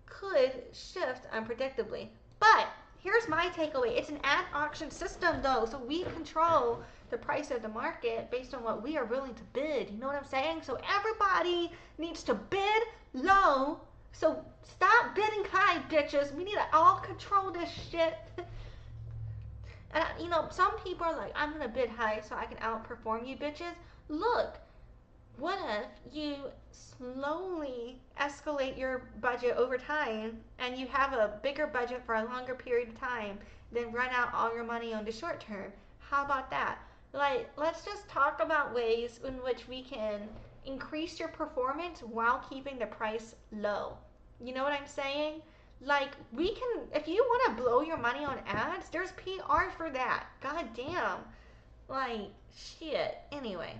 could shift unpredictably. But here's my takeaway. It's an ad auction system though, so we control the price of the market based on what we are willing to bid. You know what I'm saying? So everybody needs to bid low. So stop bidding high, bitches. We need to all control this shit. And some people are like, I'm gonna bid high so I can outperform you, bitches. Look, what if you slowly escalate your budget over time, and you have a bigger budget for a longer period of time, then run out all your money on the short term? How about that? Like, let's just talk about ways in which we can increase your performance while keeping the price low. You know what I'm saying? Like, we can, if you want to blow your money on ads, there's PR for that. God damn. Like, shit. Anyway.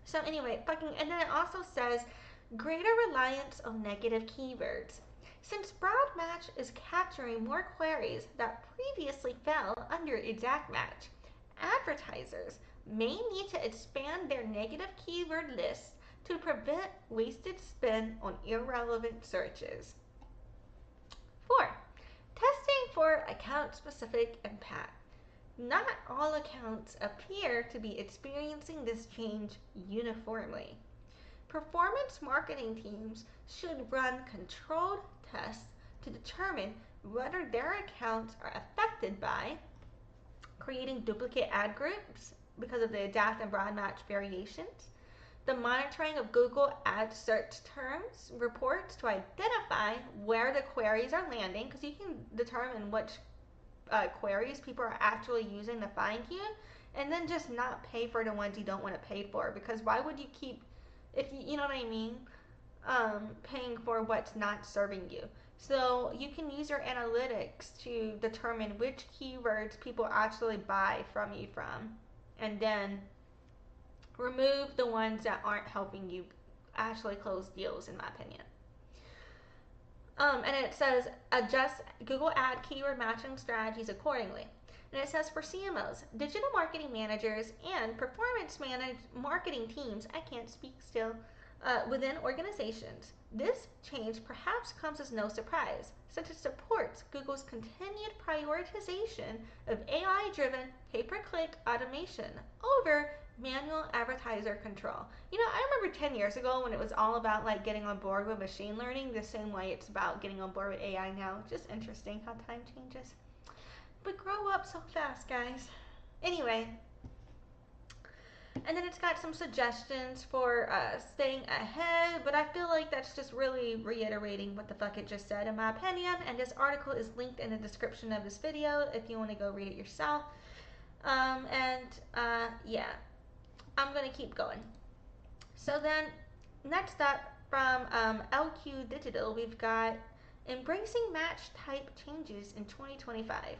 So anyway, and then it also says greater reliance on negative keywords. Since broad match is capturing more queries that previously fell under exact match, advertisers may need to expand their negative keyword lists to prevent wasted spend on irrelevant searches. 4. Testing for account-specific impact. Not all accounts appear to be experiencing this change uniformly. Performance marketing teams should run controlled tests to determine whether their accounts are affected by creating duplicate ad groups because of the adapt and broad match variations, the monitoring of Google ad search terms reports to identify where the queries are landing, because you can determine which queries people are actually using to find you, and then just not pay for the ones you don't want to pay for, because why would you keep, if you know what I mean, paying for what's not serving you? So you can use your analytics to determine which keywords people actually buy from you from, and then remove the ones that aren't helping you actually close deals, in my opinion. And it says adjust Google ad keyword matching strategies accordingly. And it says for CMOs, digital marketing managers, and performance marketing teams, I can't speak still, within organizations, this change perhaps comes as no surprise, since it supports Google's continued prioritization of AI-driven pay-per-click automation over manual advertiser control. You know, I remember 10 years ago when it was all about like getting on board with machine learning, the same way it's about getting on board with AI now. Just interesting how time changes. But grow up so fast, guys. Anyway, and then it's got some suggestions for staying ahead, but I feel like that's just really reiterating what the fuck it just said in my opinion. And this article is linked in the description of this video if you want to go read it yourself. Yeah, I'm gonna keep going. So then, next up from LQ Digital, we've got embracing match type changes in 2025.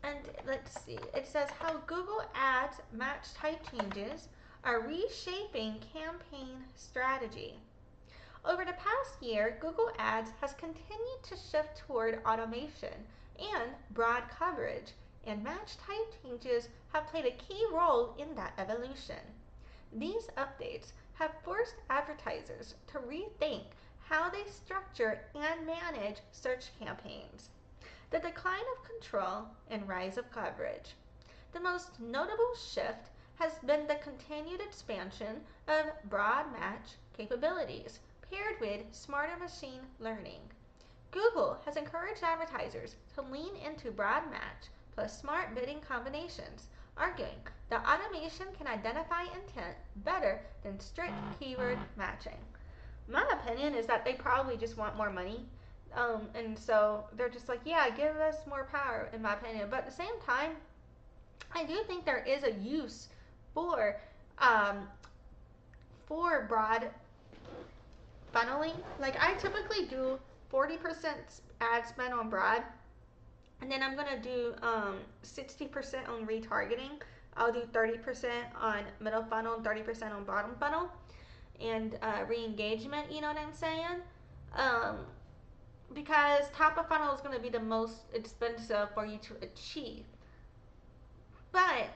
And let's see, it says how Google Ads match type changes are reshaping campaign strategy. Over the past year, Google Ads has continued to shift toward automation and broad coverage, and match type changes have played a key role in that evolution. These updates have forced advertisers to rethink how they structure and manage search campaigns. The decline of control and rise of coverage. The most notable shift has been the continued expansion of broad match capabilities paired with smarter machine learning. Google has encouraged advertisers to lean into broad match plus smart bidding combinations, arguing that automation can identify intent better than strict keyword matching. My opinion is that they probably just want more money. And so they're just like, yeah, give us more power, in my opinion. But at the same time, I do think there is a use for broad funneling. Like, I typically do 40% ad spend on broad, and then I'm gonna do 60% on retargeting. I'll do 30% on middle funnel and 30% on bottom funnel, and re-engagement. You know what I'm saying? Because top of funnel is going to be the most expensive for you to achieve. But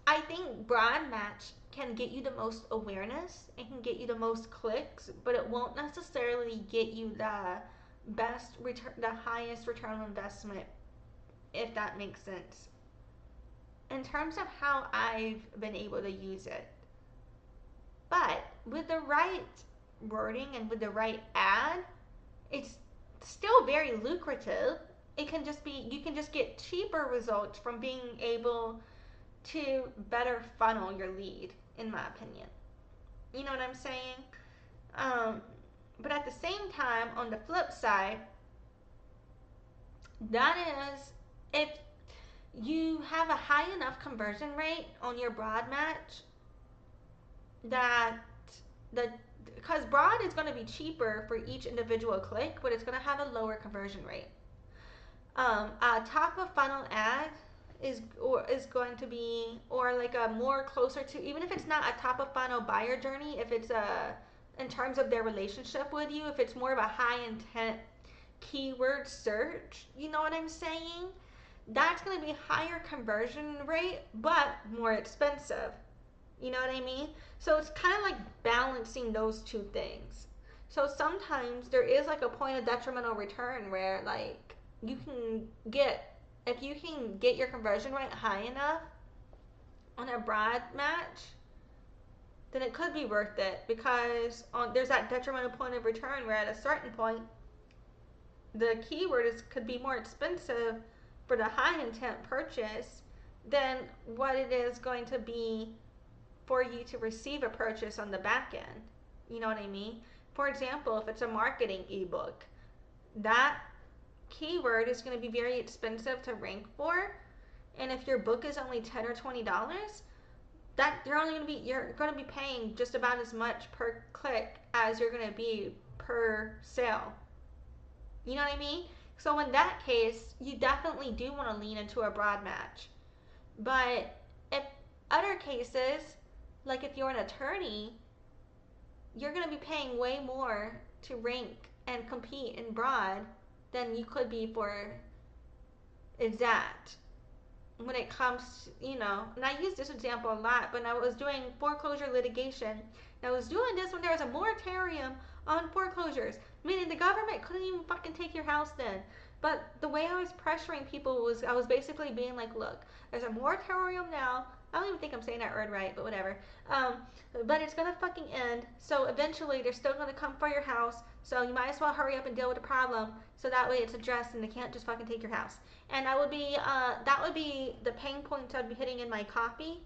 I think broad match can get you the most awareness, it can get you the most clicks, but it won't necessarily get you the best return, the highest return on investment, if that makes sense. In terms of how I've been able to use it. But with the right wording and with the right ad, it's still very lucrative. It can just be, you can just get cheaper results from being able to better funnel your lead, in my opinion. You know what I'm saying? But at the same time, on the flip side, that is, if you have a high enough conversion rate on your broad match, that because broad is going to be cheaper for each individual click, but it's going to have a lower conversion rate. A top of funnel ad is going to be, or like a more closer to, even if it's not a top of funnel buyer journey, if it's in terms of their relationship with you, if it's more of a high intent keyword search, you know what I'm saying? That's going to be higher conversion rate, but more expensive. You know what I mean? So it's kind of like balancing those two things. So sometimes there is like a point of detrimental return where like you can get, if you can get your conversion rate high enough on a broad match, then it could be worth it, because there's that detrimental point of return where at a certain point the keyword could be more expensive for the high intent purchase than what it is going to be for you to receive a purchase on the back end. You know what I mean? For example, if it's a marketing ebook, that keyword is going to be very expensive to rank for, and if your book is only $10 or $20, that you're going to be paying just about as much per click as you're going to be per sale. You know what I mean? So in that case, you definitely do want to lean into a broad match. But if other cases, like if you're an attorney, you're going to be paying way more to rank and compete in broad than you could be for exact. When it comes, you know, and I use this example a lot, but I was doing foreclosure litigation. And I was doing this when there was a moratorium on foreclosures, meaning the government couldn't even fucking take your house then. But the way I was pressuring people was I was basically being like, look, there's a moratorium now. I don't even think I'm saying that word right, but whatever. Um, but it's gonna fucking end. So eventually they're still gonna come for your house. So you might as well hurry up and deal with the problem. So that way it's addressed and they can't just fucking take your house. And that would be the pain points I'd be hitting in my copy.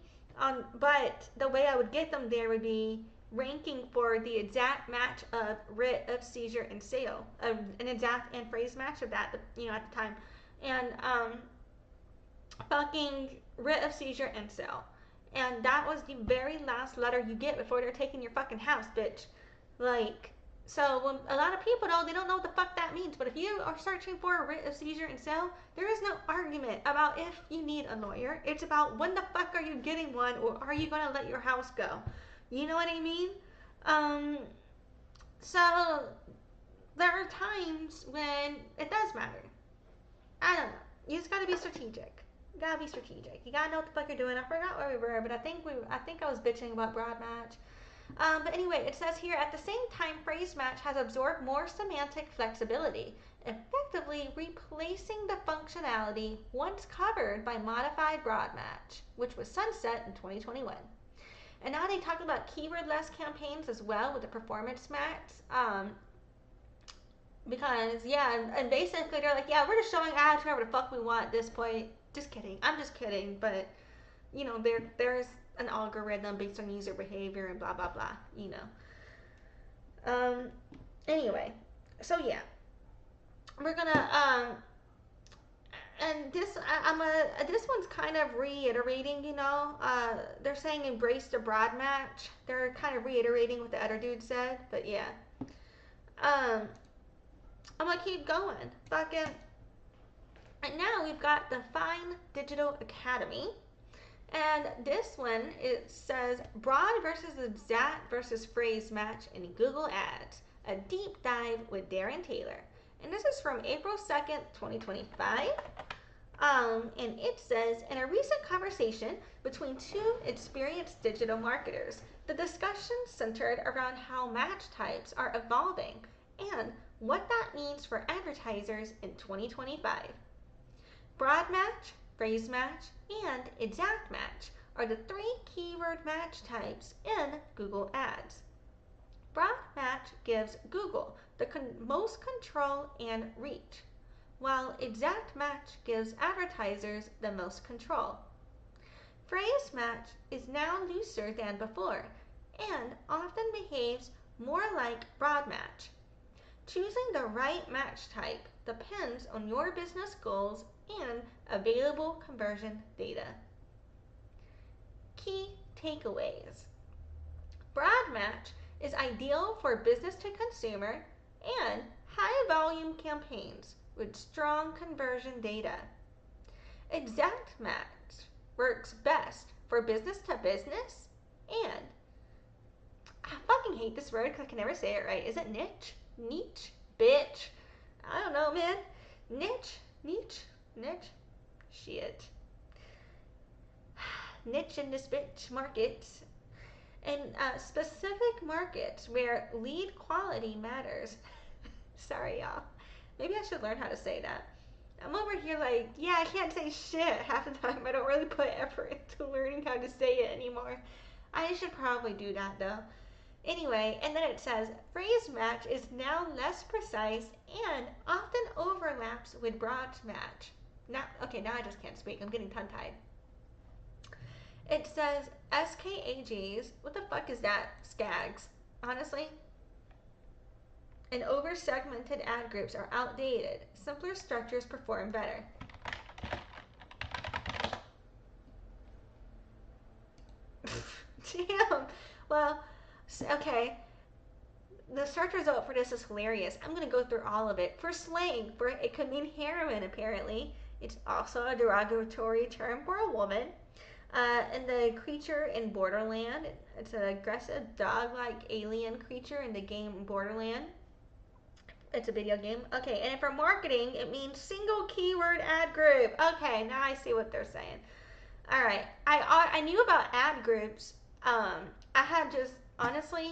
But the way I would get them there would be ranking for the exact match of writ of seizure and sale, an exact and phrase match of that, at the time, and fucking writ of seizure and sale, and that was the very last letter you get before they're taking your fucking house, bitch. Like, so when a lot of people they don't know what the fuck that means, but if you are searching for a writ of seizure and sale, there is no argument about if you need a lawyer. It's about when the fuck are you getting one, or are you gonna let your house go? You know what I mean? So there are times when it does matter. I don't know. You just gotta be strategic. You gotta be strategic. You gotta know what the fuck you're doing. I forgot where we were, but I think I was bitching about broad match. But anyway, it says here, at the same time, phrase match has absorbed more semantic flexibility, effectively replacing the functionality once covered by modified broad match, which was sunset in 2021. And now they talk about keyword-less campaigns as well with the performance match. Because, and basically they're like, we're just showing ads whoever the fuck we want at this point. Just kidding. I'm just kidding. But, there's an algorithm based on user behavior and blah, blah, blah, Anyway, so we're gonna, and this one's kind of reiterating, they're saying embrace the broad match. They're kind of reiterating what the other dude said, but I'm gonna keep going. Fucking, and now we've got the Fine Digital Academy, and this one, it says broad versus exact versus phrase match in Google Ads, a deep dive with Darren Taylor. And this is from April 2nd, 2025. And it says, in a recent conversation between two experienced digital marketers, the discussion centered around how match types are evolving and what that means for advertisers in 2025. Broad match, phrase match, and exact match are the three keyword match types in Google Ads. Broad match gives Google the most control and reach, while exact match gives advertisers the most control. Phrase match is now looser than before and often behaves more like broad match. Choosing the right match type depends on your business goals and available conversion data. Key takeaways. Broad match is ideal for business to consumer and high volume campaigns with strong conversion data. Exact match works best for business to business and, I fucking hate this word because I can never say it right. Is it niche? Niche? Bitch? I don't know, man. Niche? Shit. Niche in this bitch market. In specific markets where lead quality matters. Sorry, y'all. Maybe I should learn how to say that. I'm over here like, I can't say shit half the time. I don't really put effort into learning how to say it anymore. I should probably do that though. Anyway, and then it says, phrase match is now less precise and often overlaps with broad match. Now I just can't speak. I'm getting tongue-tied. It says SKAGs. What the fuck is that? Skags. Honestly. And over-segmented ad groups are outdated. Simpler structures perform better. Damn. Well, okay. The search result for this is hilarious. I'm going to go through all of it. For slang, it could mean heroine, apparently. It's also a derogatory term for a woman. And the creature in Borderland, it's an aggressive dog-like alien creature in the game Borderland. It's a video game. Okay, and for marketing, it means single keyword ad group. Okay, now I see what they're saying. All right, I knew about ad groups. I had just, honestly,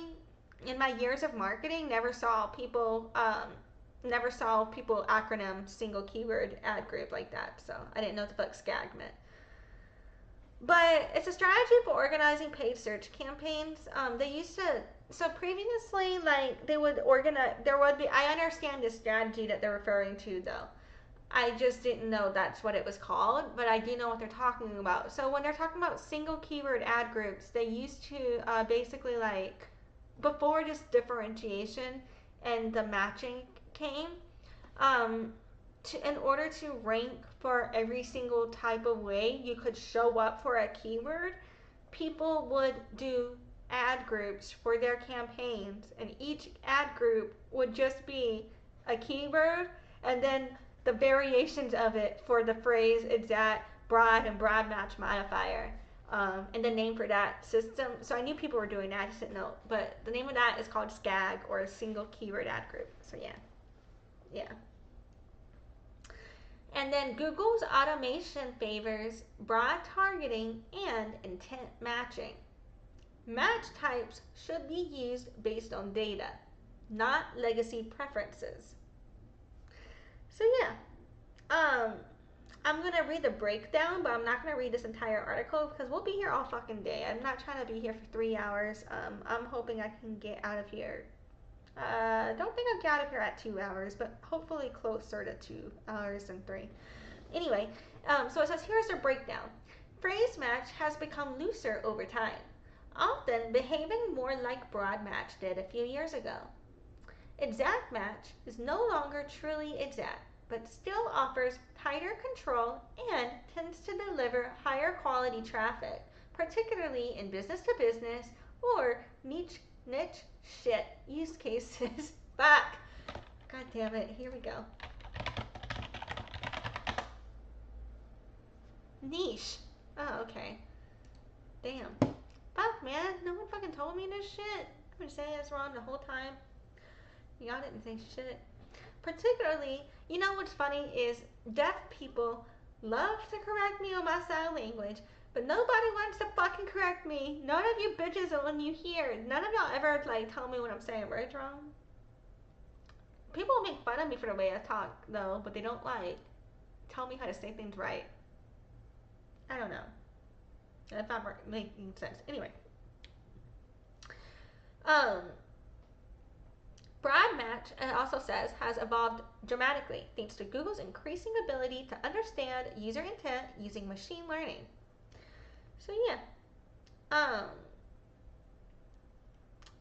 in my years of marketing, never saw people acronym single keyword ad group like that. So I didn't know what the fuck SCAG meant. But it's a strategy for organizing paid search campaigns. They used to, so previously, like, they would organize, there would be, I understand the strategy that they're referring to though. I just didn't know that's what it was called, but I do know what they're talking about. So when they're talking about single keyword ad groups, they used to basically, like, before this differentiation and the matching came, in order to rank for every single type of way you could show up for a keyword, people would do ad groups for their campaigns, and each ad group would just be a keyword and then the variations of it for the phrase exact, broad, and broad match modifier. And the name for that system, so I knew people were doing that, I just didn't know, but the name of that is called SCAG, or a single keyword ad group. So yeah. And then Google's automation favors broad targeting and intent matching. Match types should be used based on data, not legacy preferences. So I'm going to read the breakdown, but I'm not going to read this entire article because we'll be here all fucking day. I'm not trying to be here for 3 hours. I'm hoping I can get out of here. Don't think I'll get out of here at 2 hours, but hopefully closer to 2 hours than 3. Anyway, so it says here's their breakdown. Phrase match has become looser over time, often behaving more like broad match did a few years ago. Exact match is no longer truly exact, but still offers tighter control and tends to deliver higher quality traffic, particularly in business to business or niche shit use cases. Fuck. God damn it. Here we go. Niche. Oh, okay. Damn. Fuck, man. No one fucking told me this shit. I've been saying it's wrong the whole time. Y'all didn't say shit. Particularly, you know what's funny is deaf people love to correct me on my sign language, but nobody wants to fucking correct me. None of you bitches, and when you hear, none of y'all ever like tell me when I'm saying words wrong. People make fun of me for the way I talk though, but they don't like tell me how to say things right. I don't know if I'm making sense. Anyway, broad match, it also says, has evolved dramatically thanks to Google's increasing ability to understand user intent using machine learning. So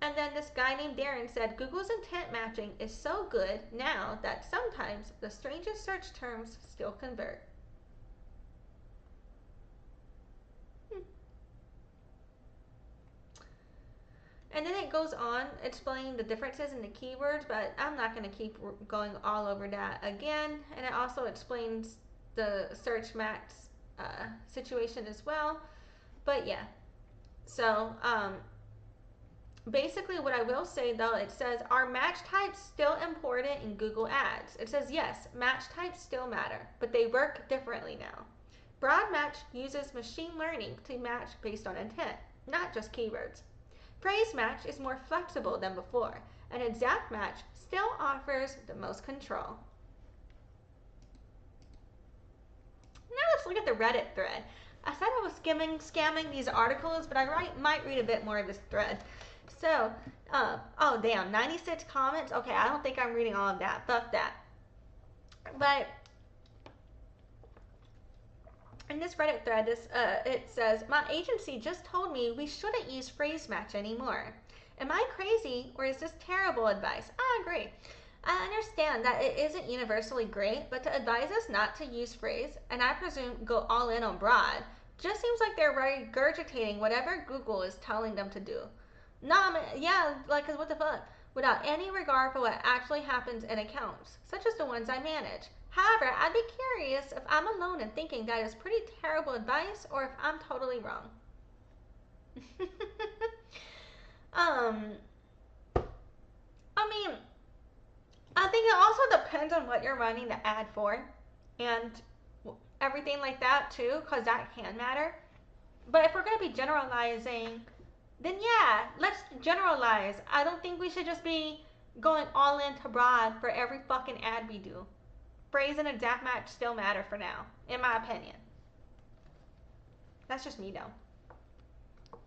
and then this guy named Darren said Google's intent matching is so good now that sometimes the strangest search terms still convert. And then it goes on explaining the differences in the keywords, but I'm not going to keep going all over that again. And it also explains the search max situation as well. But yeah, so basically what I will say though, it says, are match types still important in Google Ads? It says yes, match types still matter, but they work differently now. Broad match uses machine learning to match based on intent, not just keywords. Phrase match is more flexible than before, and exact match still offers the most control. Now let's look at the Reddit thread. I said I was scamming these articles, but I might read a bit more of this thread. So, oh damn, 96 comments? Okay, I don't think I'm reading all of that. Fuck that. But in this Reddit thread, it says, my agency just told me we shouldn't use phrase match anymore. Am I crazy, or is this terrible advice? I agree. I understand that it isn't universally great, but to advise us not to use phrase, and I presume go all in on broad, just seems like they're regurgitating whatever Google is telling them to do. Nah, yeah, like, cause what the fuck? Without any regard for what actually happens in accounts, such as the ones I manage. However, I'd be curious if I'm alone in thinking that is pretty terrible advice, or if I'm totally wrong. I mean, I think it also depends on what you're running the ad for, and everything like that too, because that can matter. But if we're going to be generalizing then yeah, let's generalize. I don't think we should just be going all into broad for every fucking ad we do. Phrase and exact match still matter for now, in my opinion. That's just me though.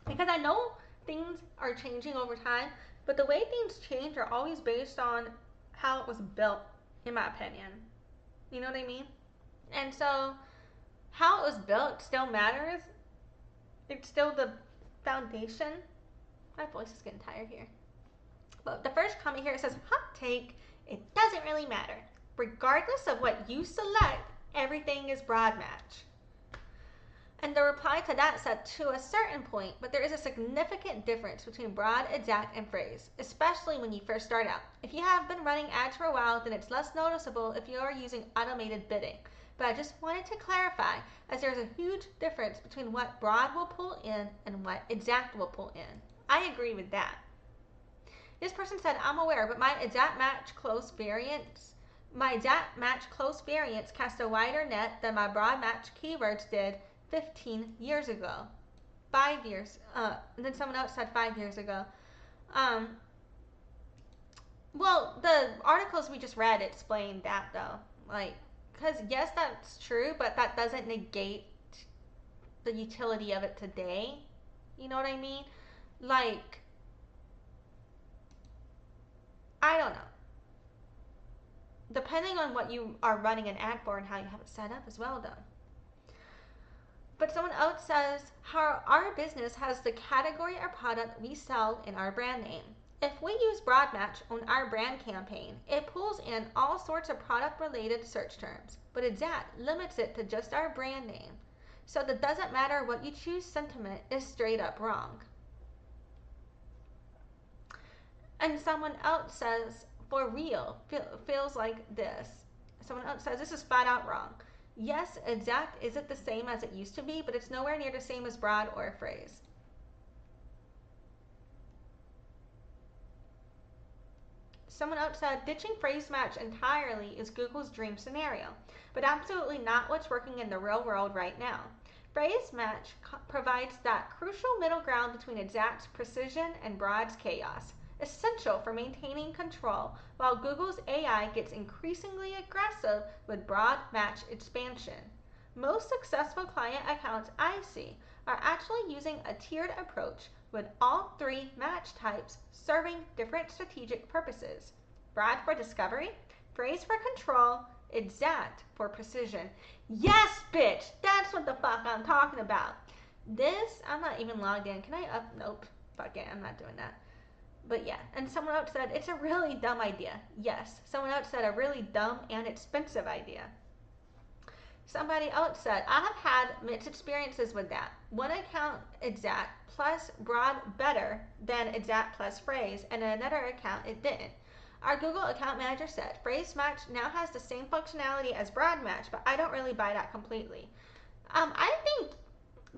Because I know things are changing over time, but the way things change are always based on how it was built, in my opinion. You know what I mean? And so, how it was built still matters. It's still the foundation. My voice is getting tired here. But the first comment here says, hot take, it doesn't really matter. Regardless of what you select, everything is broad match. And the reply to that said, to a certain point, but there is a significant difference between broad, exact, and phrase, especially when you first start out. If you have been running ads for a while, then it's less noticeable if you are using automated bidding. But I just wanted to clarify, as there's a huge difference between what broad will pull in and what exact will pull in. I agree with that. This person said, I'm aware, but my exact match close variants cast a wider net than my broad match keywords did 15 years ago. 5 years. And then someone else said 5 years ago. Well, the articles we just read explained that though. Like, because yes, that's true, but that doesn't negate the utility of it today. You know what I mean? Like, I don't know. Depending on what you are running an ad for and how you have it set up as well though. But someone else says, how our business has the category or product we sell in our brand name. If we use broad match on our brand campaign, it pulls in all sorts of product related search terms, but exact limits it to just our brand name. So that doesn't matter what you choose, sentiment is straight up wrong. And someone else says, for real, feels like this. Someone else says, this is flat out wrong. Yes, exact isn't the same as it used to be, but it's nowhere near the same as broad or a phrase. Someone else said, ditching phrase match entirely is Google's dream scenario, but absolutely not what's working in the real world right now. Phrase match provides that crucial middle ground between exact's precision and broad's chaos, essential for maintaining control, while Google's AI gets increasingly aggressive with broad match expansion. Most successful client accounts I see are actually using a tiered approach with all three match types serving different strategic purposes. Broad for discovery, phrase for control, exact for precision. Yes, bitch! That's what the fuck I'm talking about. This, I'm not even logged in. Can I up? Nope. Fuck it, I'm not doing that. But yeah, and someone else said, it's a really dumb idea. Yes, someone else said, a really dumb and expensive idea. Somebody else said, I have had mixed experiences with that. One account exact plus broad better than exact plus phrase, and in another account it didn't. Our Google account manager said, phrase match now has the same functionality as broad match, but I don't really buy that completely. I think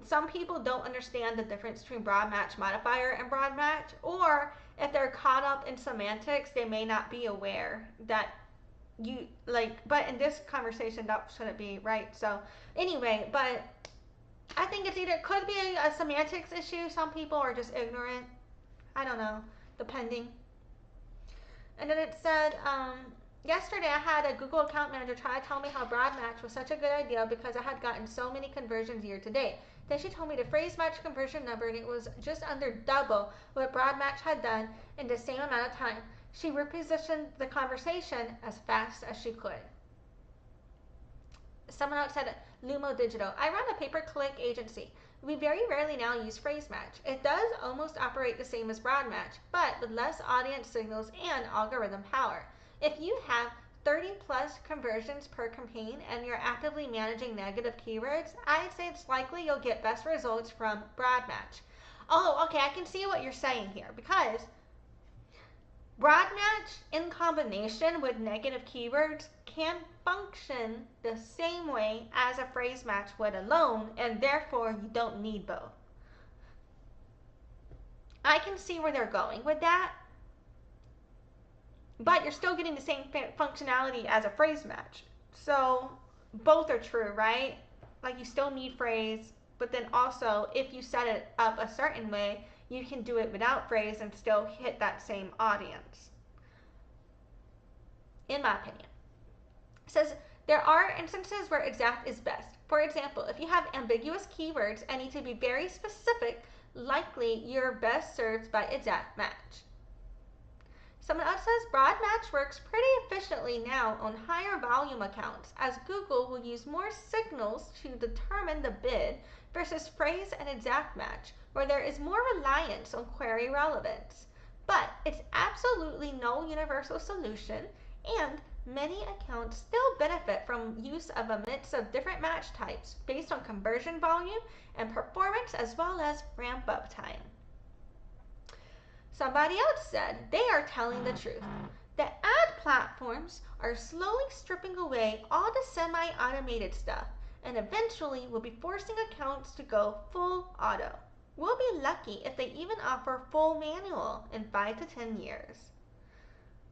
some people don't understand the difference between broad match modifier and broad match, or if they're caught up in semantics, they may not be aware that you like, but in this conversation that shouldn't be right. So anyway, but I think it's either could be a semantics issue. Some people are just ignorant. I don't know, depending. And then it said, yesterday I had a Google account manager try to tell me how broad match was such a good idea because I had gotten so many conversions year to date. Then she told me the phrase match conversion number, and it was just under double what broad match had done in the same amount of time. She repositioned the conversation as fast as she could. Someone else said, Lumo Digital. I run a pay-per-click agency. We very rarely now use phrase match. It does almost operate the same as broad match, but with less audience signals and algorithm power. If you have 30 plus conversions per campaign and you're actively managing negative keywords, I'd say it's likely you'll get best results from broad match. Oh, okay, I can see what you're saying here, because broad match in combination with negative keywords can function the same way as a phrase match would alone, and therefore you don't need both. I can see where they're going with that, but you're still getting the same functionality as a phrase match. So both are true, right? Like you still need phrase, but then also if you set it up a certain way, you can do it without phrase and still hit that same audience, in my opinion. It says there are instances where exact is best. For example, if you have ambiguous keywords and need to be very specific, likely you're best served by exact match. Someone else says broad match works pretty efficiently now on higher volume accounts, as Google will use more signals to determine the bid versus phrase and exact match, where there is more reliance on query relevance. But it's absolutely no universal solution, and many accounts still benefit from use of a mix of different match types based on conversion volume and performance, as well as ramp up time. Somebody else said they are telling the truth. The ad platforms are slowly stripping away all the semi-automated stuff, and eventually will be forcing accounts to go full auto. We'll be lucky if they even offer full manual in 5 to 10 years.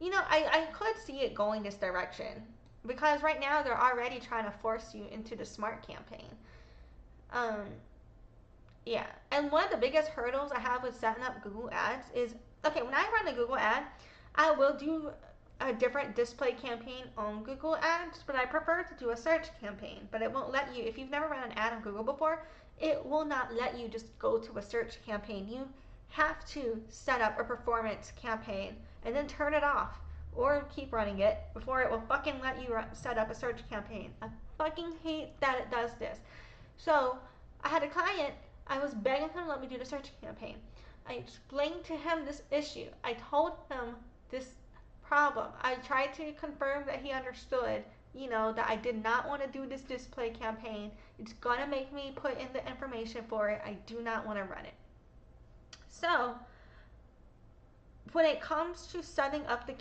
You know, I could see it going this direction, because right now they're already trying to force you into the smart campaign. Yeah, and one of the biggest hurdles I have with setting up Google Ads is, okay, when I run a Google ad, I will do a different display campaign on Google Ads, but I prefer to do a search campaign. But it won't let you, if you've never run an ad on Google before, it will not let you just go to a search campaign. You have to set up a performance campaign and then turn it off, or keep running it before it will fucking let you set up a search campaign. I fucking hate that it does this. So I had a client, I was begging him to let me do the search campaign. I explained to him this issue. I told him this problem. I tried to confirm that he understood, that I did not want to do this display campaign. It's gonna make me put in the information for it. I do not want to run it. So when it comes to setting up the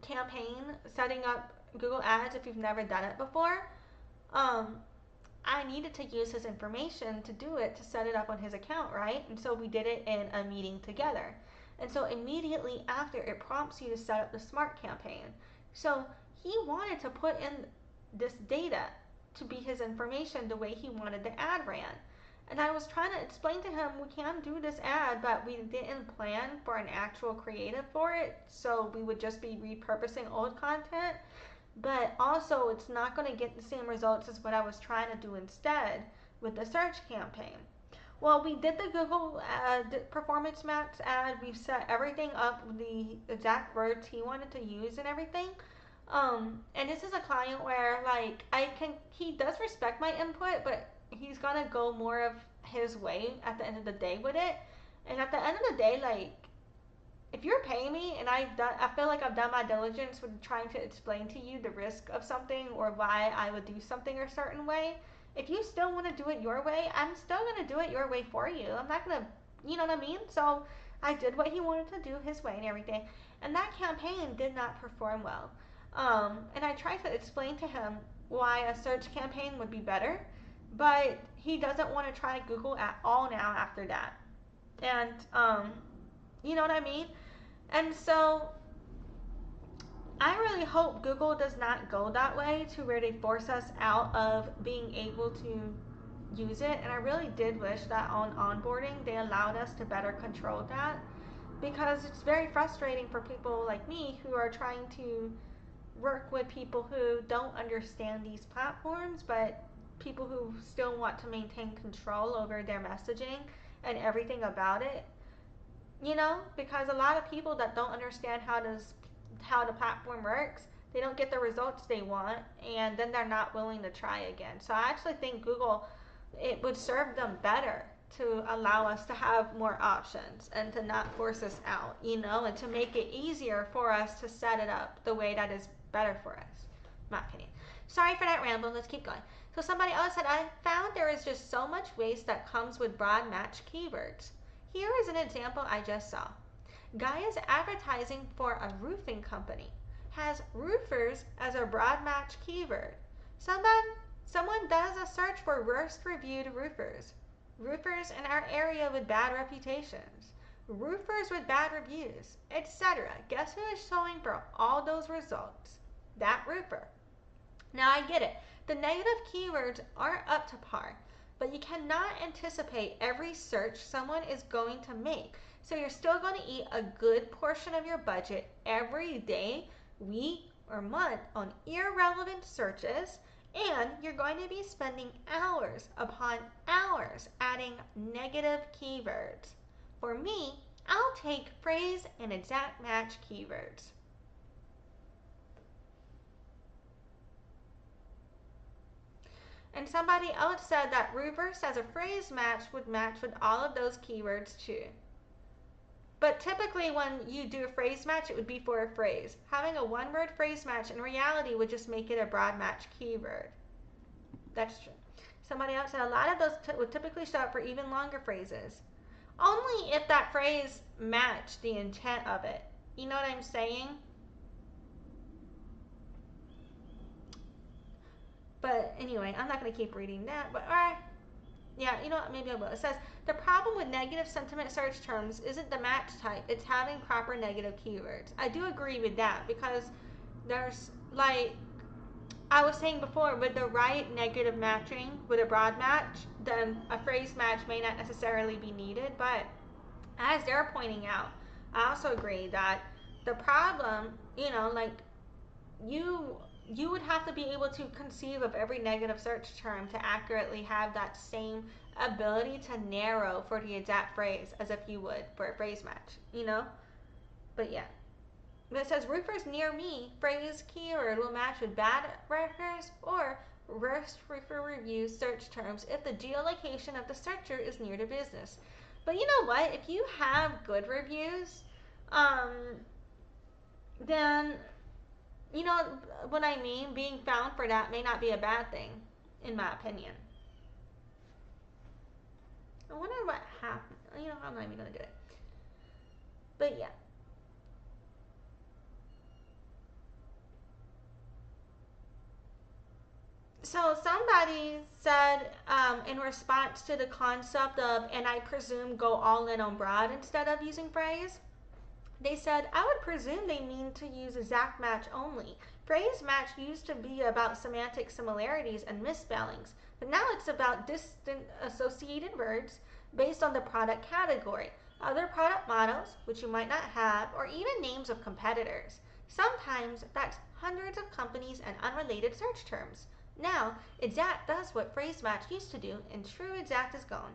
campaign, setting up Google Ads, if you've never done it before, I needed to use his information to do it, to set it up on his account, right? And so we did it in a meeting together. And so immediately after, it prompts you to set up the smart campaign. So he wanted to put in this data to be his information the way he wanted the ad ran. And I was trying to explain to him, we can do this ad, but we didn't plan for an actual creative for it. So we would just be repurposing old content. But also, it's not going to get the same results as what I was trying to do instead with the search campaign. Well, we did the Google performance max ad. We've set everything up with the exact words he wanted to use and everything. And this is a client where, he does respect my input, but he's going to go more of his way at the end of the day with it. And at the end of the day, if you're paying me and I feel like I've done my diligence with trying to explain to you the risk of something or why I would do something a certain way, if you still want to do it your way, I'm still going to do it your way for you. I'm not going to, you know what I mean? So I did what he wanted to do his way and everything. And that campaign did not perform well. And I tried to explain to him why a search campaign would be better, but he doesn't want to try Google at all now after that. And, you know what I mean? And so I really hope Google does not go that way to where they force us out of being able to use it. And I really did wish that on onboarding they allowed us to better control that, because it's very frustrating for people like me who are trying to work with people who don't understand these platforms, but people who still want to maintain control over their messaging and everything about it. Because a lot of people that don't understand how the platform works, they don't get the results they want, and then they're not willing to try again. So I actually think Google, it would serve them better to allow us to have more options and to not force us out, and to make it easier for us to set it up the way that is better for us, in my opinion. Sorry for that ramble, let's keep going. So somebody else said, I found there is just so much waste that comes with broad match keywords. Here is an example I just saw. Guy is advertising for a roofing company. Has roofers as a broad match keyword. Someone does a search for worst reviewed roofers. Roofers in our area with bad reputations. Roofers with bad reviews, etc. Guess who is showing for all those results? That roofer. Now I get it. The negative keywords aren't up to par, but you cannot anticipate every search someone is going to make. So you're still going to eat a good portion of your budget every day, week, or month on irrelevant searches, and you're going to be spending hours upon hours adding negative keywords. For me, I'll take phrase and exact match keywords. And somebody else said that reverse as a phrase match would match with all of those keywords too. But typically when you do a phrase match, it would be for a phrase. Having a one-word phrase match in reality would just make it a broad match keyword. That's true. Somebody else said a lot of those would typically show up for even longer phrases. Only if that phrase matched the intent of it. You know what I'm saying? But anyway, I'm not going to keep reading that. But alright. Yeah, you know what? Maybe I will. It says, the problem with negative sentiment search terms isn't the match type. It's having proper negative keywords. I do agree with that because there's, like, I was saying before, with the right negative matching with a broad match, then a phrase match may not necessarily be needed. But as they're pointing out, I also agree that the problem, you know, like, you would have to be able to conceive of every negative search term to accurately have that same ability to narrow for the exact phrase as if you would for a phrase match, you know? But yeah. But it says roofers near me phrase keyword will match with bad records or worst roofer review search terms if the geolocation of the searcher is near the business. But you know what? If you have good reviews, then you know what I mean? Being found for that may not be a bad thing, in my opinion. I wonder what happened. You know, I'm not even going to do it. But yeah. So somebody said in response to the concept of, and I presume go all in on broad instead of using phrase, they said, I would presume they mean to use exact match only. Phrase match used to be about semantic similarities and misspellings, but now it's about distant associated words based on the product category, other product models, which you might not have, or even names of competitors. Sometimes that's hundreds of companies and unrelated search terms. Now, exact does what phrase match used to do, and true exact is gone.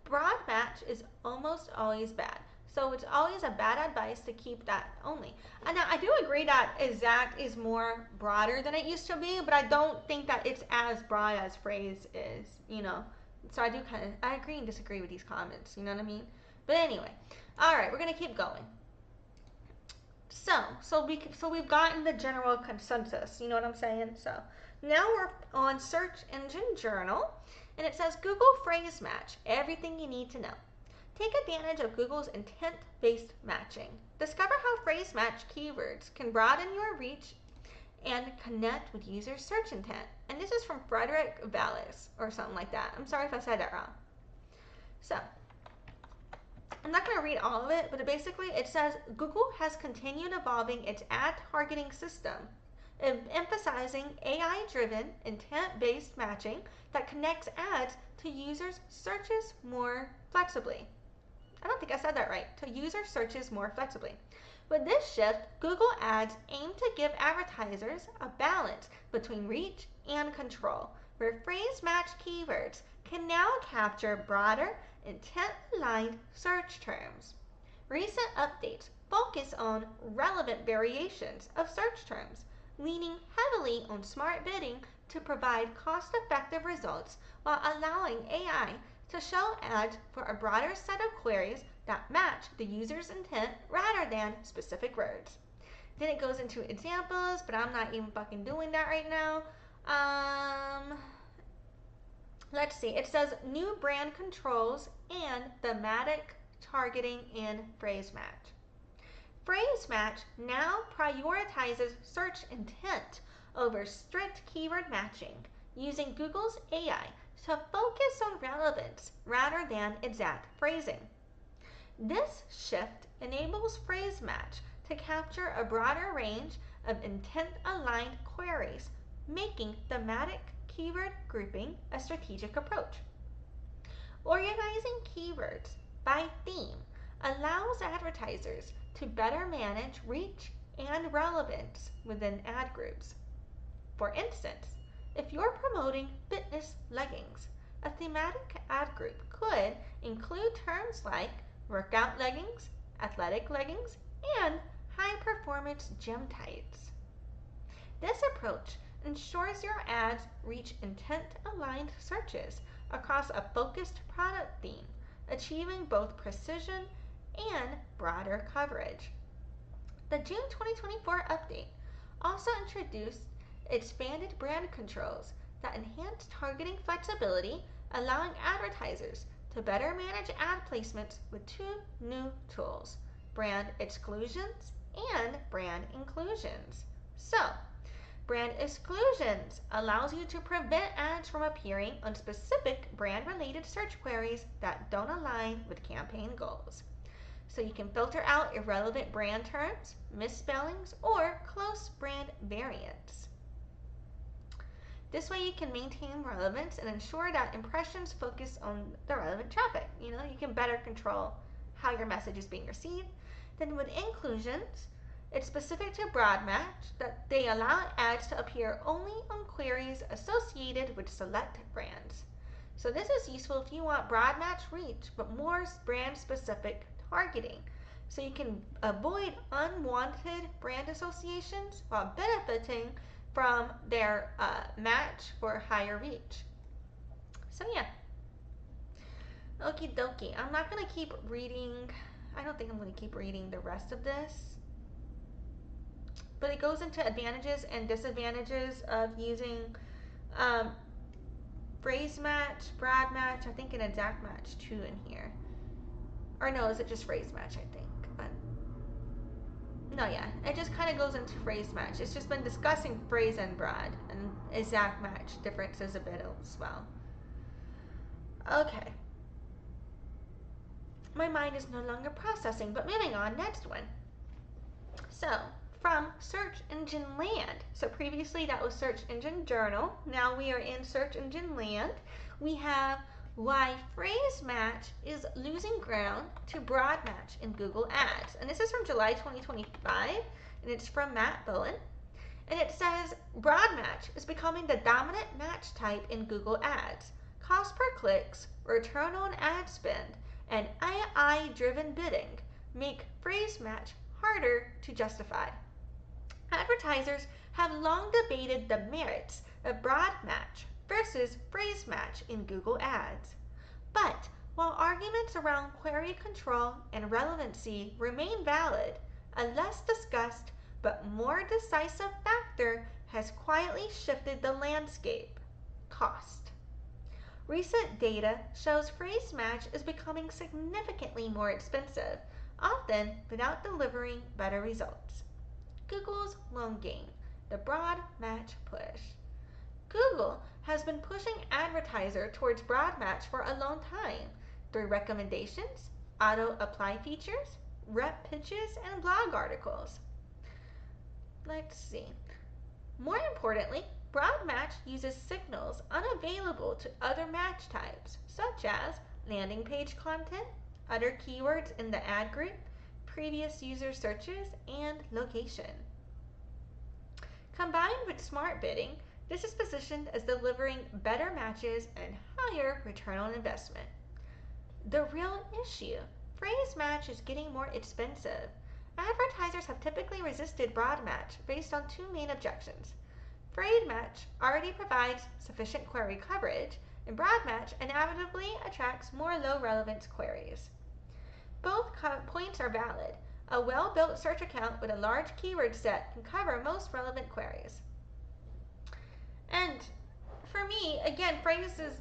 Broad match is almost always bad. So it's always a bad advice to keep that only. And now I do agree that exact is more broader than it used to be, but I don't think that it's as broad as phrase is, you know. So I do I agree and disagree with these comments, you know what I mean? But anyway, all right, we're gonna keep going. So we've gotten the general consensus, you know what I'm saying? So now we're on Search Engine Journal, and it says Google phrase match, everything you need to know. Take advantage of Google's intent-based matching. Discover how phrase match keywords can broaden your reach and connect with user search intent. And this is from Frederick Vallis or something like that. I'm sorry if I said that wrong. So, I'm not going to read all of it, but basically it says Google has continued evolving its ad targeting system, emphasizing AI-driven, intent-based matching that connects ads to users' searches more flexibly. I don't think I said that right. To user searches more flexibly. With this shift, Google Ads aim to give advertisers a balance between reach and control, where phrase match keywords can now capture broader, intent-aligned search terms. Recent updates focus on relevant variations of search terms, leaning heavily on smart bidding to provide cost-effective results while allowing AI to show ads for a broader set of queries that match the user's intent rather than specific words. Then it goes into examples, but I'm not even fucking doing that right now. Let's see. It says new brand controls and thematic targeting in phrase match. Phrase match now prioritizes search intent over strict keyword matching, using Google's AI to focus on relevance rather than exact phrasing. This shift enables phrase match to capture a broader range of intent-aligned queries, making thematic keyword grouping a strategic approach. Organizing keywords by theme allows advertisers to better manage reach and relevance within ad groups. For instance, if you're promoting fitness leggings, a thematic ad group could include terms like workout leggings, athletic leggings, and high performance gym tights. This approach ensures your ads reach intent aligned searches across a focused product theme, achieving both precision and broader coverage. The June 2024 update also introduced expanded brand controls that enhance targeting flexibility, allowing advertisers to better manage ad placements with two new tools: brand exclusions and brand inclusions. So, brand exclusions allows you to prevent ads from appearing on specific brand-related search queries that don't align with campaign goals. So you can filter out irrelevant brand terms, misspellings, or close brand variants. This way you can maintain relevance and ensure that impressions focus on the relevant traffic. You can better control how your message is being received. Then with inclusions, it's specific to broad match that they allow ads to appear only on queries associated with select brands. So this is useful if you want broad match reach but more brand specific targeting. So you can avoid unwanted brand associations while benefiting from their match for higher reach. So yeah. Okie dokie. I'm not going to keep reading. I don't think I'm going to keep reading the rest of this. But it goes into advantages and disadvantages of using phrase match, broad match, I think an exact match too in here. Or no, is it just phrase match, I think? No, yeah, it just kind of goes into phrase match. It's just been discussing phrase and broad, and exact match differences a bit as well. Okay. My mind is no longer processing, but moving on, next one. So, from search engine land. So previously that was search engine journal. Now we are in search engine land. We have why phrase match is losing ground to broad match in Google Ads. And this is from July 2025, and it's from Matt Bowen. And it says, broad match is becoming the dominant match type in Google Ads. Cost per clicks, return on ad spend, and AI-driven bidding make phrase match harder to justify. Advertisers have long debated the merits of broad match versus phrase match in Google Ads. But while arguments around query control and relevancy remain valid, a less discussed but more decisive factor has quietly shifted the landscape: cost. Recent data shows phrase match is becoming significantly more expensive, often without delivering better results. Google's long game, the broad match push. Google has been pushing advertiser towards broad match for a long time through recommendations, auto apply features, rep pitches, and blog articles. Let's see. More importantly, broad match uses signals unavailable to other match types, such as landing page content, other keywords in the ad group, previous user searches, and location. Combined with smart bidding, this is positioned as delivering better matches and higher return on investment. The real issue: phrase match is getting more expensive. Advertisers have typically resisted broad match based on two main objections. Phrase match already provides sufficient query coverage, and broad match inevitably attracts more low relevance queries. Both points are valid. A well-built search account with a large keyword set can cover most relevant queries. And for me, again, phrase is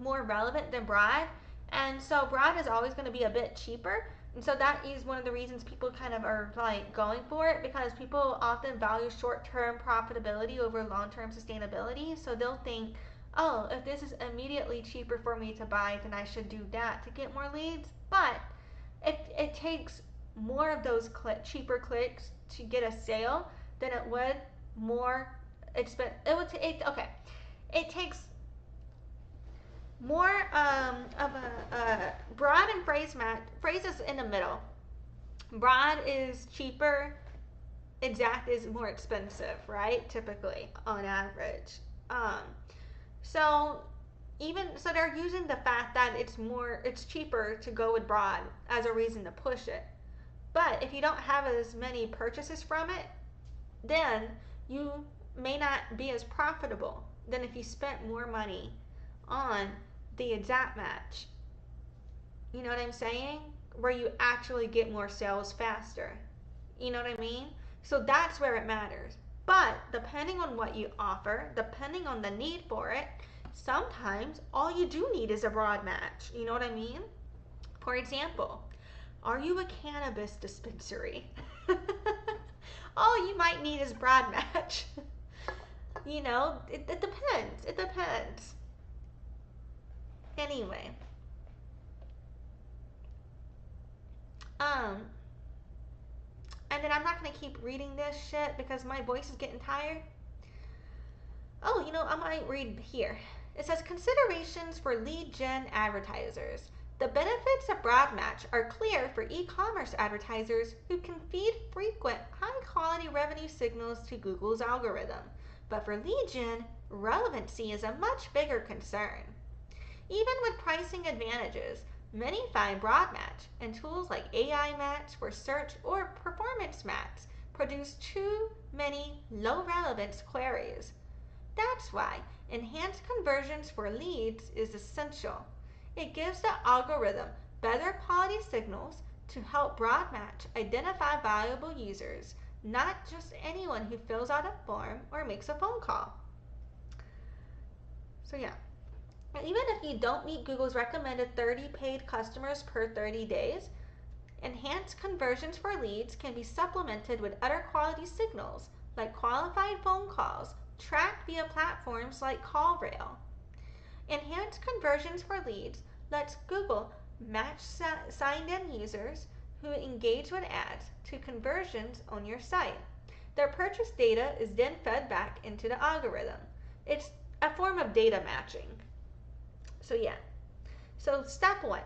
more relevant than broad, and so broad is always going to be a bit cheaper. And so that is one of the reasons people kind of are like going for it, because people often value short-term profitability over long-term sustainability. So they'll think, oh, if this is immediately cheaper for me to buy, then I should do that to get more leads. But it takes more of those cheaper clicks to get a sale than it would more expensive. It takes more of a broad and phrases in the middle. Broad is cheaper, exact is more expensive, right? Typically, on average. Um, so so they're using the fact that it's cheaper to go with broad as a reason to push it. But if you don't have as many purchases from it, then you may not be as profitable than if you spent more money on the exact match. You know what I'm saying? Where you actually get more sales faster. You know what I mean? So that's where it matters. But depending on what you offer, depending on the need for it, sometimes all you do need is a broad match. You know what I mean? For example, are you a cannabis dispensary? All you might need is broad match. You know, it depends. It depends. Anyway. Um, and then I'm not going to keep reading this shit because my voice is getting tired. Oh, I might read here. It says considerations for lead gen advertisers. The benefits of broad match are clear for e-commerce advertisers who can feed frequent, high-quality revenue signals to Google's algorithm. But for lead gen, relevancy is a much bigger concern. Even with pricing advantages, many find broad match and tools like AI match for search or performance match produce too many low relevance queries. That's why enhanced conversions for leads is essential. It gives the algorithm better quality signals to help broad match identify valuable users, not just anyone who fills out a form or makes a phone call. So yeah. Even if you don't meet Google's recommended 30 paid customers per 30 days, enhanced conversions for leads can be supplemented with other quality signals like qualified phone calls tracked via platforms like CallRail. Enhanced conversions for leads lets Google match signed-in users who engage with ads to conversions on your site. Their purchase data is then fed back into the algorithm. It's a form of data matching. So yeah. So step 1,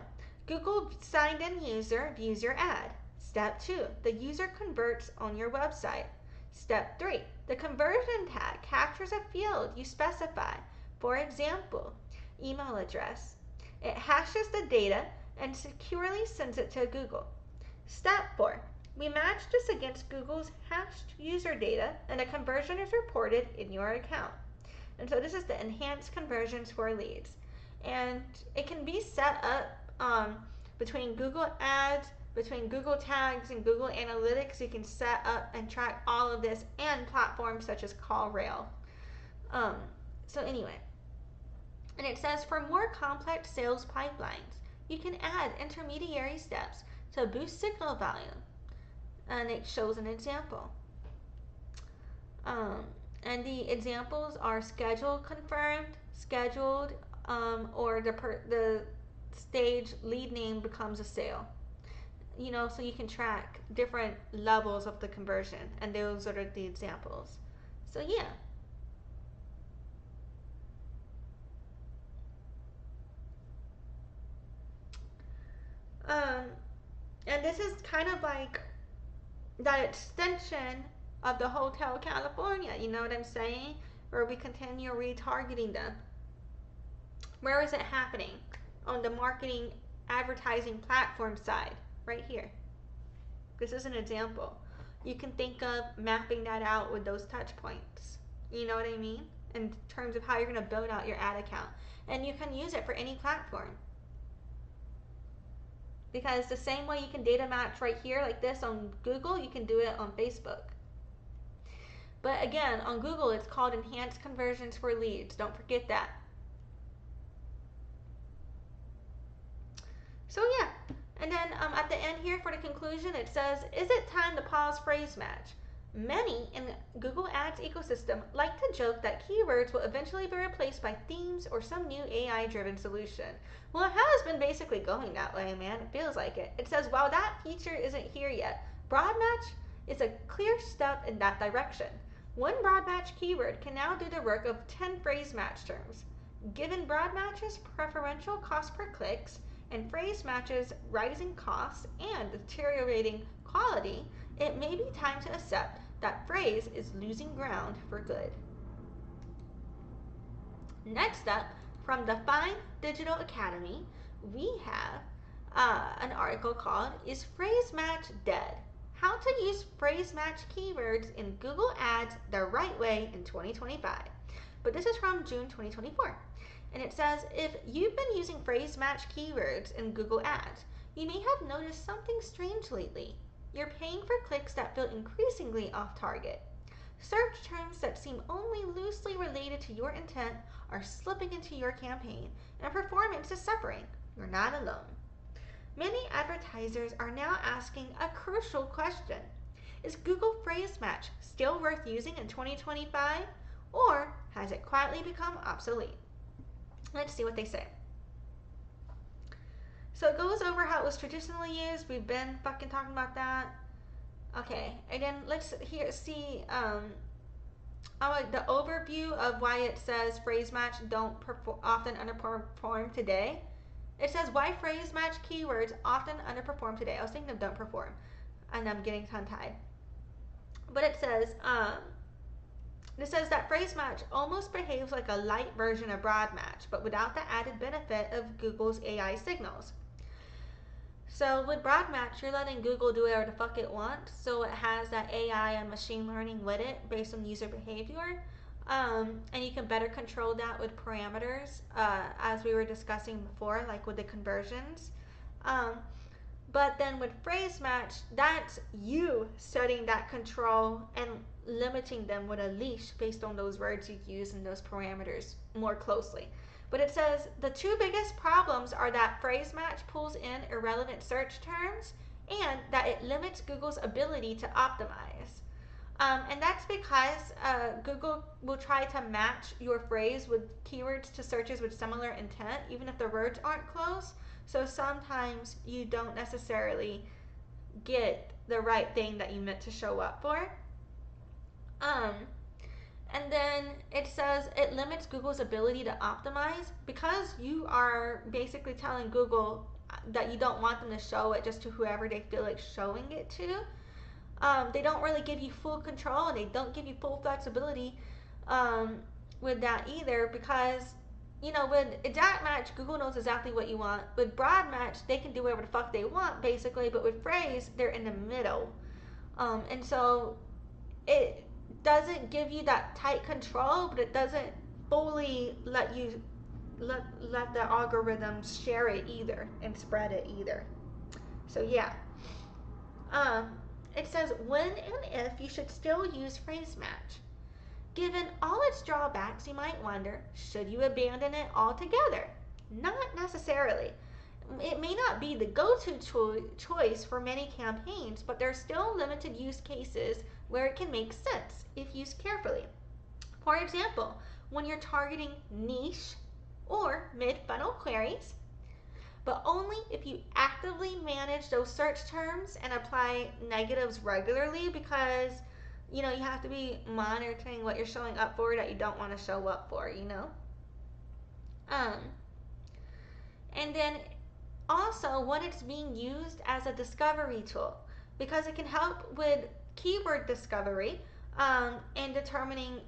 Google signed-in user views your ad. Step 2, the user converts on your website. Step 3, the conversion tag captures a field you specify. For example, email address. It hashes the data and securely sends it to Google. Step 4, we match this against Google's hashed user data and a conversion is reported in your account. And so this is the enhanced conversions for leads. And it can be set up between Google Ads, between Google Tags and Google Analytics. You can set up and track all of this and platforms such as CallRail. So anyway, and it says for more complex sales pipelines, you can add intermediary steps to boost signal volume. And it shows an example. And the examples are scheduled confirmed, scheduled, or the stage lead name becomes a sale. So you can track different levels of the conversion, and those are the examples. So yeah. And this is kind of like that extension of the Hotel California, you know what I'm saying? Where we continue retargeting them. Where is it happening? On the marketing advertising platform side, right here. This is an example. You can think of mapping that out with those touch points. You know what I mean? In terms of how you're going to build out your ad account. And you can use it for any platform. Because the same way you can data match right here like this on Google, you can do it on Facebook. But again, on Google, it's called enhanced conversions for leads. Don't forget that. So yeah, and then at the end here for the conclusion, it says, is it time to pause phrase match? Many in Google Ads ecosystem like to joke that keywords will eventually be replaced by themes or some new AI-driven solution. Well, it has been basically going that way, man. It feels like it. It says, while that feature isn't here yet, broad match is a clear step in that direction. One broad match keyword can now do the work of 10 phrase match terms. Given broad matches preferential cost per clicks and phrase matches rising costs and deteriorating quality, it may be time to accept that phrase is losing ground for good. Next up, from the Fine Digital Academy, we have an article called Is Phrase Match Dead? How to Use Phrase Match Keywords in Google Ads the Right Way in 2025. But this is from June 2024. And it says, if you've been using phrase match keywords in Google Ads, you may have noticed something strange lately. You're paying for clicks that feel increasingly off target. Search terms that seem only loosely related to your intent are slipping into your campaign, and performance is suffering. You're not alone. Many advertisers are now asking a crucial question. Is Google Phrase Match still worth using in 2025, or has it quietly become obsolete? Let's see what they say. So it goes over how it was traditionally used. We've been fucking talking about that. Okay, and then let's see the overview of why it says phrase match don't often underperform today. It says why phrase match keywords often underperform today. I was thinking of don't perform, and I'm getting tongue-tied. But it says that phrase match almost behaves like a light version of broad match, but without the added benefit of Google's AI signals. So with broad match, you're letting Google do whatever the fuck it wants. So it has that AI and machine learning with it based on user behavior. And you can better control that with parameters, as we were discussing before, like with the conversions. But then with phrase match, that's you setting that control and limiting them with a leash based on those words you use and those parameters more closely. But it says the two biggest problems are that phrase match pulls in irrelevant search terms and that it limits Google's ability to optimize. And that's because Google will try to match your phrase with keywords to searches with similar intent, even if the words aren't close. So sometimes you don't necessarily get the right thing that you meant to show up for. And then it says it limits Google's ability to optimize because you are basically telling Google that you don't want them to show it just to whoever they feel like showing it to. They don't really give you full control, and they don't give you full flexibility with that either, because with exact match, Google knows exactly what you want. With broad match, they can do whatever the fuck they want basically, but with phrase, they're in the middle. And so it doesn't give you that tight control, but it doesn't fully let you let the algorithms share it either and spread it either. So yeah. It says when and if you should still use phrase match. Given all its drawbacks, you might wonder, should you abandon it altogether? Not necessarily. It may not be the go-to choice for many campaigns, but there are still limited use cases where it can make sense if used carefully. For example, when you're targeting niche or mid-funnel queries, but only if you actively manage those search terms and apply negatives regularly, because you have to be monitoring what you're showing up for that you don't want to show up for. And then also when it's being used as a discovery tool, because it can help with keyword discovery and determining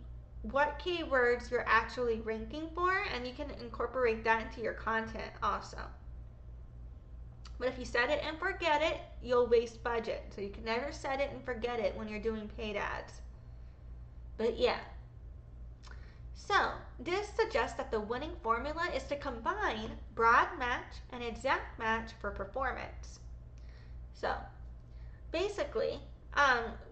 what keywords you're actually ranking for, and you can incorporate that into your content also. But if you set it and forget it, you'll waste budget. So you can never set it and forget it when you're doing paid ads. But yeah. So this suggests that the winning formula is to combine broad match and exact match for performance. So basically,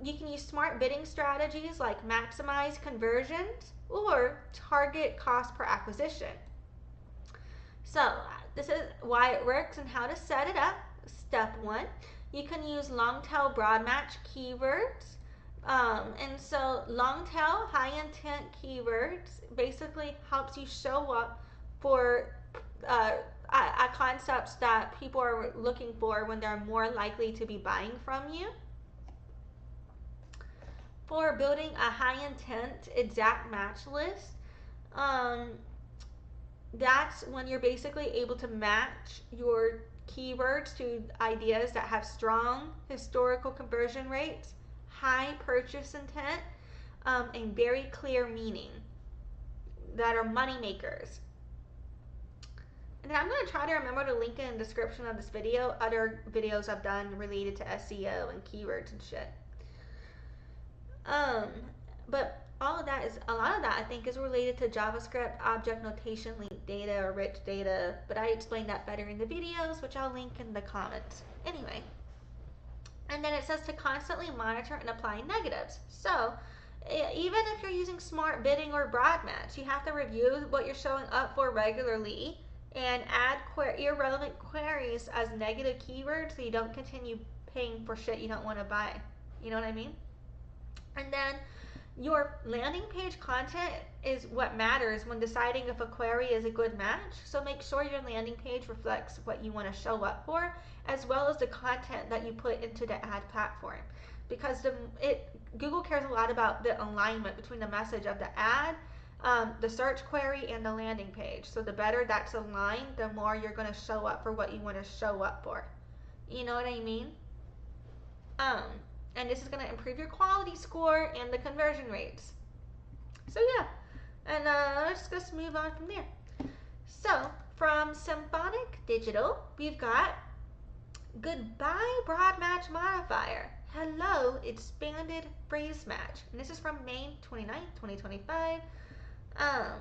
you can use smart bidding strategies like maximize conversions or target cost per acquisition. So this is why it works and how to set it up. Step 1, you can use long tail broad match keywords. And so long tail high intent keywords basically helps you show up for concepts that people are looking for when they're more likely to be buying from you. For building a high intent exact match list, that's when you're basically able to match your keywords to ideas that have strong historical conversion rates, high purchase intent, and very clear meaning that are money makers. And I'm going to try to remember to link in the description of this video other videos I've done related to SEO and keywords and shit. But all of that is, a lot of that I think is related to JavaScript, object notation, linked data, or rich data, but I explain that better in the videos, which I'll link in the comments. Anyway, and then it says to constantly monitor and apply negatives. So even if you're using smart bidding or broad match, you have to review what you're showing up for regularly and add irrelevant queries as negative keywords so you don't continue paying for shit you don't want to buy. You know what I mean? And then your landing page content is what matters when deciding if a query is a good match. So make sure your landing page reflects what you want to show up for, as well as the content that you put into the ad platform. Because Google cares a lot about the alignment between the message of the ad, the search query, and the landing page. So the better that's aligned, the more you're going to show up for what you want to show up for. You know what I mean? And this is going to improve your quality score and the conversion rates. So yeah, and let's just move on from there. So from Symphonic Digital, we've got Goodbye Broad Match Modifier. Hello Expanded Phrase Match. And this is from May 29th, 2025. And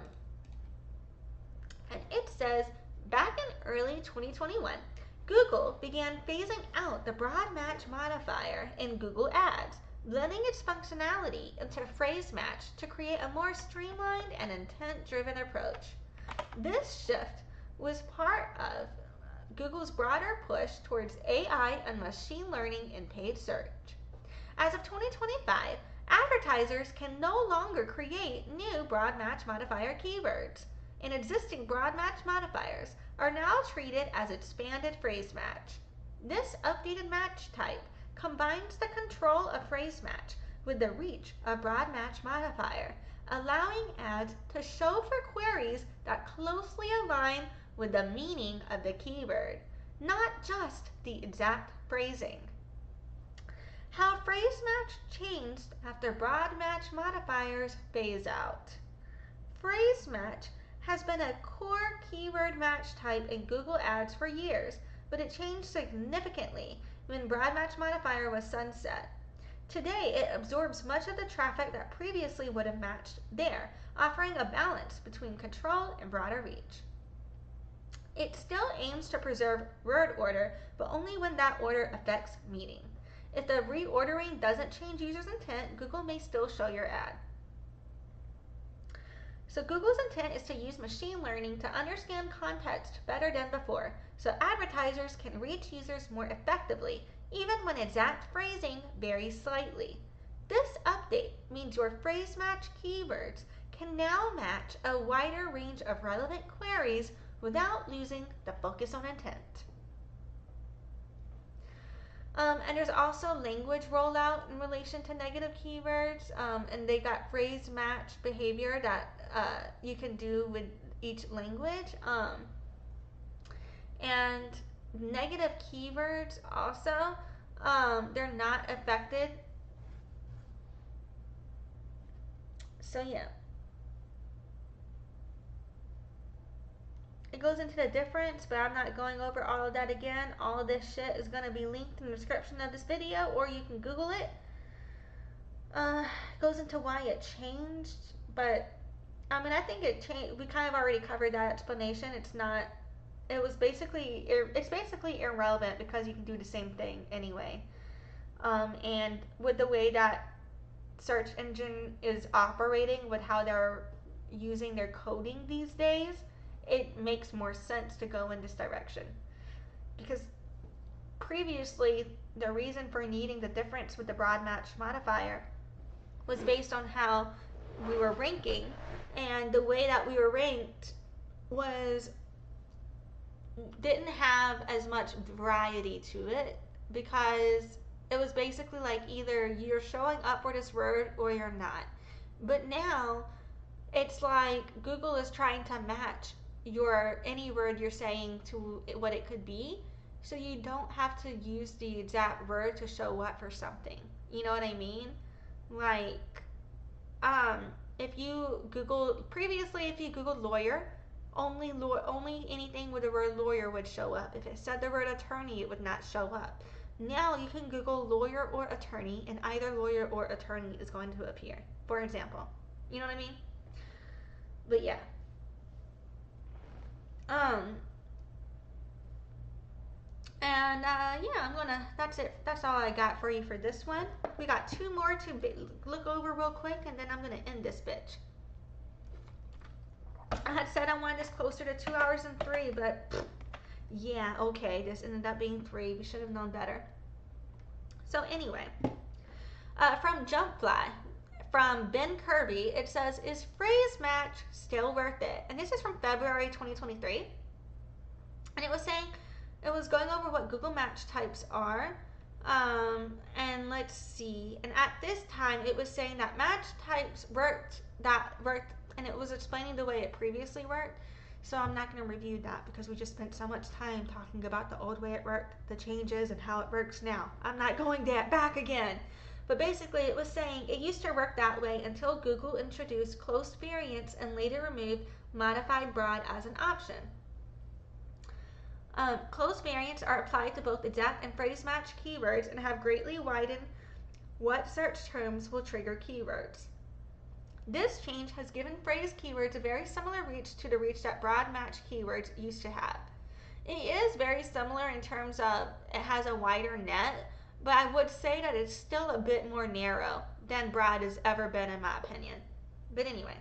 it says, back in early 2021, Google began phasing out the broad match modifier in Google Ads, blending its functionality into phrase match to create a more streamlined and intent-driven approach. This shift was part of Google's broader push towards AI and machine learning in paid search. As of 2025, advertisers can no longer create new broad match modifier keywords, and existing broad match modifiers are now treated as expanded phrase match. This updated match type combines the control of phrase match with the reach of broad match modifier, allowing ads to show for queries that closely align with the meaning of the keyword, not just the exact phrasing. How phrase match changed after broad match modifiers phase out. Phrase match has been a core keyword match type in Google Ads for years, but it changed significantly when broad match modifier was sunset. Today, it absorbs much of the traffic that previously would have matched there, offering a balance between control and broader reach. It still aims to preserve word order, but only when that order affects meaning. If the reordering doesn't change users' intent, Google may still show your ad. So Google's intent is to use machine learning to understand context better than before, so advertisers can reach users more effectively, even when exact phrasing varies slightly. This update means your phrase match keywords can now match a wider range of relevant queries without losing the focus on intent. And there's also language rollout in relation to negative keywords, and they got phrase match behavior that you can do with each language. And negative keywords also, they're not affected. So yeah. It goes into the difference, but I'm not going over all of that again. All of this shit is going to be linked in the description of this video, or you can Google it. It goes into why it changed, but I mean, I think it changed. We kind of already covered that explanation. It's basically irrelevant because you can do the same thing anyway. And with the way that search engine is operating, with how they're using their coding these days, it makes more sense to go in this direction. Because previously, the reason for needing the difference with the broad match modifier was based on how we were ranking, and the way that we were ranked didn't have as much variety to it, because it was basically like either you're showing up for this word or you're not. But now it's like Google is trying to match any word you're saying to what it could be, so you don't have to use the exact word to show up for something. You know what I mean? Like, um, if you Googled lawyer, only anything with the word lawyer would show up. If it said the word attorney, it would not show up. Now you can Google lawyer or attorney, and either lawyer or attorney is going to appear. For example, you know what I mean? But yeah, um, and yeah, That's it. That's all I got for you for this one. We got two more to look over real quick, and then I'm gonna end this bitch. I had said I wanted this closer to 2 hours and 3, but yeah, okay, this ended up being 3. We should have known better. So anyway, from Jumpfly, from Ben Kirby, it says, is phrase match still worth it? And this is from February 2023. And it was going over what Google match types are. And let's see. And at this time, it was saying that match types worked, and it was explaining the way it previously worked. So I'm not going to review that because we just spent so much time talking about the old way it worked, the changes, and how it works now. I'm not going back again. But basically, it was saying it used to work that way until Google introduced close variants and later removed modified broad as an option. Close variants are applied to both exact and phrase match keywords and have greatly widened what search terms will trigger keywords. This change has given phrase keywords a very similar reach to the reach that broad match keywords used to have. It is very similar in terms of it has a wider net, but I would say that it's still a bit more narrow than broad has ever been, in my opinion. But anyway.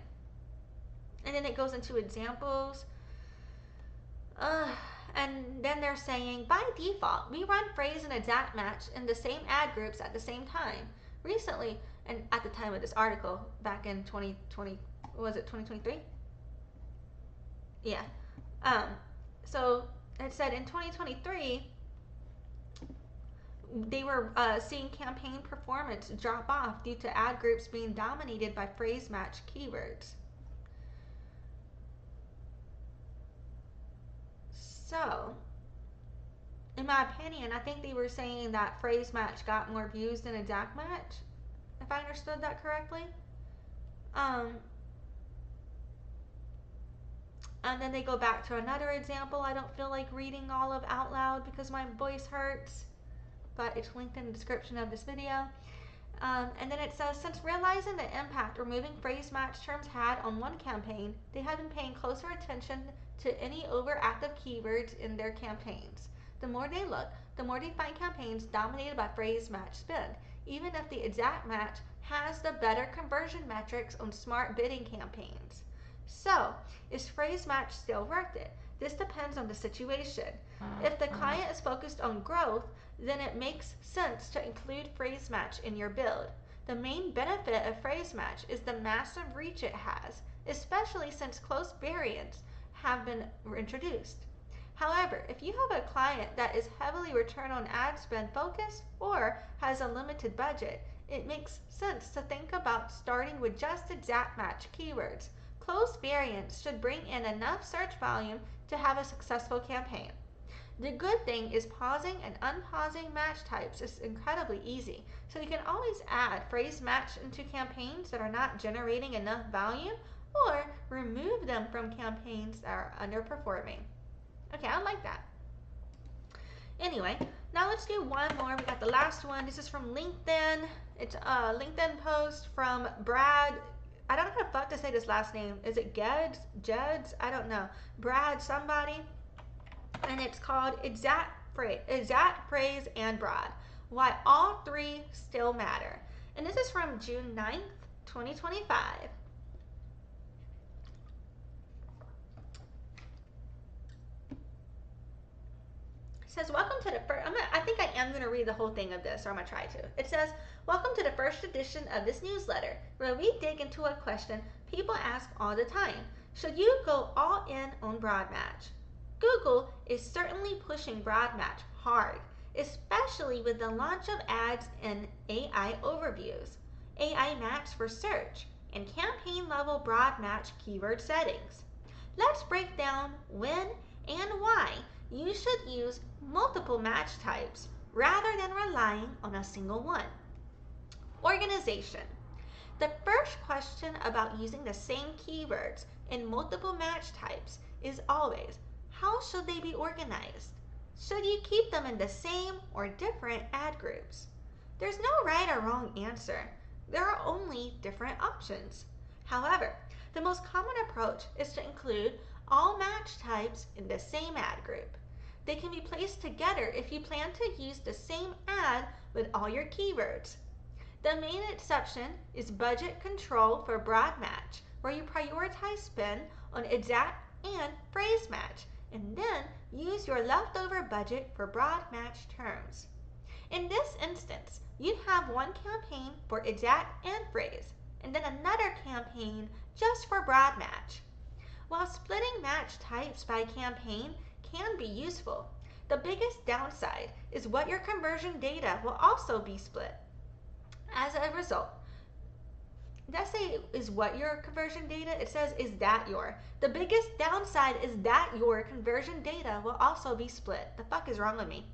And then it goes into examples. And then they're saying, by default, we run phrase and exact match in the same ad groups at the same time. Recently, and at the time of this article, back in 2020, was it 2023? Yeah. So it said in 2023, they were seeing campaign performance drop off due to ad groups being dominated by phrase match keywords. So, in my opinion, I think they were saying that phrase match got more views than exact match, if I understood that correctly. And then they go back to another example. I don't feel like reading all of out loud because my voice hurts, but it's linked in the description of this video. And then it says, since realizing the impact removing phrase match terms had on one campaign, they have been paying closer attention to any overactive keywords in their campaigns. The more they look, the more they find campaigns dominated by phrase match spend, even if the exact match has the better conversion metrics on smart bidding campaigns. So, is phrase match still worth it? This depends on the situation. If the client is focused on growth, then it makes sense to include phrase match in your build. The main benefit of phrase match is the massive reach it has, especially since close variants have been introduced. However, if you have a client that is heavily return on ad spend focused or has a limited budget, it makes sense to think about starting with just exact match keywords. Close variants should bring in enough search volume to have a successful campaign. The good thing is pausing and unpausing match types is incredibly easy, so you can always add phrase match into campaigns that are not generating enough volume or remove them from campaigns that are underperforming. Okay, I like that. Anyway, now let's do one more. We got the last one. This is from LinkedIn. It's a LinkedIn post from Brad. I don't know how the fuck to say this last name. Is it Geds? Jeds? I don't know. Brad somebody. And it's called exact phrase and broad. Why all three still matter. And this is from June 9th, 2025. It says, welcome to the first, I think I am going to read the whole thing of this, or I'm going to try to. It says, welcome to the first edition of this newsletter, where we dig into a question people ask all the time. Should you go all in on broad match? Google is certainly pushing broad match hard, especially with the launch of ads and AI overviews, AI match for search, and campaign level broad match keyword settings. let's break down when and why you should use multiple match types rather than relying on a single one. Organization. The first question about using the same keywords in multiple match types is always, how should they be organized? Should you keep them in the same or different ad groups? There's no right or wrong answer. There are only different options. However, the most common approach is to include all match types in the same ad group. They can be placed together if you plan to use the same ad with all your keywords. The main exception is budget control for broad match, where you prioritize spend on exact and phrase match, and then use your leftover budget for broad match terms. In this instance, you'd have one campaign for exact and phrase, and then another campaign just for broad match. While splitting match types by campaign can be useful, the biggest downside is what your conversion data will also be split. As a result, let's say is what your conversion data, it says is that your. The biggest downside is that your conversion data will also be split. The fuck is wrong with me?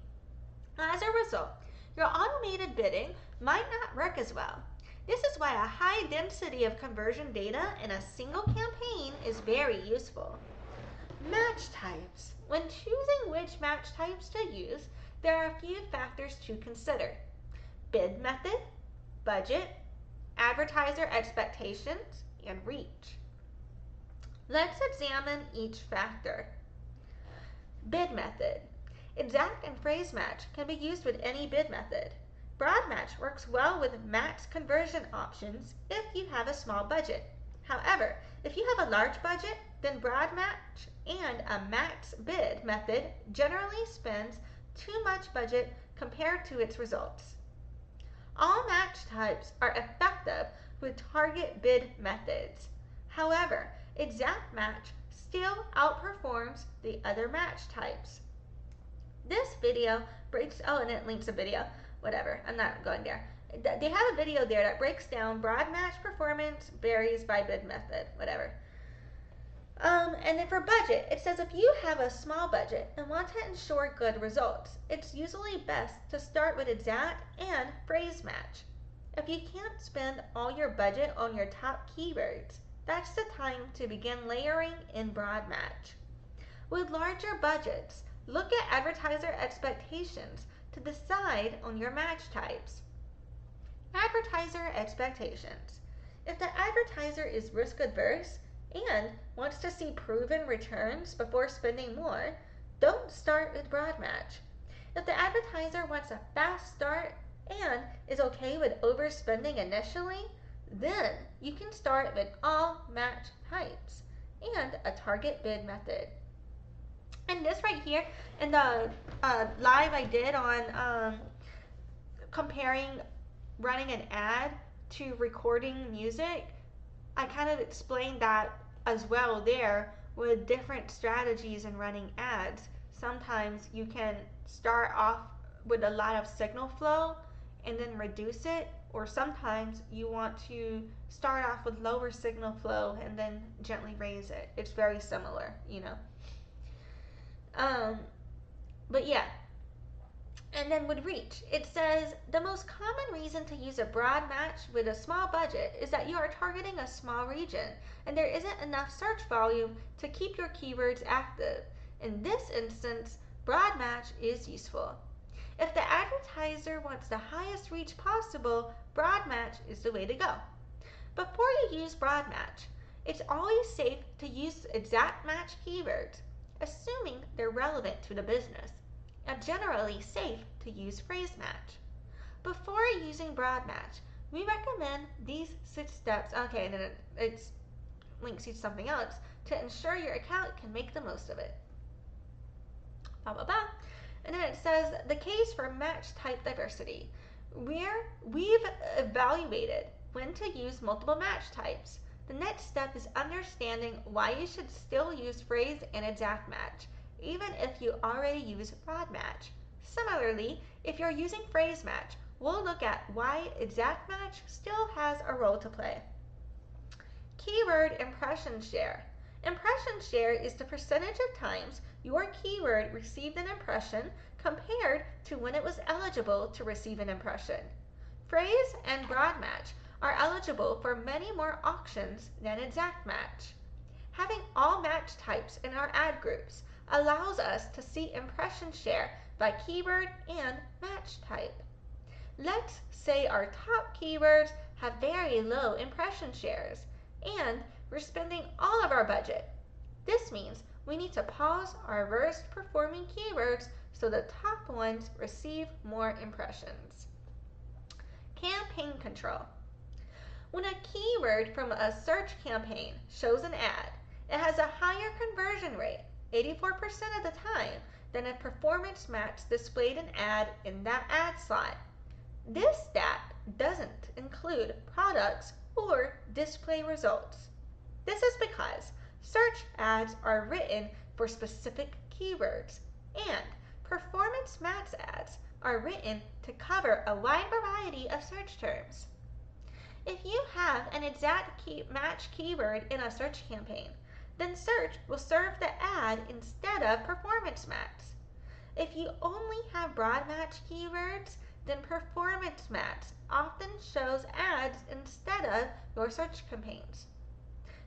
As a result, your automated bidding might not work as well. This is why a high density of conversion data in a single campaign is very useful. Match types. When choosing which match types to use, there are a few factors to consider. Bid method, budget, advertiser expectations, and reach. Let's examine each factor. Bid method. Exact and phrase match can be used with any bid method. Broad match works well with max conversion options if you have a small budget. However, if you have a large budget, then broad match and a max bid method generally spends too much budget compared to its results. All match types are effective with target bid methods. However, exact match still outperforms the other match types. This video breaks, and it links a video, whatever, I'm not going there. They have a video there that breaks down broad match performance varies by bid method, whatever. And then for budget, it says if you have a small budget and want to ensure good results, it's usually best to start with exact and phrase match. If you can't spend all your budget on your top keywords, that's the time to begin layering in broad match. With larger budgets, look at advertiser expectations to decide on your match types. Advertiser expectations. If the advertiser is risk adverse and wants to see proven returns before spending more, don't start with broad match. If the advertiser wants a fast start and is okay with overspending initially, then you can start with all match types and a target bid method. And this right here, in the live I did on comparing running an ad to recording music, I kind of explained that as well there with different strategies in running ads. Sometimes you can start off with a lot of signal flow and then reduce it, or sometimes you want to start off with lower signal flow and then gently raise it. It's very similar, you know. But yeah. And then with reach, it says the most common reason to use a broad match with a small budget is that you are targeting a small region and there isn't enough search volume to keep your keywords active. In this instance, broad match is useful. If the advertiser wants the highest reach possible, broad match is the way to go. Before you use broad match, it's always safe to use exact match keywords, assuming they're relevant to the business, and generally safe to use phrase match. Before using broad match, we recommend these 6 steps, okay, and then it links you to something else, to ensure your account can make the most of it. Blah, blah, blah. And then it says the case for match type diversity. We've evaluated when to use multiple match types. The next step is understanding why you should still use phrase and exact match, even if you already use broad match. Similarly, if you're using phrase match, we'll look at why exact match still has a role to play. Keyword impression share. Impression share is the percentage of times your keyword received an impression compared to when it was eligible to receive an impression. Phrase and broad match are eligible for many more auctions than exact match. Having all match types in our ad groups allows us to see impression share by keyword and match type. Let's say our top keywords have very low impression shares and we're spending all of our budget. This means we need to pause our worst performing keywords so the top ones receive more impressions. Campaign control. When a keyword from a search campaign shows an ad, it has a higher conversion rate, 84% of the time, than a performance match displayed an ad in that ad slot. This stat doesn't include products or display results. This is because search ads are written for specific keywords and performance match ads are written to cover a wide variety of search terms. If you have an exact match keyword in a search campaign, then search will serve the ad instead of performance match. If you only have broad match keywords, then performance match often shows ads instead of your search campaigns.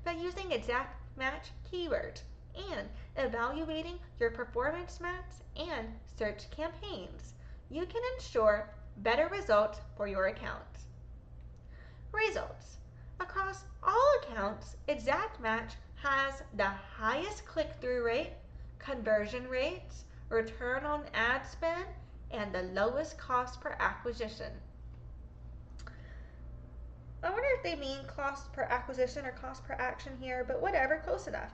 By using exact match keywords and evaluating your performance match and search campaigns, you can ensure better results for your account. Results. Across all accounts, exact match has the highest click-through rate, conversion rates, return on ad spend, and the lowest cost per acquisition. I wonder if they mean cost per acquisition or cost per action here, but whatever, close enough.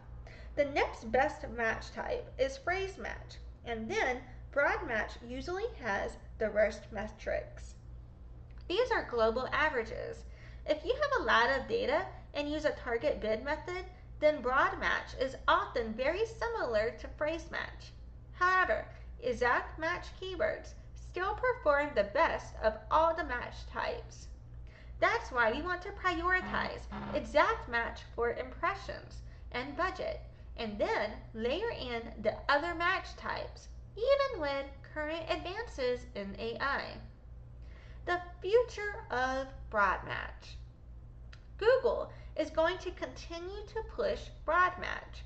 The next best match type is phrase match, and then broad match usually has the worst metrics. These are global averages. If you have a lot of data and use a target bid method, then broad match is often very similar to phrase match. However, exact match keywords still perform the best of all the match types. That's why we want to prioritize exact match for impressions and budget, and then layer in the other match types, even with current advances in AI. The future of broad match. Google is going to continue to push broad match.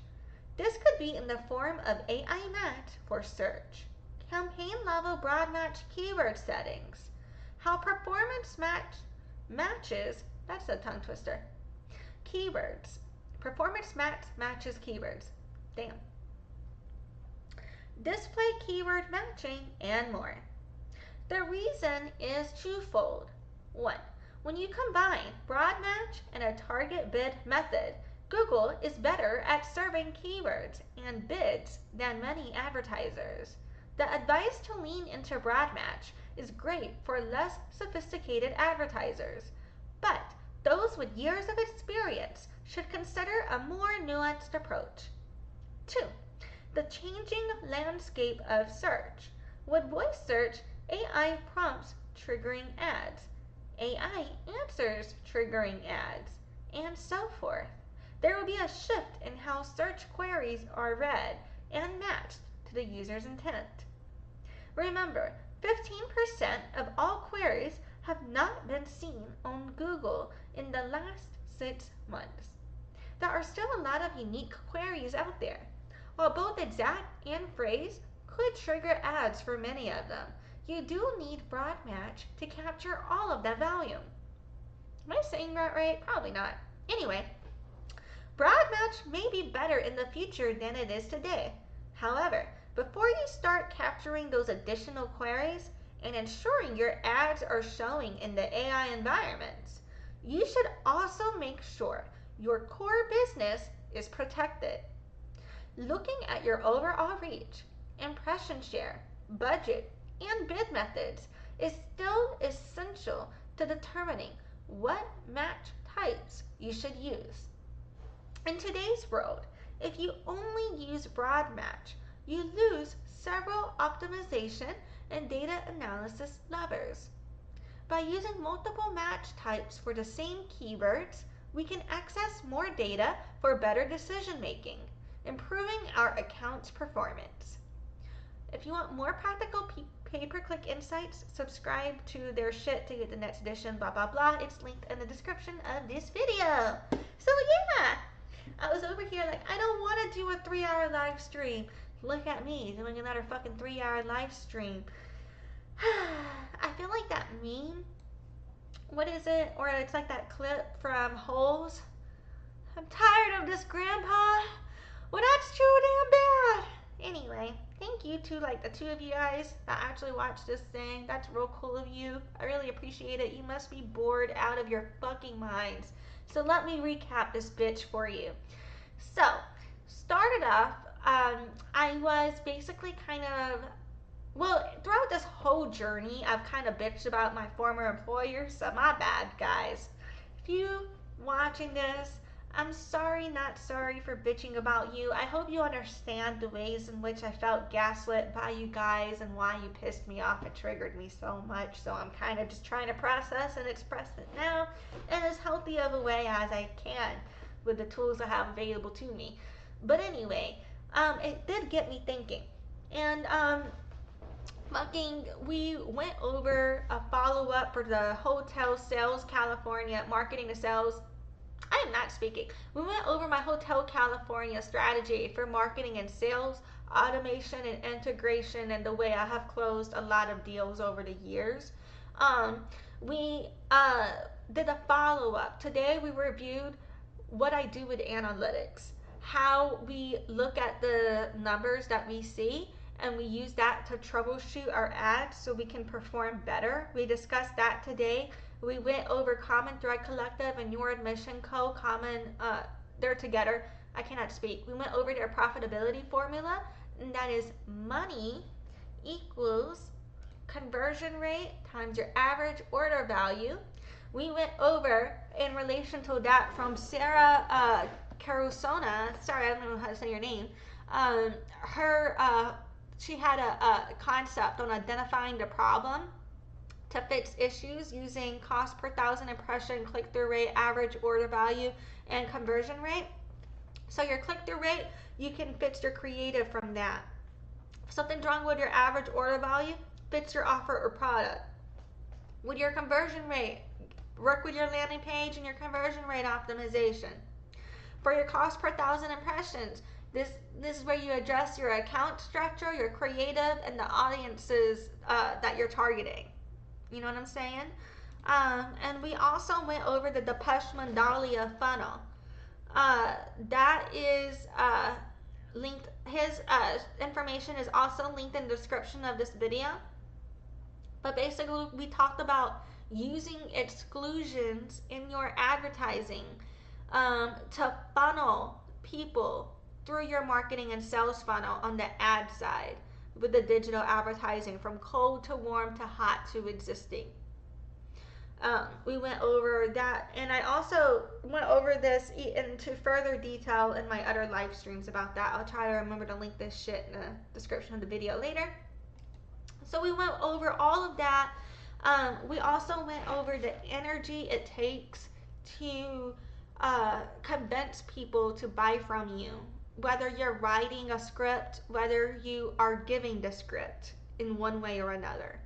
This could be in the form of AI match for search, campaign level broad match keyword settings, how performance matches, that's a tongue twister, keywords. Performance match matches keywords. Damn. Display keyword matching and more. The reason is twofold. 1. When you combine broad match and a target bid method, Google is better at serving keywords and bids than many advertisers. The advice to lean into broad match is great for less sophisticated advertisers, but those with years of experience should consider a more nuanced approach. 2. The changing landscape of search. With voice search, AI prompts triggering ads, AI answers triggering ads, and so forth. There will be a shift in how search queries are read and matched to the user's intent. Remember, 15% of all queries have not been seen on Google in the last 6 months. There are still a lot of unique queries out there. While both exact and phrase could trigger ads for many of them, you do need broad match to capture all of that volume. Am I saying that right? Probably not. Anyway, broad match may be better in the future than it is today. However, before you start capturing those additional queries and ensuring your ads are showing in the AI environments, you should also make sure your core business is protected. Looking at your overall reach, impression share, budget, and bid methods is still essential to determining what match types you should use. In today's world, if you only use broad match, you lose several optimization and data analysis levers. By using multiple match types for the same keywords, we can access more data for better decision making, improving our account's performance. If you want more practical pay-per-click insights, subscribe to their shit to get the next edition, blah, blah, blah. It's linked in the description of this video. So yeah, I was over here like, I don't want to do a 3-hour live stream. Look at me doing another fucking 3-hour live stream. I feel like that meme. What is it? Or it's like that clip from Holes. I'm tired of this, Grandpa. Well, that's too damn bad. Anyway, thank you to like the 2 of you guys that actually watched this thing. That's real cool of you. I really appreciate it. You must be bored out of your fucking minds. So let me recap this bitch for you. So, started off, I was basically kind of, well, throughout this whole journey, I've kind of bitched about my former employer, so my bad, guys. If you watching this, I'm sorry, not sorry for bitching about you. I hope you understand the ways in which I felt gaslit by you guys and why you pissed me off and triggered me so much. So I'm kind of just trying to process and express it now in as healthy of a way as I can with the tools I have available to me. But anyway, it did get me thinking. And we went over a follow-up for the Hotel Sales California Marketing to Sales. I am not speaking. We went over my Hotel California strategy for marketing and sales, automation and integration, and the way I have closed a lot of deals over the years. We did a follow-up. Today we reviewed what I do with analytics, how we look at the numbers that we see, and we use that to troubleshoot our ads so we can perform better. We discussed that today. We went over Common Thread Collective and Your Admission Co. They're together. I cannot speak. We went over their profitability formula, and that is money equals conversion rate times your average order value. We went over, in relation to that, from Sarah Carusona, sorry, I don't know how to say your name, she had a concept on identifying the problem to fix issues using cost per 1,000 impression, click-through rate, average order value, and conversion rate. So your click-through rate, you can fix your creative from that. If something's wrong with your average order value, fix your offer or product. With your conversion rate, work with your landing page and your conversion rate optimization. For your cost per 1,000 impressions, this is where you adjust your account structure, your creative, and the audiences that you're targeting. You know what I'm saying? And we also went over the Depeche Mandalia funnel. That is linked, his information is also linked in the description of this video. But basically, we talked about using exclusions in your advertising to funnel people through your marketing and sales funnel on the ad side with the digital advertising, from cold to warm to hot to existing. We went over that, and I also went over this into further detail in my other live streams about that. I'll try to remember to link this shit in the description of the video later. So we went over all of that. We also went over the energy it takes to convince people to buy from you, whether you're writing a script, whether you are giving the script in one way or another,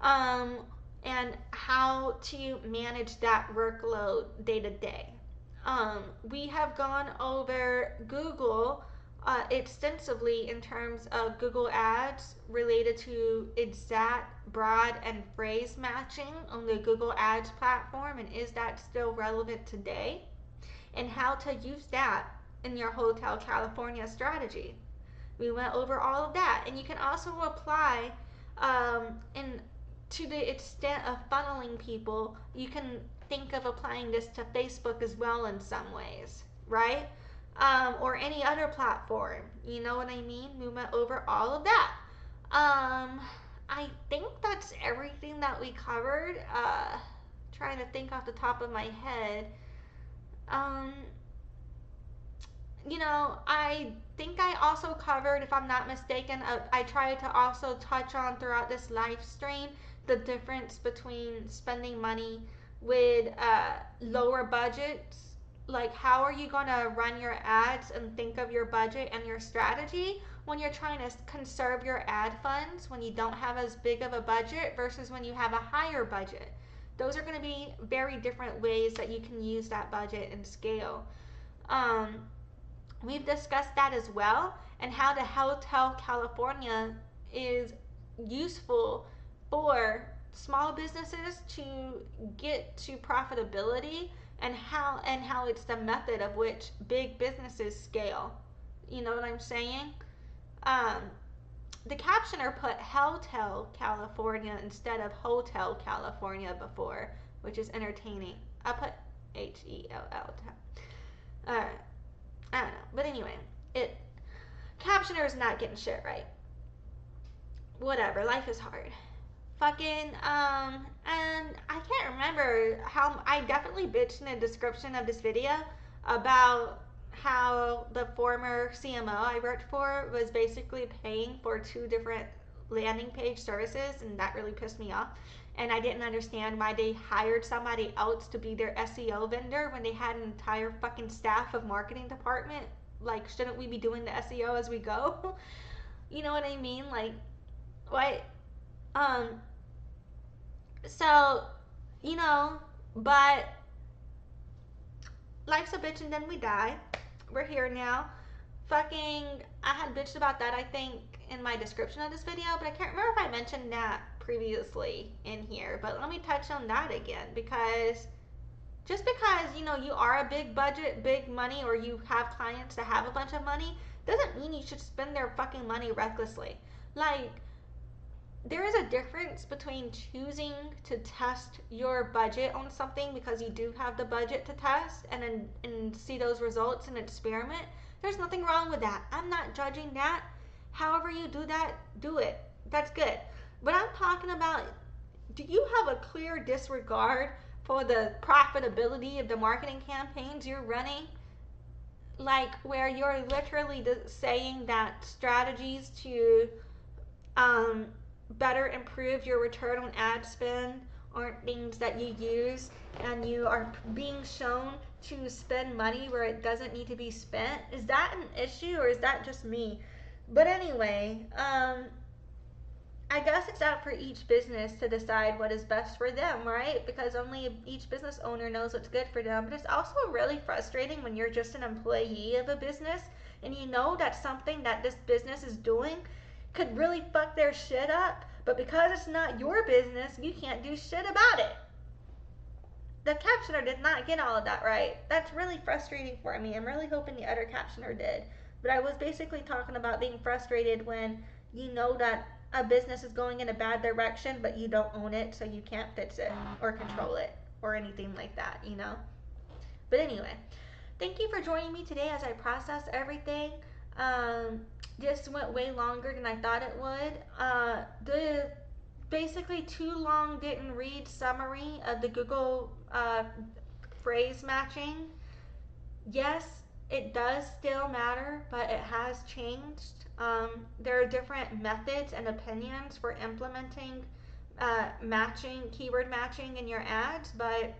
and how to manage that workload day to day. We have gone over Google extensively in terms of Google Ads related to exact, broad, and phrase matching on the Google Ads platform, and is that still relevant today? And how to use that in your Hotel California strategy. We went over all of that, and you can also apply to the extent of funneling people. You can think of applying this to Facebook as well in some ways, right? Or any other platform. You know what I mean? We went over all of that. I think that's everything that we covered. Trying to think off the top of my head. You know, I think I also covered, if I'm not mistaken, I tried to also touch on throughout this live stream the difference between spending money with lower budgets. Like, how are you going to run your ads and think of your budget and your strategy when you're trying to conserve your ad funds, when you don't have as big of a budget versus when you have a higher budget? Those are going to be very different ways that you can use that budget and scale. We've discussed that as well, and how the Hotel California is useful for small businesses to get to profitability, and how it's the method of which big businesses scale. You know what I'm saying? The captioner put Hotel California instead of Hotel California before, which is entertaining. I put HELL. I don't know. But anyway, captioner is not getting shit right. Whatever, life is hard. Fucking, and I can't remember how, I definitely bitched in the description of this video about how the former CMO I worked for was basically paying for 2 different landing page services, and that really pissed me off. And I didn't understand why they hired somebody else to be their SEO vendor when they had an entire fucking staff of marketing department. Like, shouldn't we be doing the SEO as we go? You know what I mean? Like, what? So, you know, but life's a bitch and then we die. We're here now. Fucking, I had bitched about that, I think, in my description of this video, but I can't remember if I mentioned that previously in here. But let me touch on that again, because just because, you know, you are a big budget, big money, or you have clients that have a bunch of money, doesn't mean you should spend their fucking money recklessly. Like, there is a difference between choosing to test your budget on something because you do have the budget to test and see those results and experiment. There's nothing wrong with that. I'm not judging that. However you do that, do it. That's good. But I'm talking about, do you have a clear disregard for the profitability of the marketing campaigns you're running? Like, where you're literally saying that strategies to better improve your return on ad spend aren't things that you use, and you are being shown to spend money where it doesn't need to be spent. Is that an issue, or is that just me? But anyway, I guess it's out for each business to decide what is best for them, right? Because only each business owner knows what's good for them. But it's also really frustrating when you're just an employee of a business and you know that something that this business is doing could really fuck their shit up, but because it's not your business, you can't do shit about it. The captioner did not get all of that right. That's really frustrating for me. I'm really hoping the other captioner did. But I was basically talking about being frustrated when you know that a business is going in a bad direction, but you don't own it, so you can't fix it or control it or anything like that, you know? But anyway, thank you for joining me today as I process everything. This went way longer than I thought it would. The basically too long didn't read summary of the Google phrase matching. Yes, it does still matter, but it has changed. There are different methods and opinions for implementing matching, keyword matching in your ads, but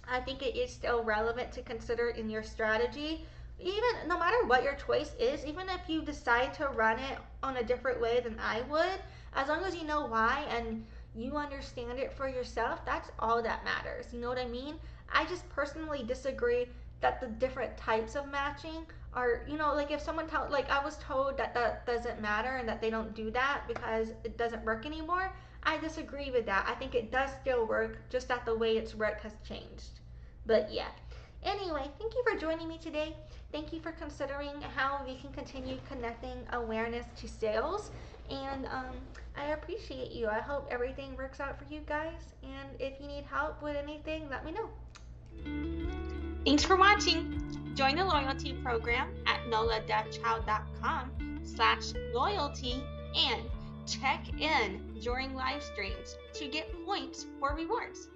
I think it is still relevant to consider in your strategy. Even no matter what your choice is, even if you decide to run it on a different way than I would, as long as you know why and you understand it for yourself, that's all that matters. You know what I mean? I just personally disagree that the different types of matching are, you know, like if someone like I was told that that doesn't matter and that they don't do that because it doesn't work anymore. I disagree with that. I think it does still work, just that the way it's worked has changed. But yeah. Anyway, thank you for joining me today. Thank you for considering how we can continue connecting awareness to sales. And I appreciate you. I hope everything works out for you guys. And if you need help with anything, let me know. Thanks for watching. Join the loyalty program at noladevchild.com/loyalty and check in during live streams to get points for rewards.